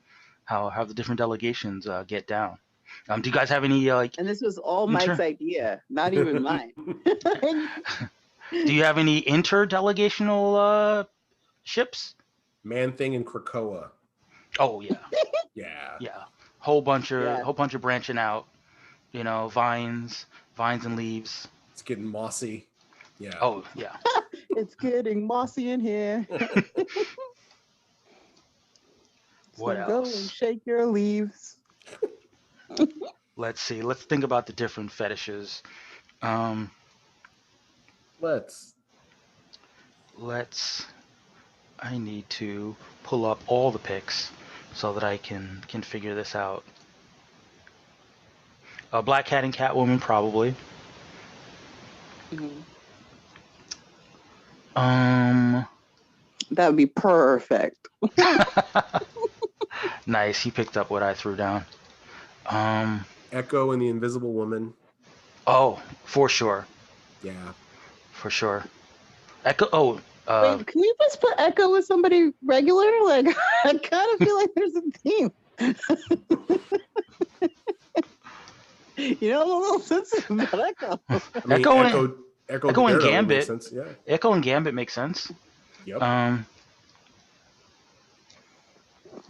the different delegations get down. Do you guys have any And this was all Mike's idea, not even mine. Do you have any interdelegational ships? Man-Thing and Krakoa. Oh yeah. Yeah. Whole bunch of branching out. Vines and leaves. It's getting mossy. Yeah. Oh yeah. It's getting mossy in here. What so else? Go and shake your leaves. Let's see. Let's think about the different fetishes. I need to pull up all the pics so that I can figure this out. Black Cat and Catwoman, probably. Mm-hmm. That would be perfect. Nice. He picked up what I threw down. Echo and the Invisible Woman. Oh, for sure. Yeah. For sure. Echo. Oh. Wait, can you just put Echo with somebody regular? Like, I kind of feel like there's a theme. I'm a little sensitive about Echo. Echo and Gambit. Makes sense, yeah. Echo and Gambit makes sense. Yep.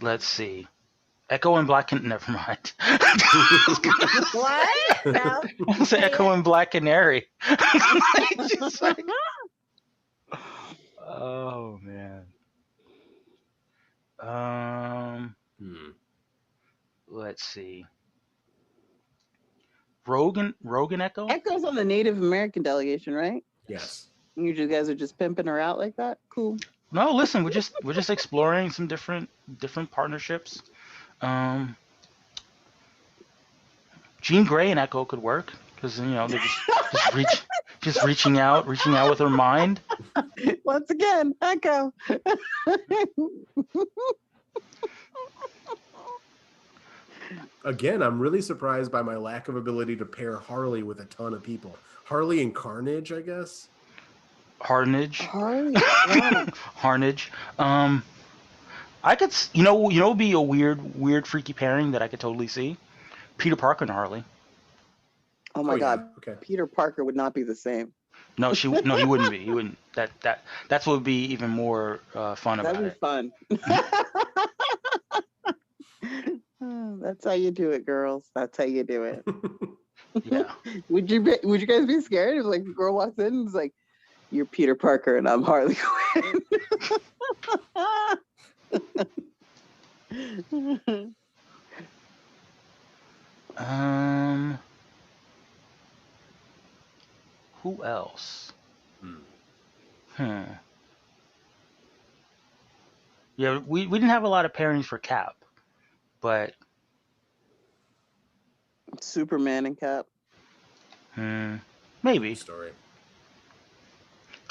Let's see. Echo and Black never mind. What? No. Echo and Black Canary. Oh man. Let's see. Rogan Echo? Echo's on the Native American delegation, right? Yes. You guys are just pimping her out like that? Cool. No, listen, we're just exploring some different partnerships. Jean Grey and Echo could work because they're just reaching out with her mind. Once again, Echo. Again, I'm really surprised by my lack of ability to pair Harley with a ton of people. Harley and Carnage, I guess. Harnage. Yeah. Harnage. I could, it'd be a weird, freaky pairing that I could totally see. Peter Parker and Harley. Oh my God. Okay. Peter Parker would not be the same. No, he wouldn't be. He wouldn't. That's what would be even more fun about it. That'd be fun. That's how you do it, girls. That's how you do it. Yeah. Would you guys be scared if like the girl walks in and is like, "You're Peter Parker and I'm Harley Quinn"? Who else? Yeah, we didn't have a lot of pairings for Cap, but Superman and Cap. Maybe. Story.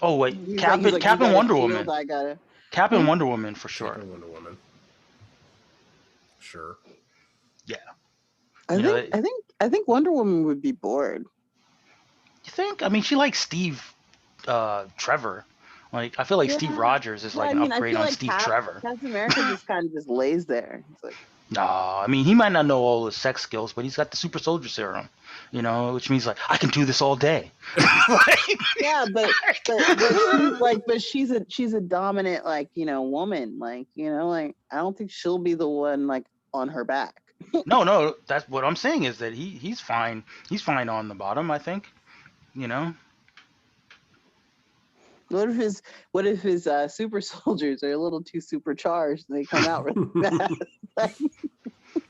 Oh wait, Cap and Wonder Woman. Cap and Wonder Woman for sure. Cap and Wonder Woman. Sure. Yeah. I think Wonder Woman would be bored. You think? I mean, she likes Steve Trevor. Like, I feel like Steve Yeah. Rogers is like I an mean, I upgrade feel on like Steve Trevor. Captain America just kind of just lays there. It's like, No, I mean, he might not know all the sex skills, but he's got the super soldier serum, which means like I can do this all day. yeah, but she's like, she's a dominant like woman, like like I don't think she'll be the one like on her back. No, that's what I'm saying is that he's fine. He's fine on the bottom, I think. What if his super soldiers are a little too supercharged and they come out really fast?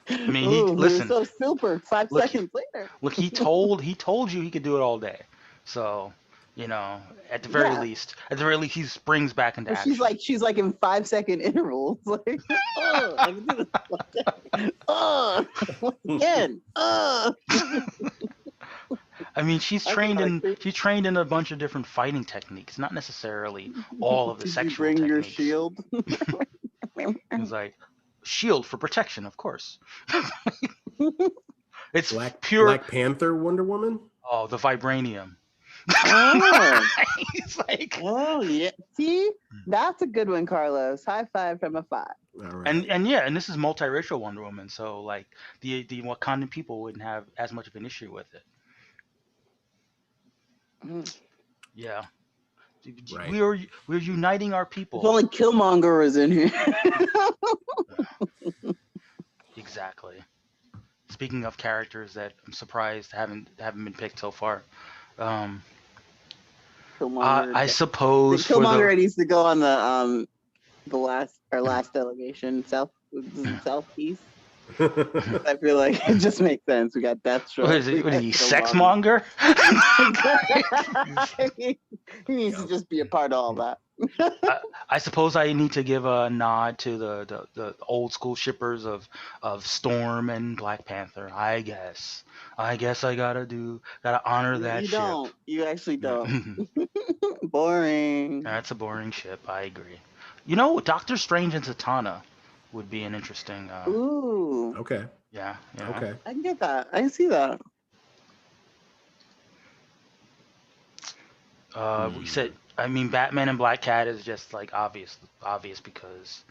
I mean, listen. So super. 5 seconds later. Look, he told you he could do it all day. So, at the very least, he springs back into action. She's like in 5-second intervals. Like, I can do this all day. Again. I mean, she's trained in a bunch of different fighting techniques, not necessarily all of the sexual techniques. Did you bring techniques. your shield? It's like shield for protection, of course. It's pure Black Panther, Wonder Woman. Oh, the vibranium. Oh. It's like, oh yeah. See, that's a good one, Carlos. High five from a 5. All right. And this is multiracial Wonder Woman, so like the Wakandan people wouldn't have as much of an issue with it. Yeah. Right. We're uniting our people. If only Killmonger is in here. Exactly. Speaking of characters that I'm surprised haven't been picked so far, I suppose Killmonger needs to go on the last delegation southeast. I feel like it just makes sense. We got Deathstroke. What is he, sex monger? He needs to just be a part of all that. I suppose I need to give a nod to the old school shippers of Storm and Black Panther. I guess I gotta honor that ship. You don't. You actually don't. Boring. That's a boring ship. I agree. Doctor Strange and Zatanna would be an interesting. Ooh. Okay. Yeah. Okay. I can get that. I can see that. We said. I mean, Batman and Black Cat is just like obvious because,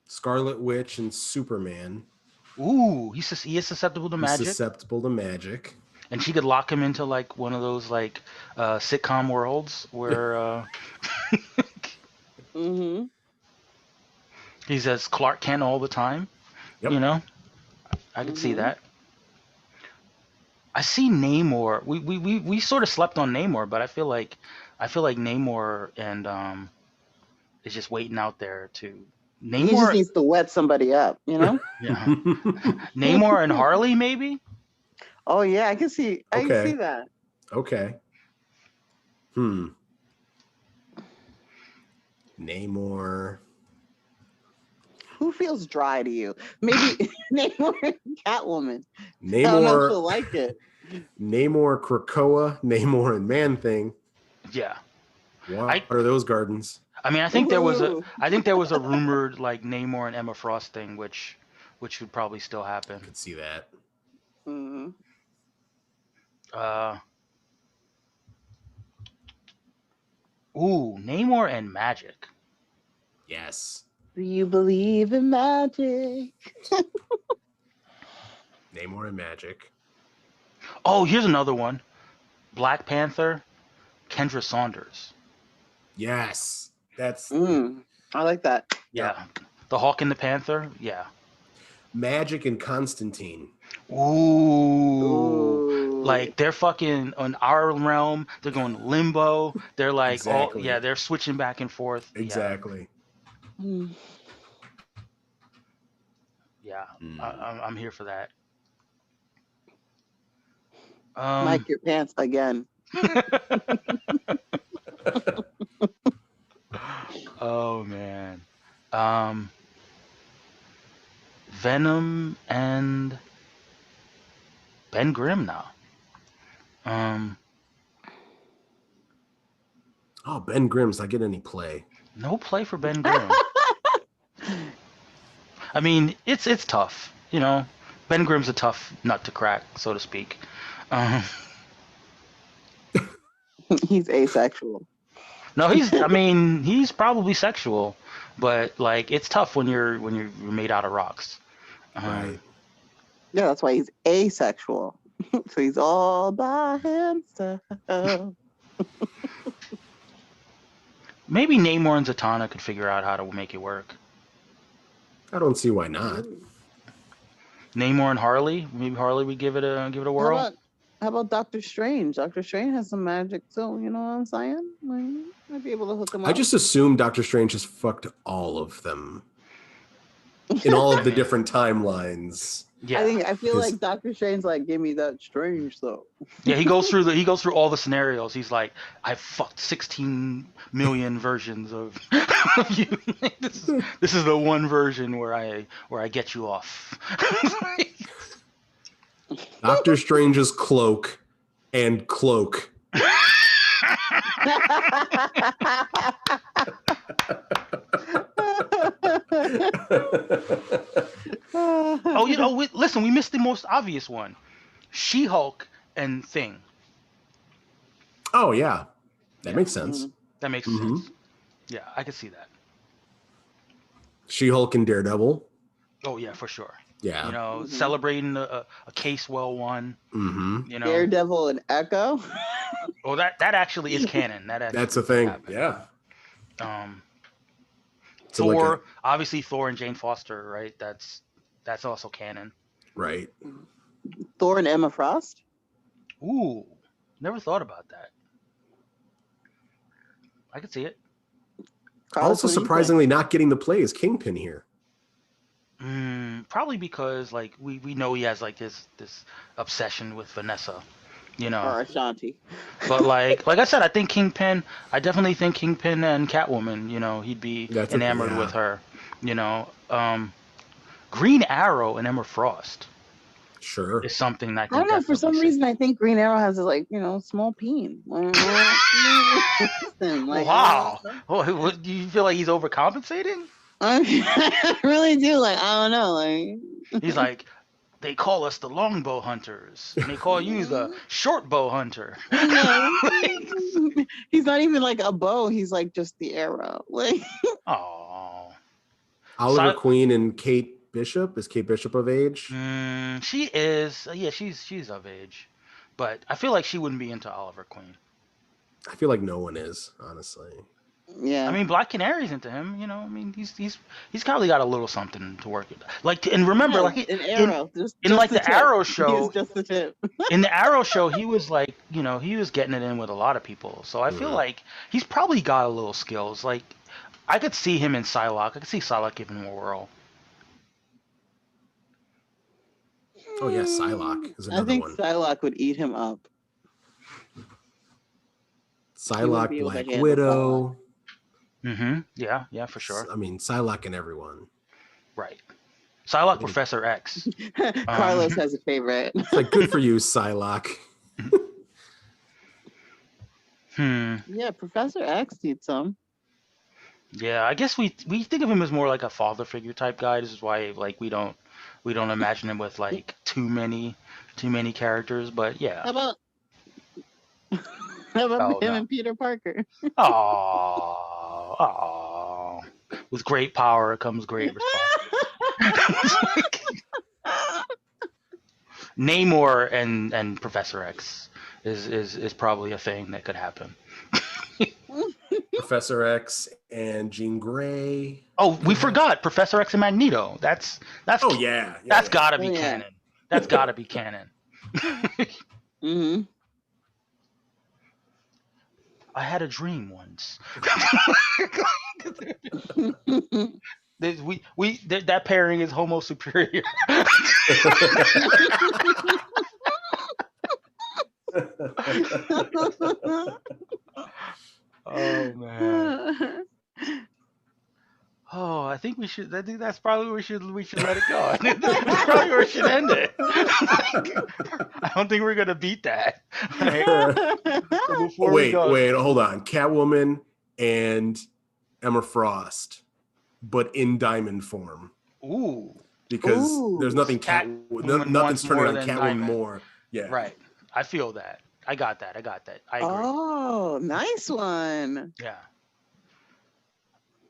Scarlet Witch and Superman. Ooh, he is susceptible to magic. He's susceptible to magic. And she could lock him into like one of those like sitcom worlds where he says Clark Kent all the time. Yep. I could see that. I see Namor. We sort of slept on Namor, but I feel like Namor and is just waiting out there to. Namor he just needs to wet somebody up, Yeah. Namor and Harley, maybe. Oh yeah, I can see that. Okay. Namor. Who feels dry to you? Maybe Namor and Catwoman. Namor. I don't know if you'll like it. Namor, Krakoa, Namor and Man-Thing. Yeah. What are those gardens? I mean, I think there was a rumored like Namor and Emma Frost thing, which would probably still happen. I could see that. Mm-hmm. Namor and magic. Yes. Do you believe in magic? Namor and magic. Oh, here's another one. Black Panther, Kendra Saunders. Yes. That's I like that. Yeah. The Hawk and the Panther, yeah. Magic and Constantine. Ooh. Like they're fucking on our realm, they're going limbo. They're like exactly. They're switching back and forth. Exactly. Yeah. I'm here for that. Mike your pants again. Oh man. Venom and Ben Grimm now. Oh, Ben Grimm's not getting any play. No play for Ben Grimm. I mean, it's tough, Ben Grimm's a tough nut to crack, so to speak. He's asexual. No, he's probably sexual, but like it's tough when you're made out of rocks. Right. Yeah, that's why he's asexual. So he's all by himself. Maybe Namor and Zatanna could figure out how to make it work. I don't see why not. Namor and Harley. Maybe Harley would give it a whirl. How about Doctor Strange? Doctor Strange has some magic too. You know what I'm saying? Like, might be able to hook him up. I just assumed Doctor Strange just fucked all of them in all of the different timelines. Yeah, I feel like Doctor Strange's like, give me that Strange though. Yeah, he goes through all the scenarios. He's like, I fucked 16 million versions of you. This is the one version where I get you off. Doctor Strange's cloak and cloak. Oh, listen, we missed the most obvious one. She-Hulk and Thing. Oh, yeah. That makes sense. That makes sense. Yeah, I can see that. She-Hulk and Daredevil. Oh, yeah, for sure. Yeah. Celebrating a case well won. Mm-hmm. Daredevil and Echo. Oh, that actually is canon. That's a thing. Happened. Yeah. Thor, obviously Thor and Jane Foster, right? That's also canon. Right. Thor and Emma Frost. Ooh, never thought about that. I could see it. Carlos, also, surprisingly, not getting the play is Kingpin here. Probably because like we know he has like this obsession with Vanessa, or Ashanti. But like I said, I definitely think Kingpin and Catwoman, he'd be enamored with her. Green Arrow and Emma Frost. Sure. Is something that I don't know. For some reason, I think Green Arrow has a small peen. Wow. Do you feel like he's overcompensating? I really do. I don't know. He's like, they call us the longbow hunters, and they call you the short bow hunter. He's not even like a bow. He's like just the arrow. Oh. Oliver Queen and Kate Bishop. Is Kate Bishop of age? She is. Yeah, she's of age, but I feel like she wouldn't be into Oliver Queen. I feel like no one is, honestly. Yeah. I mean, Black Canary's into him. He's probably got a little something to work with. And remember, an arrow. In the Arrow show, just the tip. In the Arrow show, he was like, he was getting it in with a lot of people. So I feel like he's probably got a little skills. Like, I could see him in Psylocke. I could see Psylocke giving him a whirl. Oh yeah, Psylocke is another one. I think Psylocke would eat him up. Psylocke, Black Widow. Yeah, for sure. I mean, Psylocke and everyone. Right. Psylocke, Professor X. Carlos has a favorite. It's like, good for you, Psylocke. Yeah, Professor X needs some. Yeah, I guess we think of him as more like a father figure type guy. This is why we don't imagine him with like too many characters. But yeah. How about him and Peter Parker? Oh. With great power comes great responsibility. Namor and Professor X is probably a thing that could happen. Professor X and Jean Grey. Oh, we forgot Professor X and Magneto. That's oh yeah. That's gotta be canon. That's gotta be canon. I had a dream once. That pairing is homo superior. Oh man. Oh, I think that's probably where we should let it go. That's probably where we should end it. I don't think we're gonna beat that. Right? So wait, hold on. Catwoman and Emma Frost, but in diamond form. Ooh. because there's nothing nothing's turning on Catwoman more. Yeah. Right. I feel that. I got that. I agree. Oh, nice one. Yeah.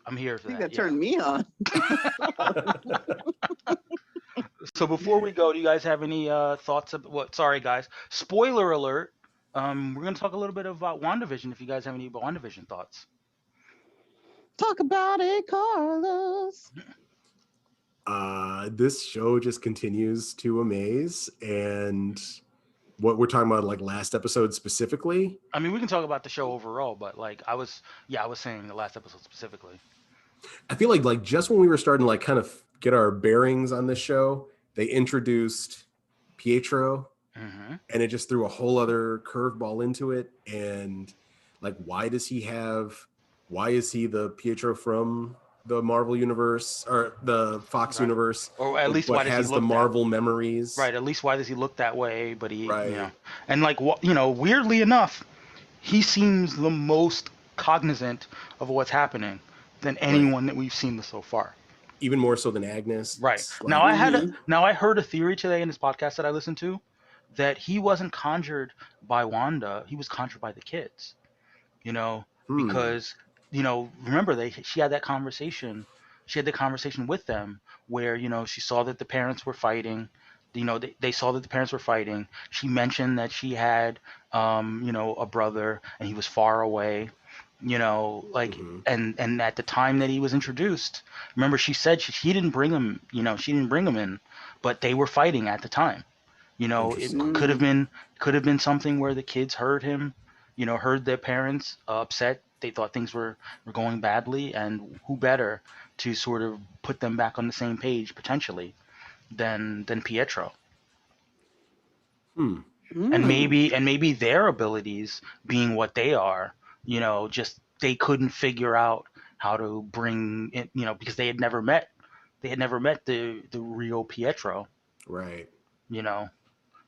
I'm here for I think that. that turned me on. So before we go, do you guys have any thoughts about what? Sorry, guys. Spoiler alert. We're going to talk a little bit about WandaVision if you guys have any WandaVision thoughts. Talk about it, Carlos. This show just continues to amaze, and what we're talking about, like last episode specifically. I mean, we can talk about the show overall, but like I was saying the last episode specifically. I feel like just when we were starting to like kind of get our bearings on this show, they introduced Pietro, and it just threw a whole other curveball into it. And like, why is he the Pietro from the Marvel universe or the Fox universe, or at least why does has he look the Marvel memories? Right. At least why does he look that way? But he, and like weirdly enough, he seems the most cognizant of what's happening than anyone that we've seen so far. Even more so than Agnes. Right. Like, Now I heard a theory today in this podcast that I listened to that he wasn't conjured by Wanda, he was conjured by the kids. Because remember she had that conversation. She had the conversation with them where she saw that the parents were fighting. They saw that the parents were fighting. She mentioned that she had a brother and he was far away. And at the time that he was introduced, remember she said she didn't bring him, she didn't bring him in, but they were fighting at the time. It could have been something where the kids heard him, heard their parents upset. They thought things were going badly, and who better to sort of put them back on the same page potentially than Pietro. And maybe their abilities being what they are, just they couldn't figure out how to bring it, because they had never met the real Pietro. Right.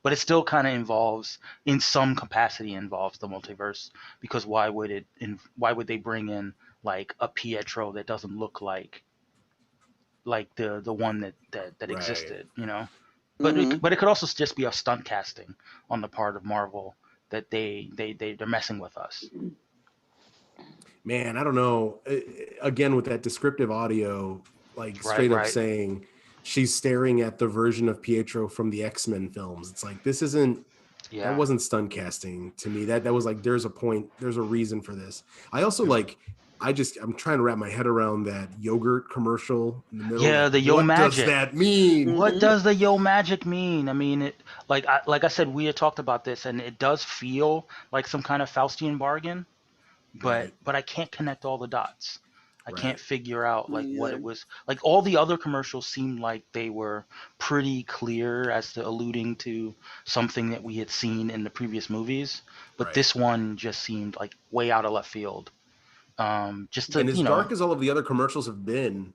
But it still kind of in some capacity involves the multiverse, because why would they bring in like a Pietro that doesn't look like the one that existed, But it could also just be a stunt casting on the part of Marvel that they're messing with us. Man, I don't know. Again, with that descriptive audio, like straight up saying she's staring at the version of Pietro from the X-Men films. It's like, this isn't, that wasn't stunt casting to me. That was like, there's a point, there's a reason for this. I also I'm trying to wrap my head around that yogurt commercial in the middle. Yeah, the Yo Magic. What does that mean? What does the Yo Magic mean? I mean, it like I said, we had talked about this, and it does feel like some kind of Faustian bargain, but I can't connect all the dots. I can't figure out like what it was. Like all the other commercials seemed like they were pretty clear as to alluding to something that we had seen in the previous movies, but this one just seemed like way out of left field. Just to, and as dark as all of the other commercials have been,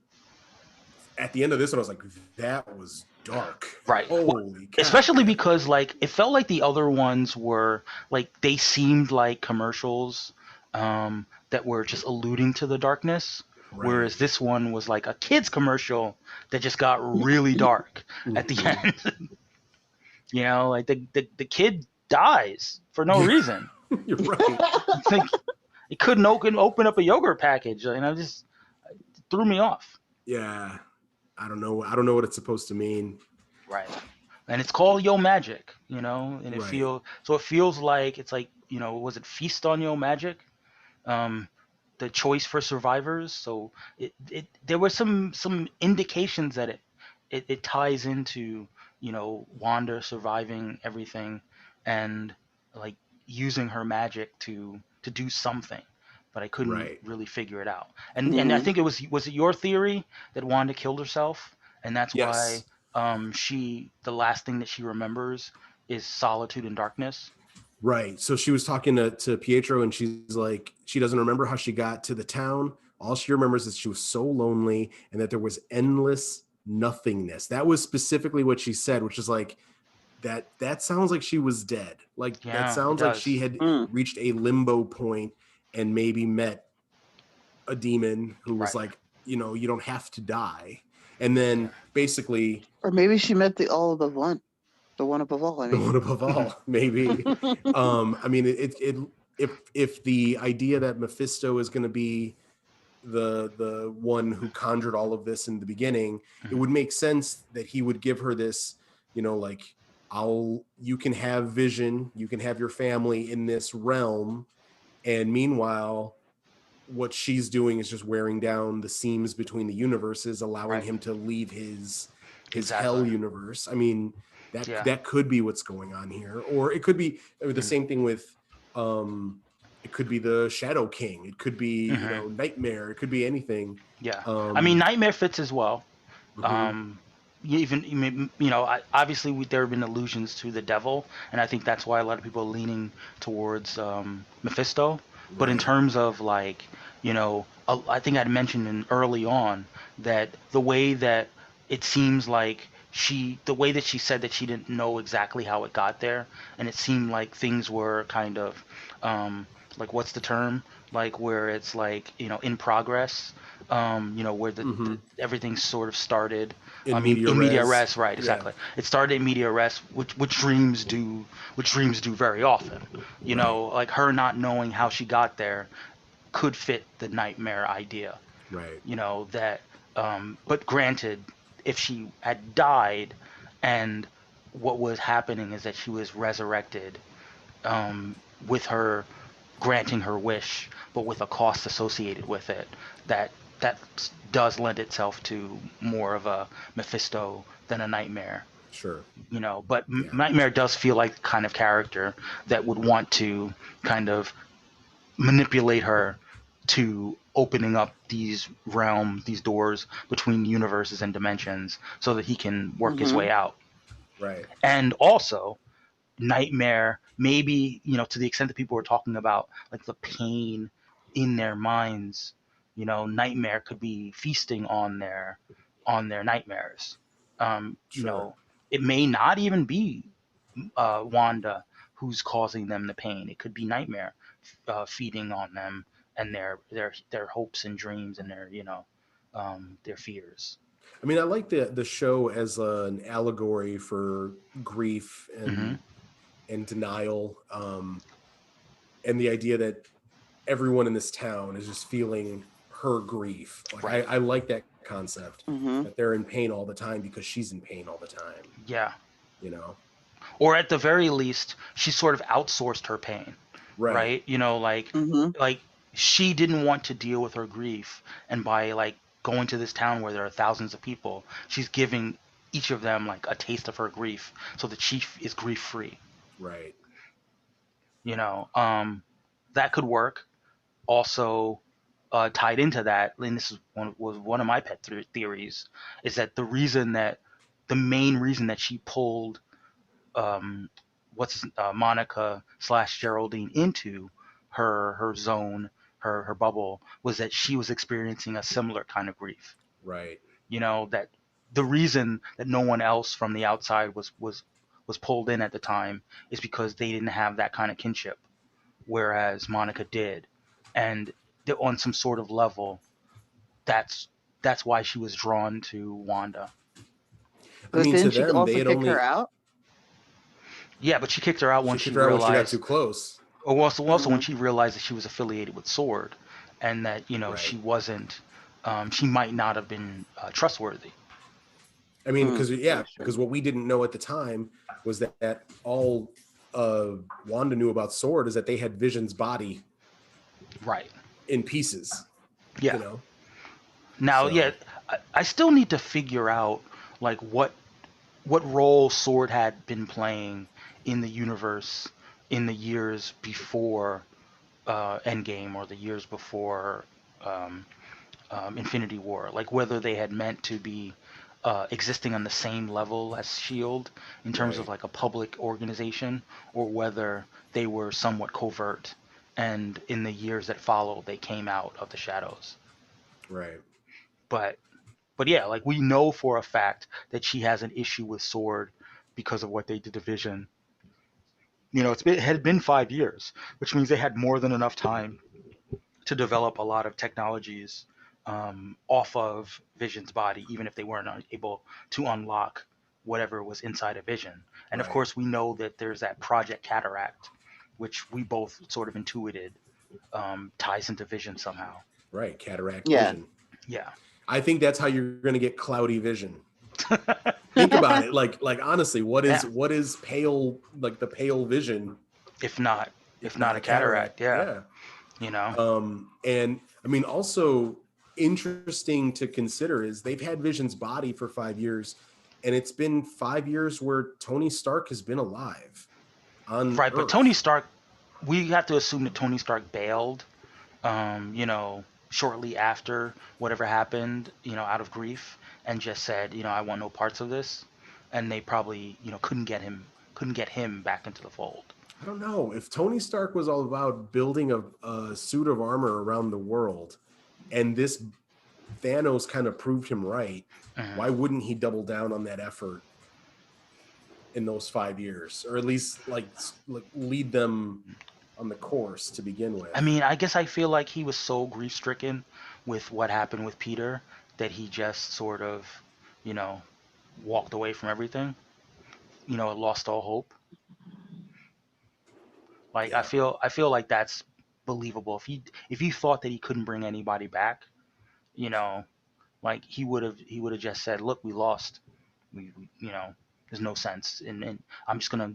at the end of this one, I was like, that was dark. Right. Holy cow. Especially because like it felt like the other ones were like they seemed like commercials that were just alluding to the darkness. Whereas this one was like a kid's commercial that just got really dark at the end. Like the kid dies for no reason. You're right. It's like, it couldn't open up a yogurt package, it just threw me off. Yeah, I don't know what it's supposed to mean. Right, and it's called Yo Magic, and it feels like it's like was it Feast on Yo Magic, the choice for survivors. So there were some indications that it ties into Wanda surviving everything and like using her magic to do something, but I couldn't really figure it out. And I think was it your theory that Wanda killed herself, and that's why the last thing that she remembers is solitude and darkness. Right. So she was talking to Pietro, and she's like, she doesn't remember how she got to the town. All she remembers is she was so lonely and that there was endless nothingness. That was specifically what she said, which is like, that sounds like she was dead. Like that sounds like she had reached a limbo point and maybe met a demon who was like, you don't have to die. And then basically, or maybe she met the one above all. I the mean, one above all, maybe. I mean, if the idea that Mephisto is going to be the one who conjured all of this in the beginning, it would make sense that he would give her this, like, you can have Vision, you can have your family in this realm, and meanwhile, what she's doing is just wearing down the seams between the universes, allowing him to leave his hell universe. I mean, that could be what's going on here, or it could be the same thing with it could be the Shadow King, it could be Nightmare, it could be anything. I mean, Nightmare fits as well. Even obviously there have been allusions to the devil, and I think that's why a lot of people are leaning towards Mephisto. But in terms of like, I think I'd mentioned early on that the way that it seems like the way that she said that she didn't know exactly how it got there, and it seemed like things were kind of like, what's the term, like where it's like, in progress, where everything sort of started in media res, right? Exactly. It started in media res, which dreams do very often. Like her not knowing how she got there could fit the nightmare idea, right? That. But granted, if she had died, and what was happening is that she was resurrected, with her granting her wish, but with a cost associated with it, that does lend itself to more of a Mephisto than a Nightmare. Sure. But Nightmare does feel like the kind of character that would want to kind of manipulate her to opening up these doors between universes and dimensions so that he can work his way out. Right. And also, Nightmare, maybe, to the extent that people were talking about like the pain in their minds, Nightmare could be feasting on their nightmares. It may not even be Wanda who's causing them the pain. It could be Nightmare feeding on them and their hopes and dreams and their fears. I mean, I like the show as an allegory for grief and denial, and the idea that everyone in this town is just feeling her grief. Like, I like that concept, that they're in pain all the time because she's in pain all the time. Yeah. Or at the very least, she sort of outsourced her pain. Right? Like she didn't want to deal with her grief, and by like going to this town where there are thousands of people, she's giving each of them like a taste of her grief so that she is grief free. Right. That could work. Also, tied into that, and this was one of my pet theories, is that the main reason that she pulled Monica / Geraldine into her zone, her bubble, was that she was experiencing a similar kind of grief. Right. That the reason that no one else from the outside was pulled in at the time is because they didn't have that kind of kinship, whereas Monica did, and on some sort of level, that's why she was drawn to Wanda. But didn't she also kick her out? Yeah, but she kicked her out when she realized she got too close. Or also when she realized that she was affiliated with SWORD, and that she wasn't, she might not have been trustworthy. I mean, because what we didn't know at the time was that all Wanda knew about SWORD is that they had Vision's body, right, in pieces. Yeah. Now, I still need to figure out like what role SWORD had been playing in the universe in the years before Endgame, or the years before Infinity War. Like whether they had meant to be existing on the same level as SHIELD in terms of like a public organization, or whether they were somewhat covert, and in the years that followed they came out of the shadows. Right. But yeah, like we know for a fact that she has an issue with SWORD because of what they did to Vision. It had been 5 years, which means they had more than enough time to develop a lot of technologies off of Vision's body, even if they weren't able to unlock whatever was inside of Vision. And of Right. course, we know that there's that Project Cataract, which we both sort of intuited ties into Vision somehow. Right. Cataract Yeah. vision. Yeah. I think that's how you're going to get cloudy vision. Think about it. Like honestly, what is pale, like the pale vision? If not a cataract. Yeah. You know. And I mean, also interesting to consider is they've had Vision's body for 5 years, and it's been 5 years where Tony Stark has been alive on Right, Earth. but Tony Stark, we have to assume that Tony Stark bailed, you know, shortly after whatever happened, you know, out of grief, and just said, you know, I want no parts of this, and they probably, you know, couldn't get him back into the fold. I don't know if Tony Stark was all about building a suit of armor around the world, and this Thanos kind of proved him right. Mm-hmm. Why wouldn't he double down on that effort in those 5 years, or at least like lead them on the course to begin with? I mean, I guess I feel like he was so grief stricken with what happened with Peter that he just sort of, you know, walked away from everything. You know, lost all hope. Like Yeah. I feel like that's believable. If he thought that he couldn't bring anybody back, you know, like he would have just said, look, we lost. We you know, there's no sense, and I'm just gonna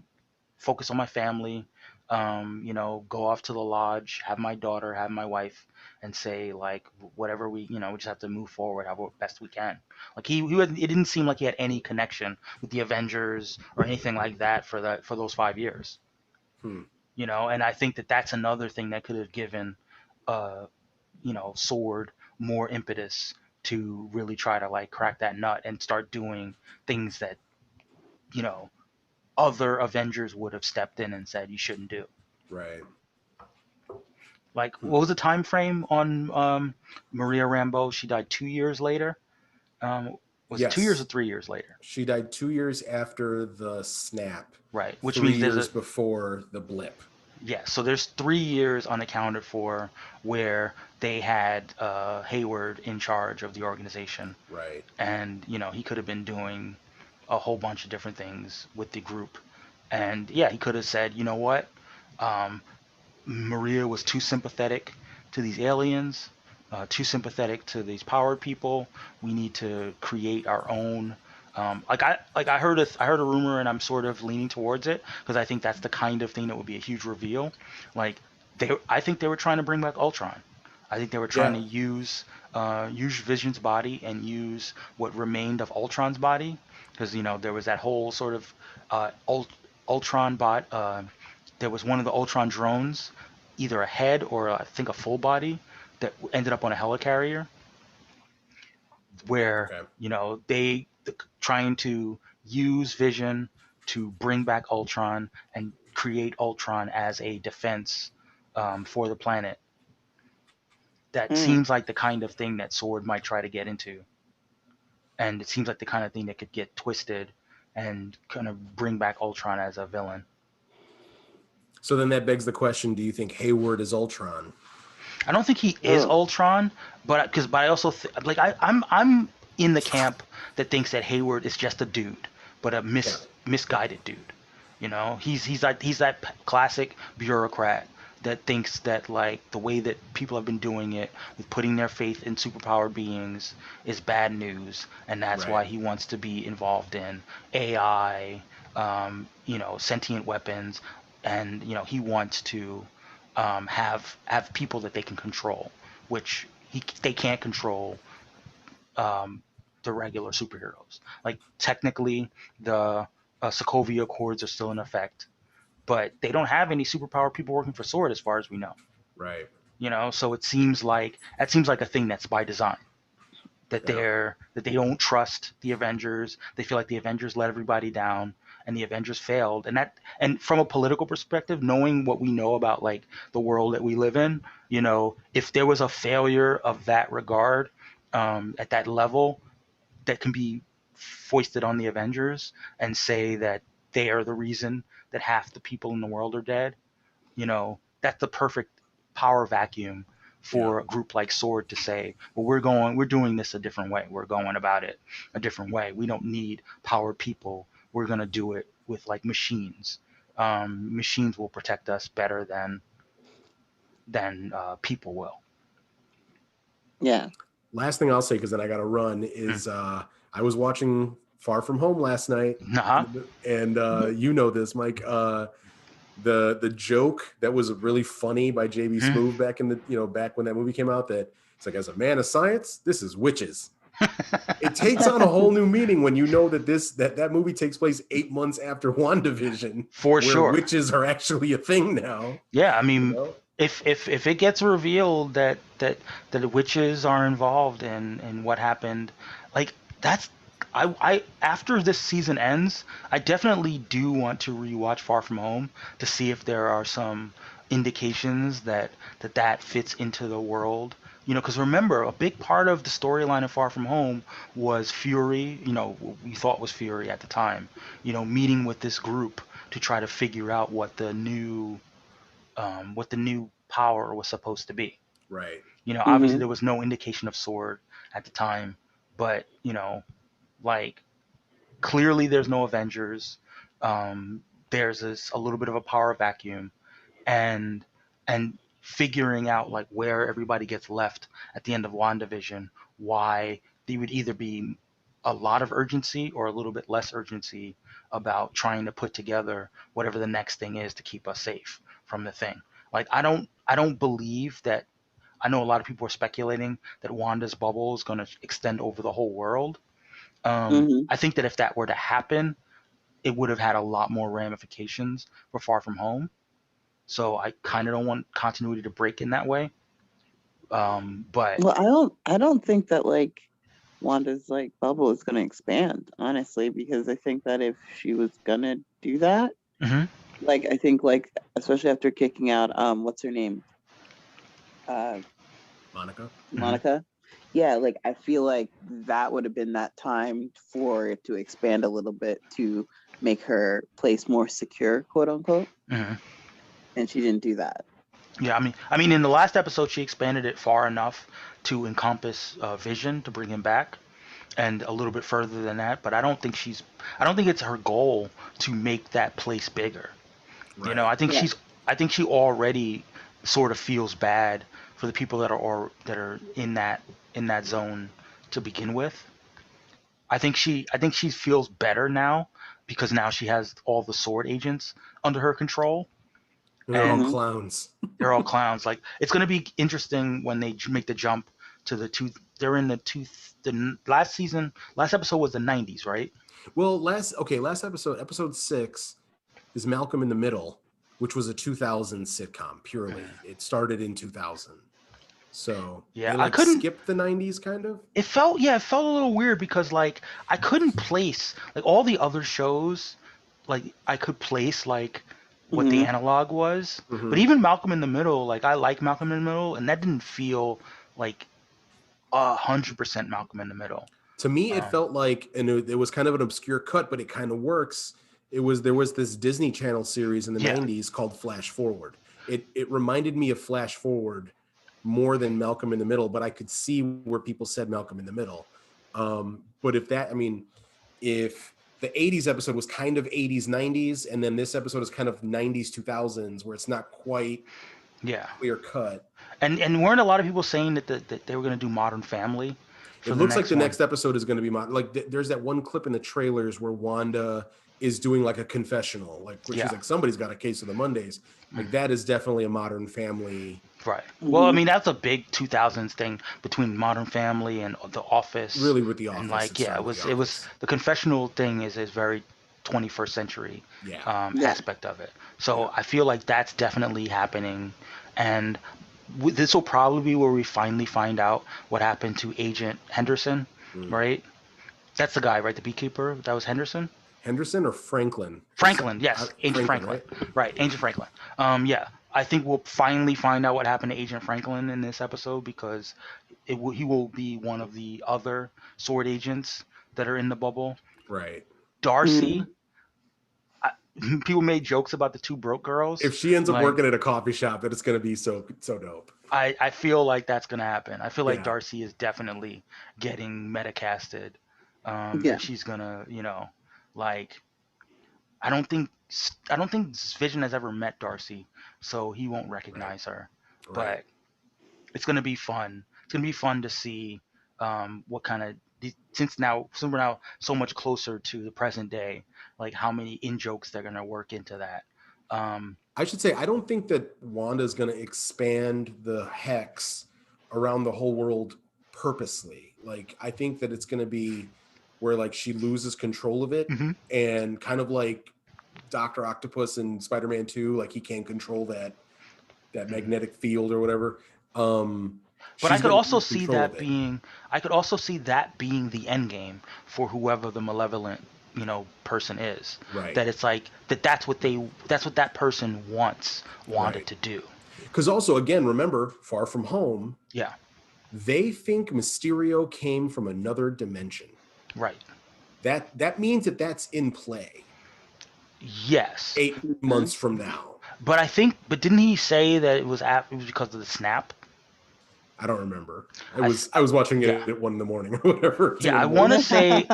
focus on my family. You know, go off to the lodge, have my daughter, have my wife, and say like whatever we, you know, we just have to move forward, however best we can. Like it didn't seem like he had any connection with the Avengers or anything like that for those 5 years. You know, and I think that that's another thing that could have given, you know, Sword more impetus to really try to like crack that nut and start doing things that, you know, other Avengers would have stepped in and said you shouldn't do. Right. Like, what was the time frame on Maria Rambeau? She died 2 years later. Was it 2 years or 3 years later? She died 2 years after the snap. Right, which 3 means years before the blip. Yeah, so there's 3 years unaccounted for where they had Hayward in charge of the organization. Right. And, you know, he could have been doing a whole bunch of different things with the group. And, yeah, he could have said, you know what? Maria was too sympathetic to these aliens, too sympathetic to these powered people. We need to create our own. I heard a rumor, and I'm sort of leaning towards it because I think that's the kind of thing that would be a huge reveal. Like I think they were trying to bring back Ultron. I think they were trying to use Vision's body and use what remained of Ultron's body, because you know there was that whole sort of Ultron bot. There was one of the Ultron drones, either a head or I think a full body, that ended up on a helicarrier, where you know they trying to use Vision to bring back Ultron and create Ultron as a defense for the planet. That seems like the kind of thing that Sword might try to get into, and it seems like the kind of thing that could get twisted and kind of bring back Ultron as a villain. So then that begs the question: do you think Hayward is Ultron? I don't think he is Ultron, but I also I'm in the camp that thinks that Hayward is just a dude, but a misguided dude. You know, he's that classic bureaucrat that thinks that like the way that people have been doing it with putting their faith in superpowered beings is bad news, and that's why he wants to be involved in AI, you know, sentient weapons, and you know he wants to have people that they can control, which they can't control the regular superheroes. Like technically, the Sokovia Accords are still in effect, but they don't have any superpower people working for Sword as far as we know. Right. You know, so it seems like a thing that's by design. That they don't trust the Avengers. They feel like the Avengers let everybody down and the Avengers failed. And from a political perspective, knowing what we know about like the world that we live in, you know, if there was a failure of that regard at that level, that can be foisted on the Avengers and say that they are the reason that half the people in the world are dead, you know, that's the perfect power vacuum for a group like Sword to say, well, we're doing this a different way. We're going about it a different way. We don't need power people. We're going to do it with like machines. Machines will protect us better than people will. Yeah. Last thing I'll say, because then I got to run, is I was watching Far From Home last night, and you know this, Mike. The joke that was really funny by JB Smoove back when that movie came out, that it's like, as a man of science, this is witches. It takes on a whole new meaning when you know that that movie takes place 8 months after WandaVision, for sure. Witches are actually a thing now. Yeah, I mean, if it gets revealed that witches are involved in what happened, like that's I after this season ends, I definitely do want to rewatch Far From Home to see if there are some indications that fits into the world. Because remember, a big part of the storyline of Far From Home was Fury, we thought was Fury at the time, meeting with this group to try to figure out what the new power was supposed to be. Right. Obviously there was no indication of Sword at the time, but like clearly there's no Avengers. There's a little bit of a power vacuum, and figuring out like where everybody gets left at the end of WandaVision, why there would either be a lot of urgency or a little bit less urgency about trying to put together whatever the next thing is to keep us safe from the thing. Like I don't believe that. I know a lot of people are speculating that Wanda's bubble is going to extend over the whole world. I think that if that were to happen, it would have had a lot more ramifications for Far From Home. So I kind of don't want continuity to break in that way. But I don't think that like Wanda's like bubble is going to expand, honestly, because I think that if she was going to do that, like I think like especially after kicking out what's her name, Monica. Yeah, like I feel like that would have been that time for it to expand a little bit to make her place more secure, quote unquote. And she didn't do that. Yeah, I mean, in the last episode, she expanded it far enough to encompass Vision to bring him back, and a little bit further than that. But I don't think it's her goal to make that place bigger. Right. I think she already sort of feels bad for the people that are in that zone to begin with. I think she feels better now because now she has all the Sword agents under her control. They're all clowns. They're all clowns. Like it's going to be interesting when they make the jump to the two. They're in the last season. Last episode was the 90s, right? Well, last episode 6 is Malcolm in the Middle, which was a 2000 sitcom purely. It started in 2000. So yeah, I couldn't skip the 90s kind of. It felt a little weird because like I couldn't place like all the other shows, like I could place like what the analog was, but even Malcolm in the Middle, like I like Malcolm in the Middle, and that didn't feel like 100% Malcolm in the Middle. To me, it felt like, and it was kind of an obscure cut, but it kind of works. There was this Disney Channel series in the 90s called Flash Forward. It reminded me of Flash Forward more than Malcolm in the Middle, but I could see where people said Malcolm in the Middle. But if the 80s episode was kind of 80s, 90s, and then this episode is kind of 90s, 2000s, where it's not quite clear cut. And weren't a lot of people saying that they were going to do Modern Family? It looks like the next episode is going to be like there's that one clip in the trailers where Wanda is doing like a confessional, like where she's like, somebody's got a case of the Mondays. Like that is definitely a Modern Family. Right. Well, I mean, that's a big 2000s thing between Modern Family and The Office. Really, with The Office. And like, it was the confessional thing is very 21st century aspect of it. So I feel like that's definitely happening, and this will probably be where we finally find out what happened to Agent Henderson, right? That's the guy, right? The beekeeper. That was Henderson. Henderson or Franklin? Franklin, yes, Agent Franklin. Right, Agent Franklin. I think we'll finally find out what happened to Agent Franklin in this episode because he will be one of the other Sword agents that are in the bubble. Right. Darcy, people made jokes about the two broke girls. If she ends up working at a coffee shop, that it's going to be so dope. I feel like that's going to happen. I feel like Yeah. Darcy is definitely getting metacasted. Yeah. And she's going to, like, I don't think Vision has ever met Darcy, so he won't recognize her. Right. But it's going to be fun. It's going to be fun to see what kind of, since we're now so much closer to the present day, like how many in-jokes they're going to work into that. I should say, I don't think that Wanda's going to expand the hex around the whole world purposely. Like, I think that it's going to be where like she loses control of it, and kind of like Dr. Octopus in Spider-Man 2, like he can't control that magnetic field or whatever. But I could also see that being the end game for whoever the malevolent, person is. Right. That it's like that's what that person wants Wanda to do. Because also, again, remember, Far From Home. Yeah. They think Mysterio came from another dimension. Right. That means that's in play. Yes. 8 months from now. But didn't he say that it was because of the snap? I don't remember. I was watching it at 1 a.m. or whatever. Yeah, I want to say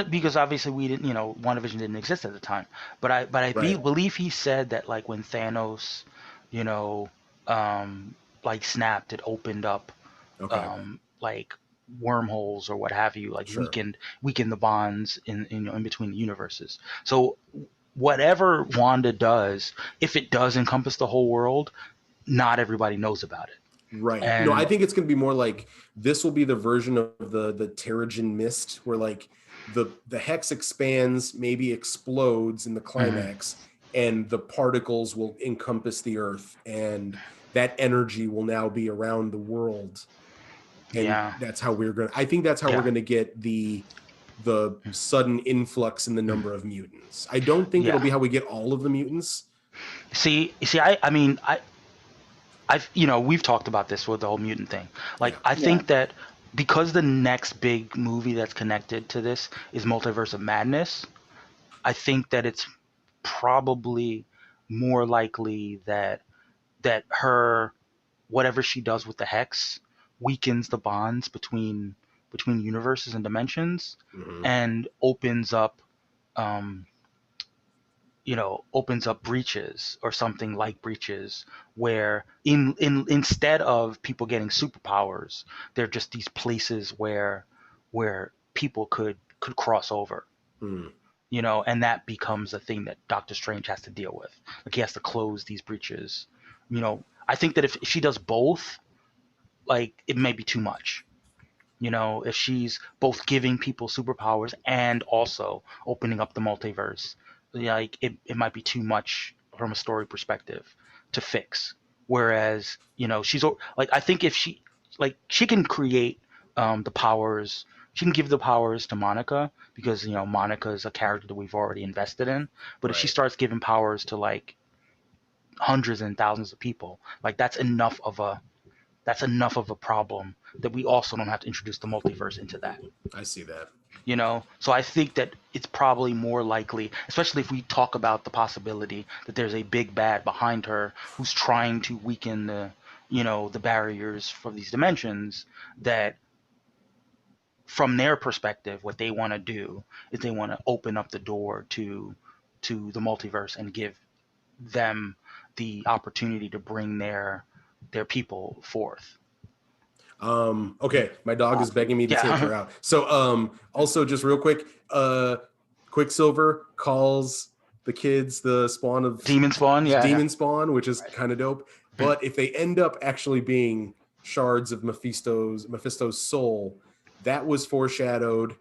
because obviously we didn't, WandaVision didn't exist at the time. But I believe he said that like when Thanos, like snapped, it opened up, like wormholes or what have you, like weakened the bonds in between the universes. So whatever Wanda does, if it does encompass the whole world, not everybody knows about it. Right. No, I think it's going to be more like this will be the version of the Terrigen mist where like the hex expands, maybe explodes in the climax, and the particles will encompass the earth, and that energy will now be around the world. And that's how we're going to, I think that's how we're going to get the sudden influx in the number of mutants. I don't think it'll be how we get all of the mutants. We've talked about this with the whole mutant thing. Like, I think that because the next big movie that's connected to this is Multiverse of Madness, I think that it's probably more likely that her, whatever she does with the hex, weakens the bonds between universes and dimensions, and opens up breaches or something like breaches where instead of people getting superpowers, they're just these places where people could cross over. And that becomes a thing that Doctor Strange has to deal with. Like, he has to close these breaches. I think that if she does both, like, it may be too much. If she's both giving people superpowers and also opening up the multiverse, like it might be too much from a story perspective to fix. Whereas, she's like, I think if she can create the powers, she can give the powers to Monica because, Monica is a character that we've already invested in. But if she starts giving powers to like hundreds and thousands of people, like that's enough of a problem that we also don't have to introduce the multiverse into that. I see that. So I think that it's probably more likely, especially if we talk about the possibility that there's a big bad behind her who's trying to weaken the barriers for these dimensions, that from their perspective, what they want to do is they want to open up the door to the multiverse and give them the opportunity to bring their people forth. Okay, my dog is begging me to take her out. So also just real quick, Quicksilver calls the kids the spawn of Demon Spawn, Spawn, which is kind of dope. But if they end up actually being shards of Mephisto's soul, that was foreshadowed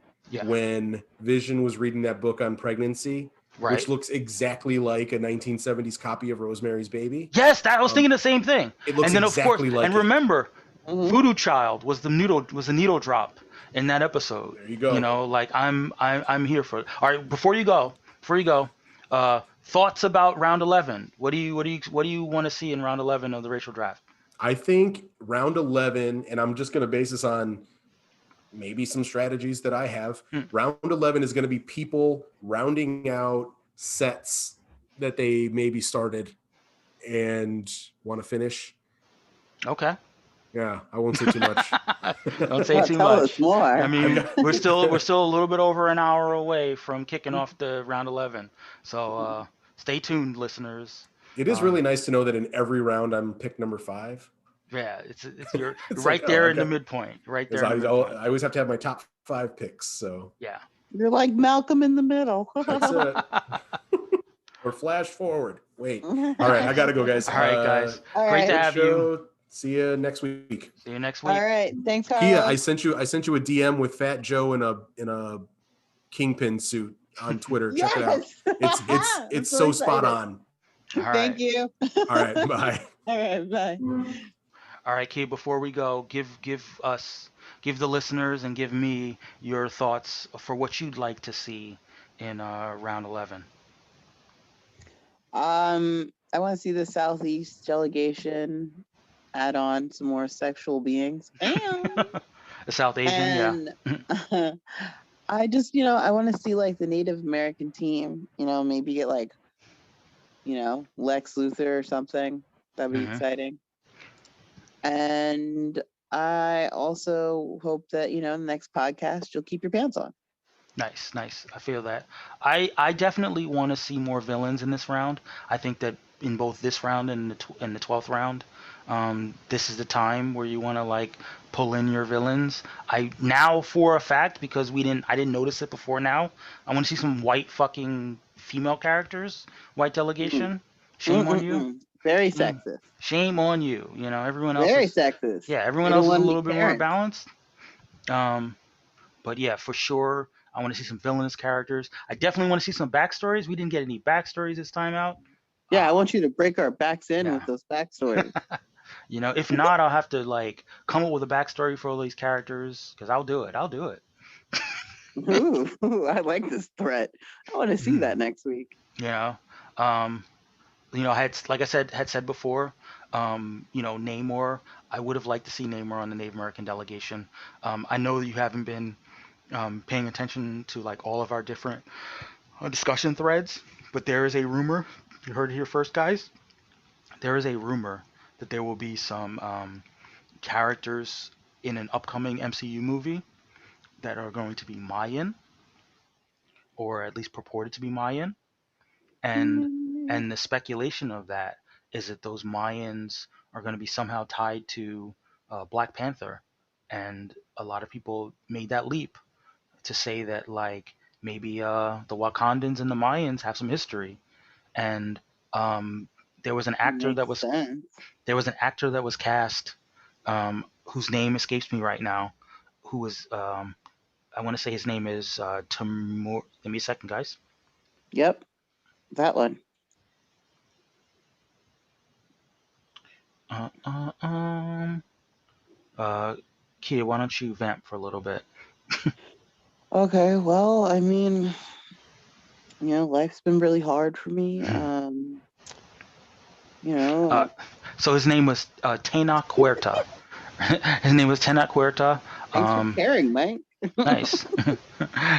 when Vision was reading that book on pregnancy. Which looks exactly like a 1970s copy of Rosemary's Baby. Yes, I was thinking the same thing. It looks exactly like it. Remember, Voodoo Child was the needle drop in that episode. There you go. Like I'm here for it. All right, before you go, thoughts about round 11. What do you want to see in round 11 of the racial draft? I think round 11, and I'm just going to base this on maybe some strategies that I have. Round 11 is going to be people rounding out sets that they maybe started and want to finish. Okay. Yeah, I won't say too much. Don't say too Tell much. us more. I mean, we're still a little bit over an hour away from kicking off the round 11. So stay tuned, listeners. It is really nice to know that in every round I'm pick number 5. Yeah, you're It's right like, there oh, in the midpoint. Right there because in the midpoint. I always have to have my top 5 picks. So Yeah. You're like Malcolm in the Middle. that's it. Or flash forward. Wait. All right, I gotta go, guys. All right, guys. All Great right. to have you. See you next week. See you next week. All right. Thanks, Carlos. Kia, I sent you a DM with Fat Joe in a kingpin suit on Twitter. Check it out. It's so spot on. All right. Thank you. All right, bye. All right, bye. All right, Kia, before we go, give the listeners and give me your thoughts for what you'd like to see in round 11. I want to see the Southeast delegation add on some more sexual beings. The South Asian, yeah. I just, I want to see like the Native American team, maybe get like, Lex Luthor or something. That'd be exciting. And I also hope that, in the next podcast, you'll keep your pants on. Nice. I feel that. I definitely want to see more villains in this round. I think that in both this round and the 12th round, this is the time where you want to like pull in your villains. I now for a fact, because I didn't notice it before now, I want to see some white fucking female characters, white delegation. Shame on you. Very sexist. Shame on you. Everyone else very is sexist. Yeah, everyone else is a little bit more balanced. But yeah, for sure, I want to see some villainous characters. I definitely want to see some backstories. We didn't get any backstories this time out. Yeah, I want you to break our backs in with those backstories. If not, I'll have to like come up with a backstory for all these characters because I'll do it. Ooh, I like this threat. I want to see that next week. I had said before, Namor. I would have liked to see Namor on the Native American delegation. I know that you haven't been paying attention to like all of our different discussion threads, but there is a rumor. You heard it here first, guys. There is a rumor that there will be some characters in an upcoming MCU movie that are going to be Mayan, or at least purported to be Mayan, and the speculation of that is that those Mayans are going to be somehow tied to Black Panther, and a lot of people made that leap to say that like maybe the Wakandans and the Mayans have some history, and there was an actor that was cast whose name escapes me right now, who was I want to say his name is Timur. Give me a second, guys. Yep, that one. Kia, why don't you vamp for a little bit? Okay, well, I mean, life's been really hard for me. So his name was Tena Huerta. His name was Tena Huerta. Thanks for caring, Mike. Nice.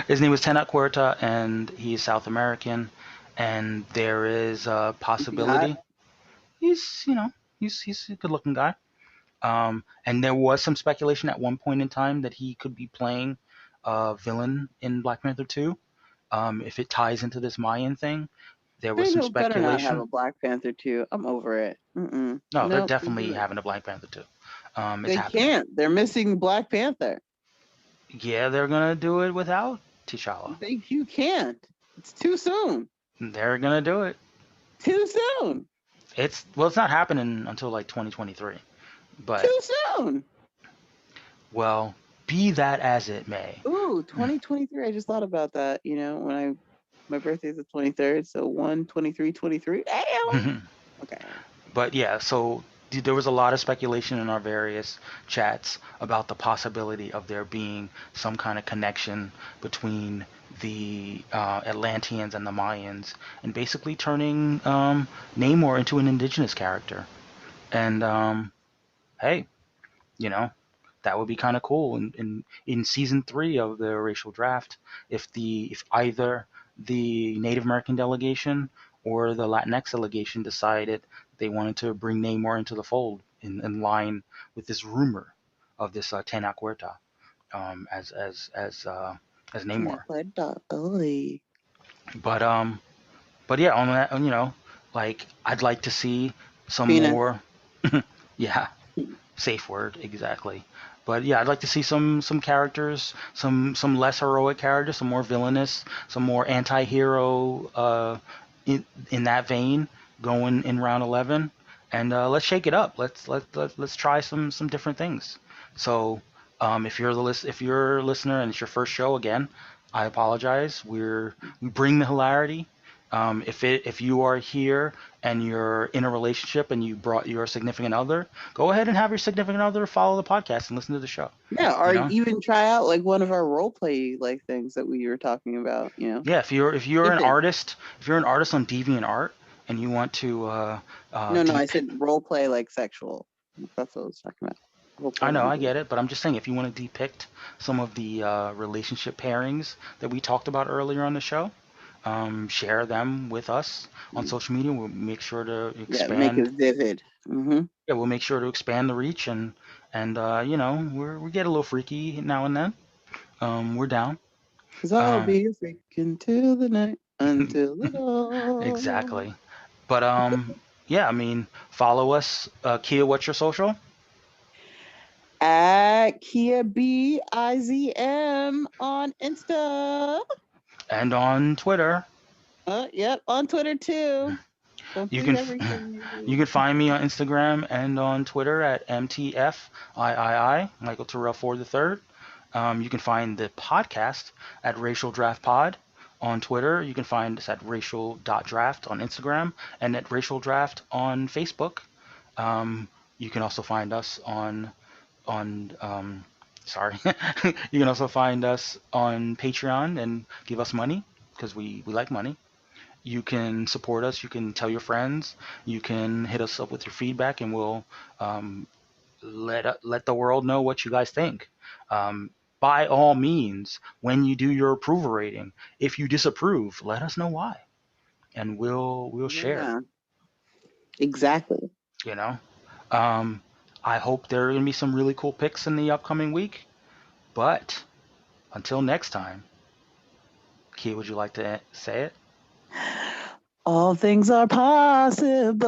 His name was Tena Huerta, and he's South American. And there is a possibility. He's a good-looking guy. And there was some speculation at one point in time that he could be playing a villain in Black Panther 2. If it ties into this Mayan thing, there was some speculation. Better not have a Black Panther 2. I'm over it. No, they're definitely having a Black Panther 2. They can't. They're missing Black Panther. Yeah, they're gonna do it without T'Challa. You can't. It's too soon. They're gonna do it. Too soon. It's not happening until like 2023. But too soon. Well, be that as it may. Ooh, 2023. I just thought about that. When my birthday is the 23rd, so 1/23/23. Damn. Okay. But yeah, so there was a lot of speculation in our various chats about the possibility of there being some kind of connection between the Atlanteans and the Mayans, and basically turning Namor into an indigenous character. And hey, that would be kind of cool in season 3 of the racial draft if either the Native American delegation or the Latinx delegation decided they wanted to bring Namor into the fold in line with this rumor of this Tena Huerta as Namor. But yeah, on that, like I'd like to see some more. Yeah, safe word, exactly. But yeah, I'd like to see some characters, some less heroic characters, some more villainous, some more anti-hero in that vein going in round 11, and let's shake it up. Let's try some different things. So if you're if you're a listener and it's your first show, again, I apologize. We bring the hilarity. If you are here and you're in a relationship and you brought your significant other, go ahead and have your significant other follow the podcast and listen to the show. Yeah, or even try out like one of our role play like things that we were talking about. Yeah, if you're an artist, on DeviantArt and you want to no, I said role play like sexual. That's what I was talking about. I know, I get it, but I'm just saying if you want to depict some of the relationship pairings that we talked about earlier on the show, share them with us on social media. We'll make sure to expand. Yeah, make it vivid. Mm-hmm. Yeah, we'll make sure to expand the reach and we get a little freaky now and then. We're down. 'Cause I'll be a freak until the night, until the dawn. Exactly. But yeah, I mean, follow us. Kia, what's your social? At Kia BIZM on Insta. And on Twitter. Yep, on Twitter too. You can find me on Instagram and on Twitter at MTFIII, Michael Terrell Ford III. You can find the podcast at Racial Draft Pod on Twitter. You can find us at racial.draft on Instagram and at Racial Draft on Facebook. You can also find us on you can also find us on Patreon and give us money because we like money. You can support us. You can tell your friends. You can hit us up with your feedback, and we'll let the world know what you guys think. By all means, when you do your approval rating, if you disapprove, let us know why, and we'll share. Exactly. I hope there are going to be some really cool picks in the upcoming week. But until next time, Kia, would you like to say it? All things are possible.